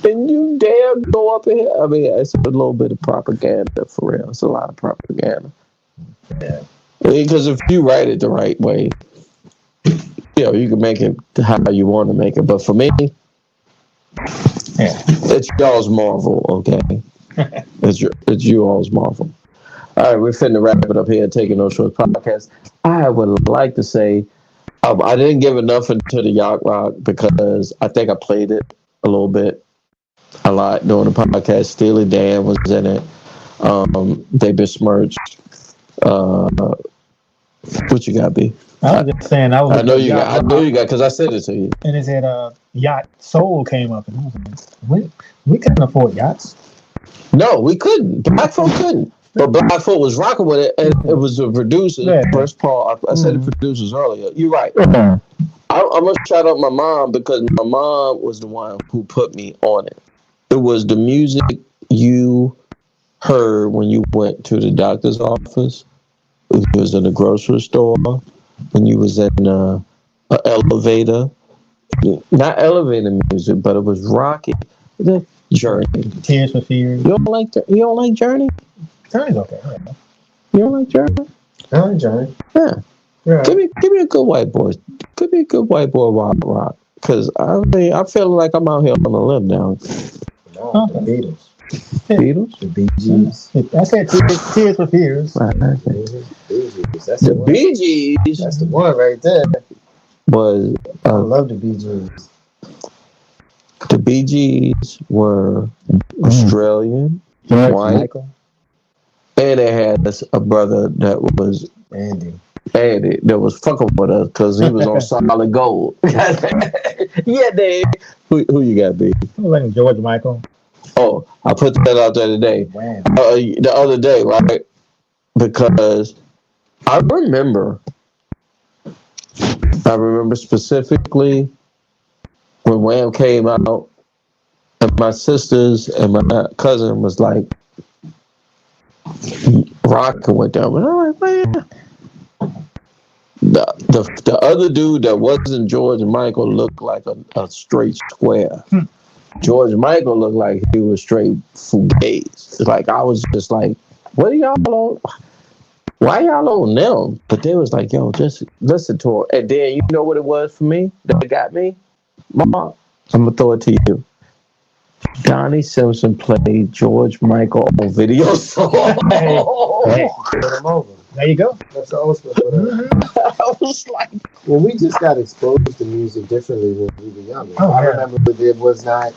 And you damn go up in here. I mean, it's a little bit of propaganda for real. It's a lot of propaganda. Yeah. Because if you write it the right way, you can make it how you want to make it. But for me, it's y'all's Marvel, okay? It's you all's Marvel. All right, we're finna wrap it up here, Taking No Shorts podcast. I would like to say I didn't give enough into the Yacht Rock because I think I played it a little bit. A lot during the podcast. Steely Dan was in it. They besmirched. What you got, B? I was just saying. I know you got, because I said it to you. And it said, Yacht Soul came up. And I was like, we couldn't afford yachts. No, we couldn't. Blackfoot couldn't. But Blackfoot was rocking with it, and it was the producer. First Paul, I said the producers earlier. You're right. I'm going to shout out my mom because my mom was the one who put me on it. It was the music you heard when you went to the doctor's office, when you was in the grocery store, when you was in an elevator. Not elevator music, but it was rocky. The Journey. Tears for Fears. You don't like Journey? Journey's okay. Yeah. You don't like Journey? I like Journey. Yeah. Give me a good white boy. Give me a good white boy rock. Because I feel like I'm out here on a limb now. No, the Beatles. Beatles? The Bee Gees. I said Tears for Fears. The Bee Gees. That's the one right there. Was I love the Bee Gees. The Bee Gees were Australian, white, and they had a brother that was Andy that was fucking with us because he was on solid gold. Yeah, Dave. Who you got, B? I was like George Michael. Oh, I put that out there today. The other day, right? Because I remember specifically when Wham came out, and my sisters and my cousin was like rocking with them, and I'm like, man. The other dude that wasn't George Michael looked like a straight square. George Michael looked like he was straight fugazi. Like I was just like, what are y'all on? Why y'all on them? But they was like, yo, just listen to her. And then you know what it was for me that got me? Mom, I'm gonna throw it to you. Donnie Simpson played George Michael on video song. There you go. That's the ultimate. I was like, well, we just got exposed to music differently when we were younger. I remember there was not,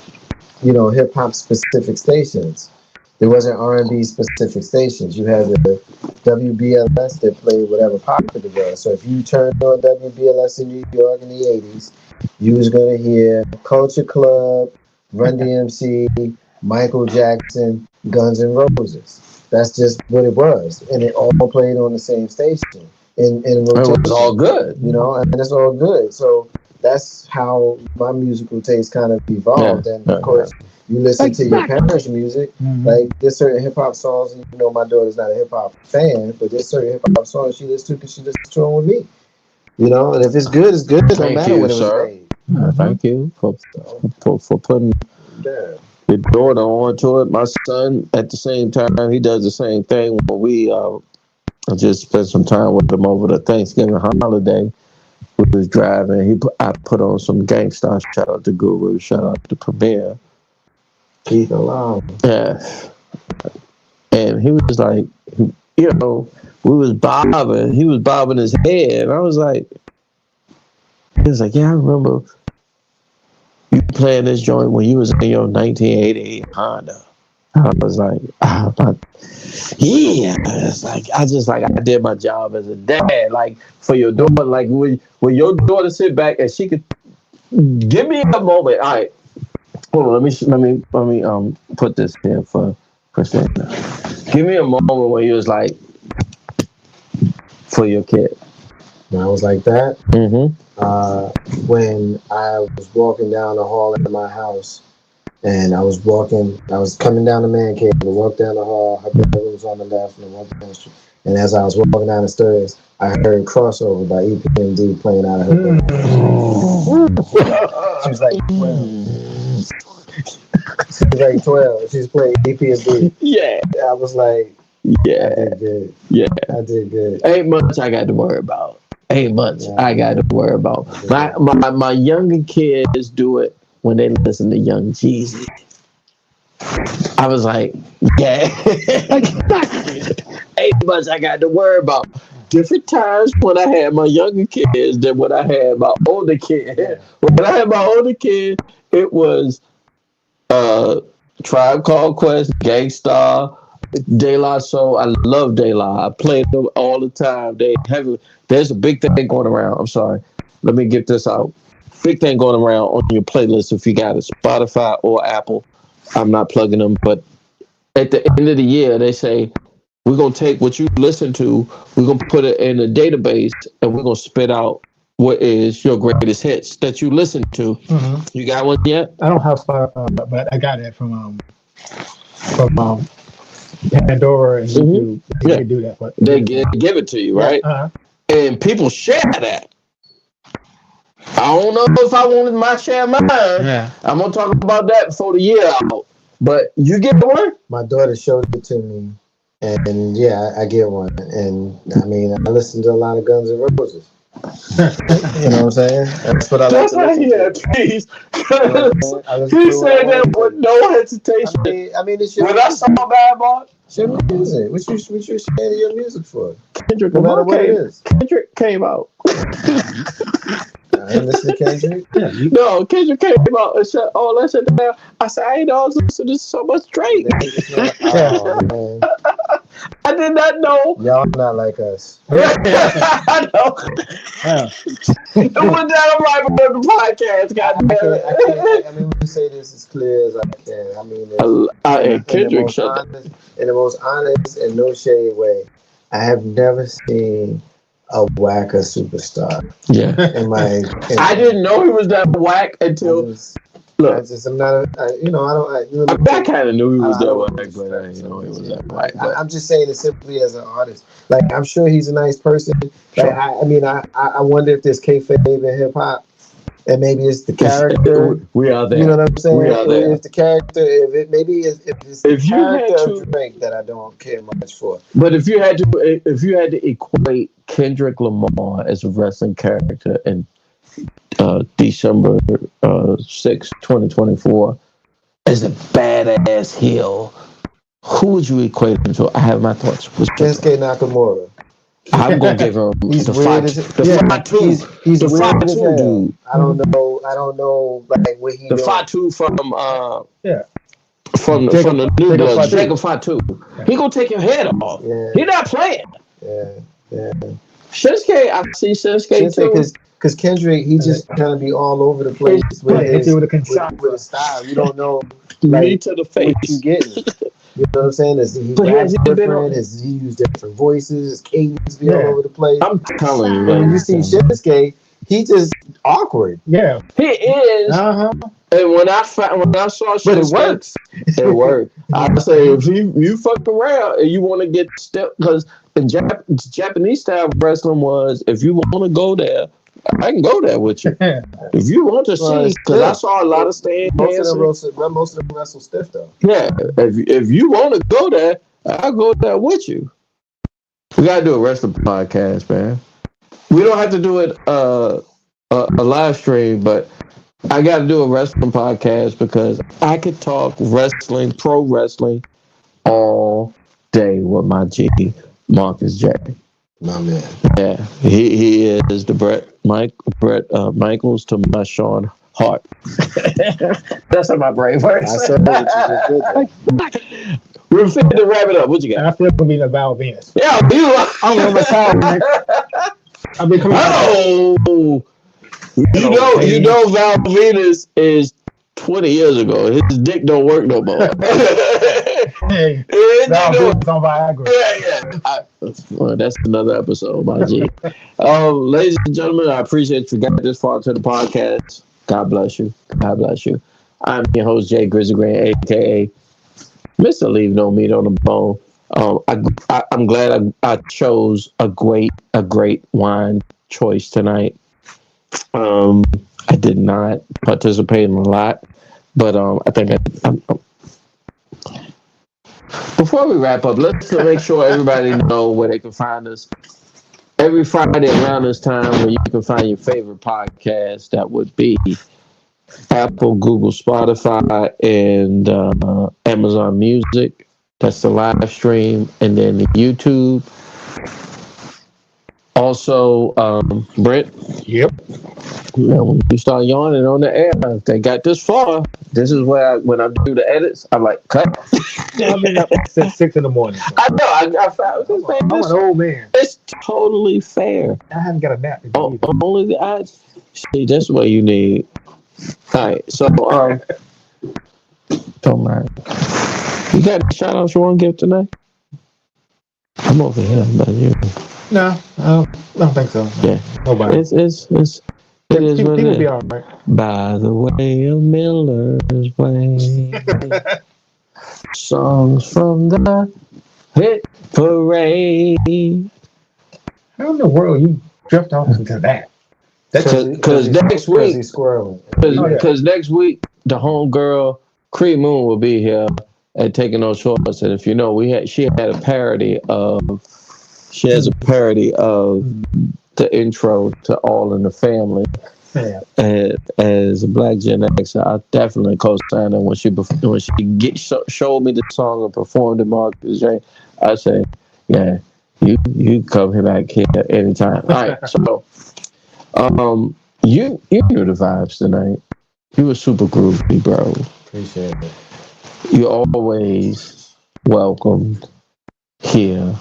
hip hop specific stations. There wasn't R&B specific stations. You had the WBLS that played whatever popular was. So if you turned on WBLS in New York in the 80s, you was gonna hear Culture Club, Run DMC, Michael Jackson, Guns N' Roses. That's just what it was, and it all played on the same station in rotation. It was all good, and it's all good. So that's how my musical taste kind of evolved. And of course, you listen to your parents' music. Like there's certain hip hop songs, and my daughter's not a hip hop fan, but there's certain hip hop songs she listens to because she listens to them with me. And if it's good, it's good. No matter when it was made. Thank you for putting your daughter onto it. My son, at the same time, he does the same thing. When we just spent some time with him over the Thanksgiving holiday, we was driving. I put on some GenX'N. Shout out to Guru. Shout out to Premier. Keith alone. Yeah. And he was like, we was bobbing. He was bobbing his head. And I was like, yeah, I remember you playing this joint when you was in your 1988 Honda. I was like, it's like I did my job as a dad. Like for your daughter, like when your daughter sit back and she could give me a moment. All right, hold on. Let me put this here for Christina. Give me a moment where you was like for your kid. When I was like that, when I was walking down the hall in my house, and I was coming down the man cave, and I walked down the hall, her bedroom was on the left, and I walked down the street. And as I was walking down the stairs, I heard Crossover by EPMD playing out of her bedroom. She was like 12. She was like 12. She was playing EPMD. Yeah. I was like, yeah. I did good. Yeah. I did good. Ain't much I got to worry about. I got to worry about. My younger kids do it when they listen to Young Jeezy. I was like, yeah. Ain't much I got to worry about. Different times when I had my younger kids than when I had my older kids. When I had my older kids, it was Tribe Called Quest, Gangstar, De La Soul. I love De La. I play them all the time. There's a big thing going around. I'm sorry. Let me get this out. Big thing going around on your playlist if you got it, Spotify or Apple. I'm not plugging them, but at the end of the year, they say, we're going to take what you listen to, we're going to put it in a database, and we're going to spit out what is your greatest hits that you listen to. Mm-hmm. You got one yet? I don't have Spotify, but I got it from Pandora and YouTube. They do that. But they give it to you, right? Uh-huh. And people share that. I don't know if I wanted my share of mine. Yeah. I'm going to talk about that before the year out. But you get one? My daughter showed it to me. And yeah, I get one. And I mean, I listen to a lot of Guns N' Roses. You know what I'm saying? That's what I like to listen to. Please. He said that with no hesitation. I mean, it's your when I saw Bad Boy, it's your music. What you sharing your music for? Kendrick Lamar Kendrick came out. I ain't listen to Kendrick. No, Kendrick came out and said, "Oh, let's sit down." I said, "I ain't always listening to so much Drake." Oh, man. I did not know. Y'all not like us. I know. Yeah. It was that right before the podcast, I mean, we say this as clear as I can. I mean, Kendrick in the most honest and no shade way, I have never seen a whacker superstar. Yeah. I didn't know he was that whack until. I'm not. I kind of knew he was that whack, but I didn't know he was that whack. I'm just saying it simply as an artist. Like, I'm sure he's a nice person. Like, I wonder if there's kayfabe in hip hop. And maybe it's the character. We are there. You know what I'm saying? We are there. If the character, if it's the character of Drake that I don't care much for. But if you had to equate Kendrick Lamar as a wrestling character in December 6, 2024, as a badass heel, who would you equate him to? I have my thoughts. Shinsuke Nakamura. I'm gonna give him he's the weird as the Fatu. He's the weird as hell. Dude. I don't know like what he. The Fatu from the New Blood, Jacob Fatu. He gonna take your head off. Yeah. He not playing. Yeah. Shinsuke, I see Shinsuke too. Because Kendrick, he just kind of be all over the place with his style. You don't know like, to the face. What you getting. You know what I'm saying? He raps different. He used different voices. His cadence be all over the place. I'm telling you. When you see Shinsuke, he just awkward. Yeah, he is. And when I saw Shinsuke, but it works. It worked. I say if you fuck around and you want to get stepped, because in Japanese style wrestling was if you want to go there, I can go there with you if you want to see. Because I saw a lot of Stan Hansen. Most of them wrestle stiff though. Yeah, if you want to go there, I'll go there with you. We gotta do a wrestling podcast, man. We don't have to do it a live stream, but I got to do a wrestling podcast because I could talk wrestling, pro wrestling, all day with my G, Marcus J. My man. Yeah, he is the Brett Michaels to my Sean Hart. That's how my brain works. I saw what you just did. We're fitting to wrap it up. What you got? I still gonna be the Val Venus. Yeah, you. I'm gonna retire, man. I've been coming. Oh, you know, Val Venus is 20 years ago. His dick don't work no more. Hey, Val Venus on Viagra. Yeah. Well, that's another episode, my G. Ladies and gentlemen, I appreciate you got this far to the podcast. God bless you. God bless you. I'm your host, Jay GenX'N, aka Mr. Leave No Meat on the Bone. I'm glad I chose a great wine choice tonight. I did not participate in a lot, but I think before we wrap up, let's make sure everybody know where they can find us. Every Friday around this time, where you can find your favorite podcast, that would be Apple, Google, Spotify, and Amazon Music. That's the live stream, and then the YouTube. Also, Brent. Yep. When you start yawning on the air, if they got this far, this is where when I do the edits, I'm like, cut. I've been up since 6 in the morning. So. I know. I found this, man. I'm an old man. It's totally fair. I haven't got a nap. Only the eyes. See, that's what you need. All right. So, don't mind. You got any shout outs you want to give tonight? I'm over here, but you. No, I don't think so. Yeah. Nobody. It is what it is. Be all right. By the way of Miller's Way. Songs from the hit parade. How in the world you drift off into that? Because next week, he's squirreling. Because next week the homegirl Cree Moon will be here and taking those shorts. And if you know, she has a parody of the intro to All in the Family. Yeah. And as a black Gen Xer, I definitely co-signed her when she showed me the song and performed it. Marcus J. I say, yeah, you come here back here anytime. All right, so you knew the vibes tonight. You were super groovy, bro. Appreciate it. You're always welcomed here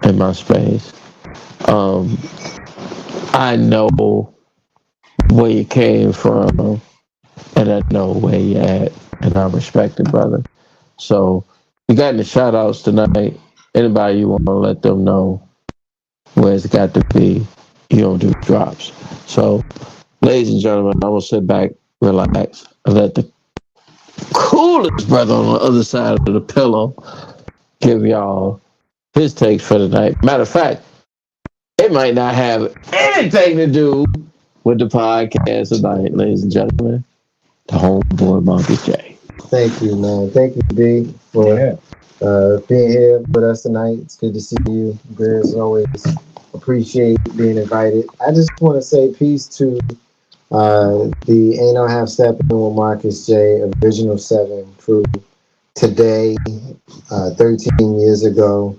in my space. I know where you came from, and I know where you're at, and I respect it, brother. So, you got any shout outs tonight? Anybody you want to let them know where it's got to be? You don't do drops. So, ladies and gentlemen, I'm going to sit back, relax, and let the coolest brother on the other side of the pillow give y'all his takes for the night. Matter of fact, it might not have anything to do with the podcast tonight, ladies and gentlemen. The homeboy Marcus J. Thank you, man. Thank you, B, for being here with us tonight. It's good to see you. As always, appreciate being invited. I just want to say peace to the Ain't No Half Stepping with Marcus J, Original 7 crew. Today, 13 years ago,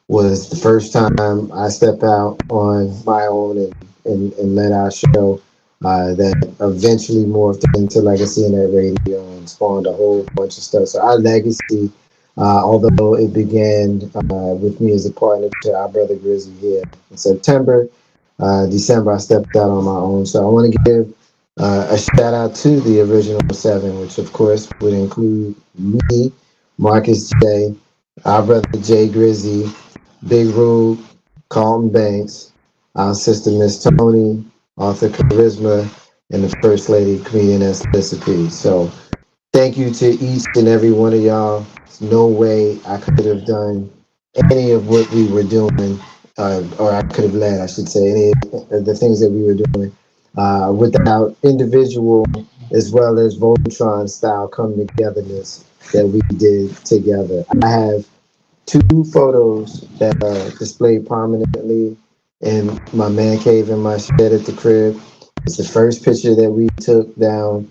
was the first time I stepped out on my own and led our show that eventually morphed into Legacy Net Radio and spawned a whole bunch of stuff. So our legacy, although it began with me as a partner to our brother Grizzly here in September, December I stepped out on my own. So I want to give a shout out to the Original 7, which of course would include me, Marcus J, our brother Jay Grizzy, Big Rube, Carlton Banks, our sister Miss Tony, Arthur Charisma, and the First Lady, comedian P. So thank you to each and every one of y'all. There's no way I could have done any of what we were doing, or I could have led, I should say, any of the things that we were doing without individual as well as Voltron style coming togetherness that we did together. I have 2 photos that are displayed prominently in my man cave in my shed at the crib. It's the first picture that we took down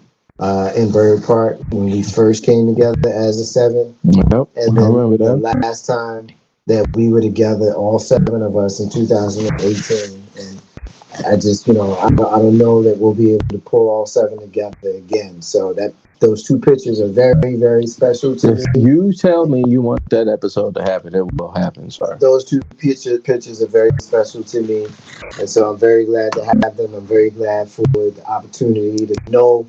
in Bird Park when we first came together as a 7. Yep, And then the last time that we were together, all 7 of us in 2018. And I just, I don't know that we'll be able to pull all 7 together again. So those 2 pictures are very, very special to me. If you tell me you want that episode to happen, it will happen, sir. Those 2 pictures are very special to me. And so I'm very glad to have them. I'm very glad for the opportunity to know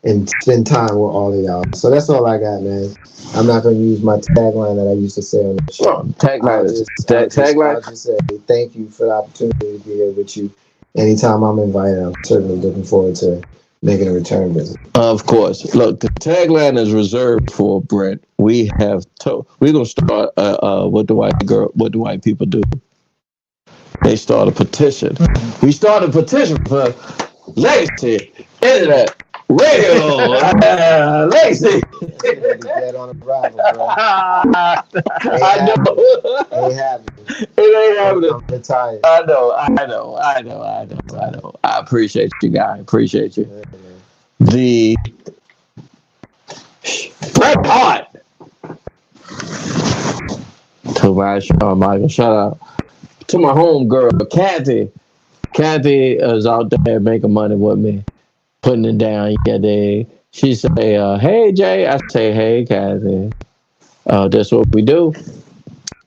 and spend time with all of y'all. So that's all I got, man. I'm not going to use my tagline that I used to say on the show. Tagline. I'll just say thank you for the opportunity to be here with you. Anytime I'm invited, I'm certainly looking forward to making a return visit. Of course. Look, the tagline is reserved for Brett. We're gonna start. What do white people do? They start a petition. We started a petition for legacy, internet, radio, legacy. Dead on arrival, bro. I know. Ain't happening. It ain't happening. I'm retired. I know. I appreciate you, guy. Appreciate you. The Bret Hart. To my Michael, shout out to my home girl, Kathy. Kathy is out there making money with me, putting it down. Yeah, she say, "Hey Jay," I say, "Hey Kathy." That's what we do.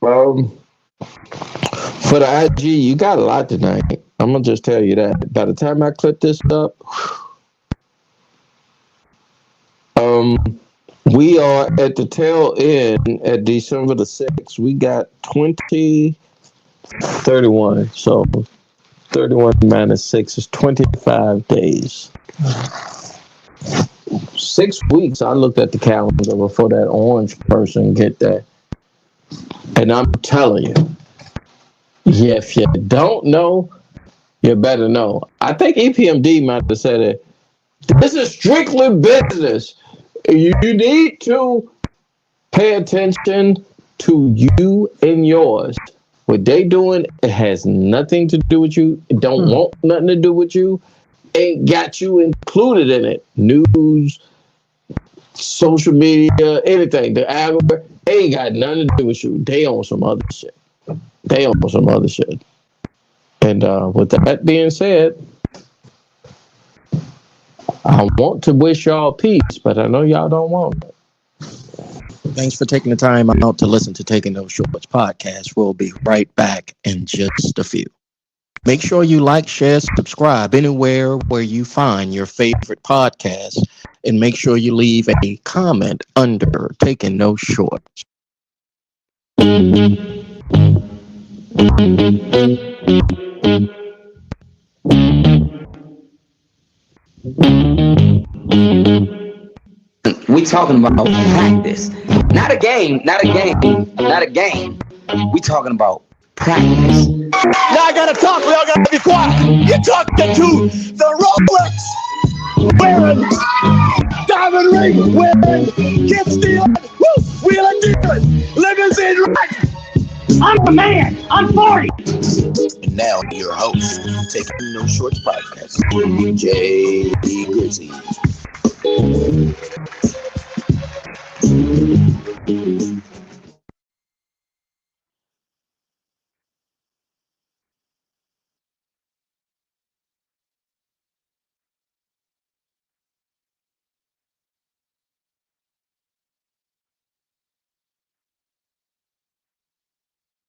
For the IG, you got a lot tonight. I'm gonna just tell you that. By the time I clip this up, we are at the tail end at December the 6th. We got 31. So 31 minus 6 is 25 days. 6 weeks. I looked at the calendar before that orange person get there. And I'm telling you, if you don't know, you better know. I think EPMD might have said it. This is strictly business. You need to pay attention to you and yours. What they doing, it has nothing to do with you. It don't want nothing to do with you. Ain't got you included in it. News, social media, anything. The algorithm ain't got nothing to do with you. They on some other shit. And with that being said, I want to wish y'all peace, but I know y'all don't want it. Thanks for taking the time out to listen to Taking No Shorts podcast. We'll be right back in just a few. Make sure you like, share, subscribe anywhere where you find your favorite podcast, and make sure you leave a comment under Taking No Shorts. We talking about practice. Not a game. We talking about practice. Now I gotta talk, we all gotta be quiet. You're talking to the Rolex wearing, diamond ring wearing, kid stealing, wheeling dealing, limousine riding. I'm the man. I'm 40. And now your host, Taking No Shorts podcast, J.D. Grizzy.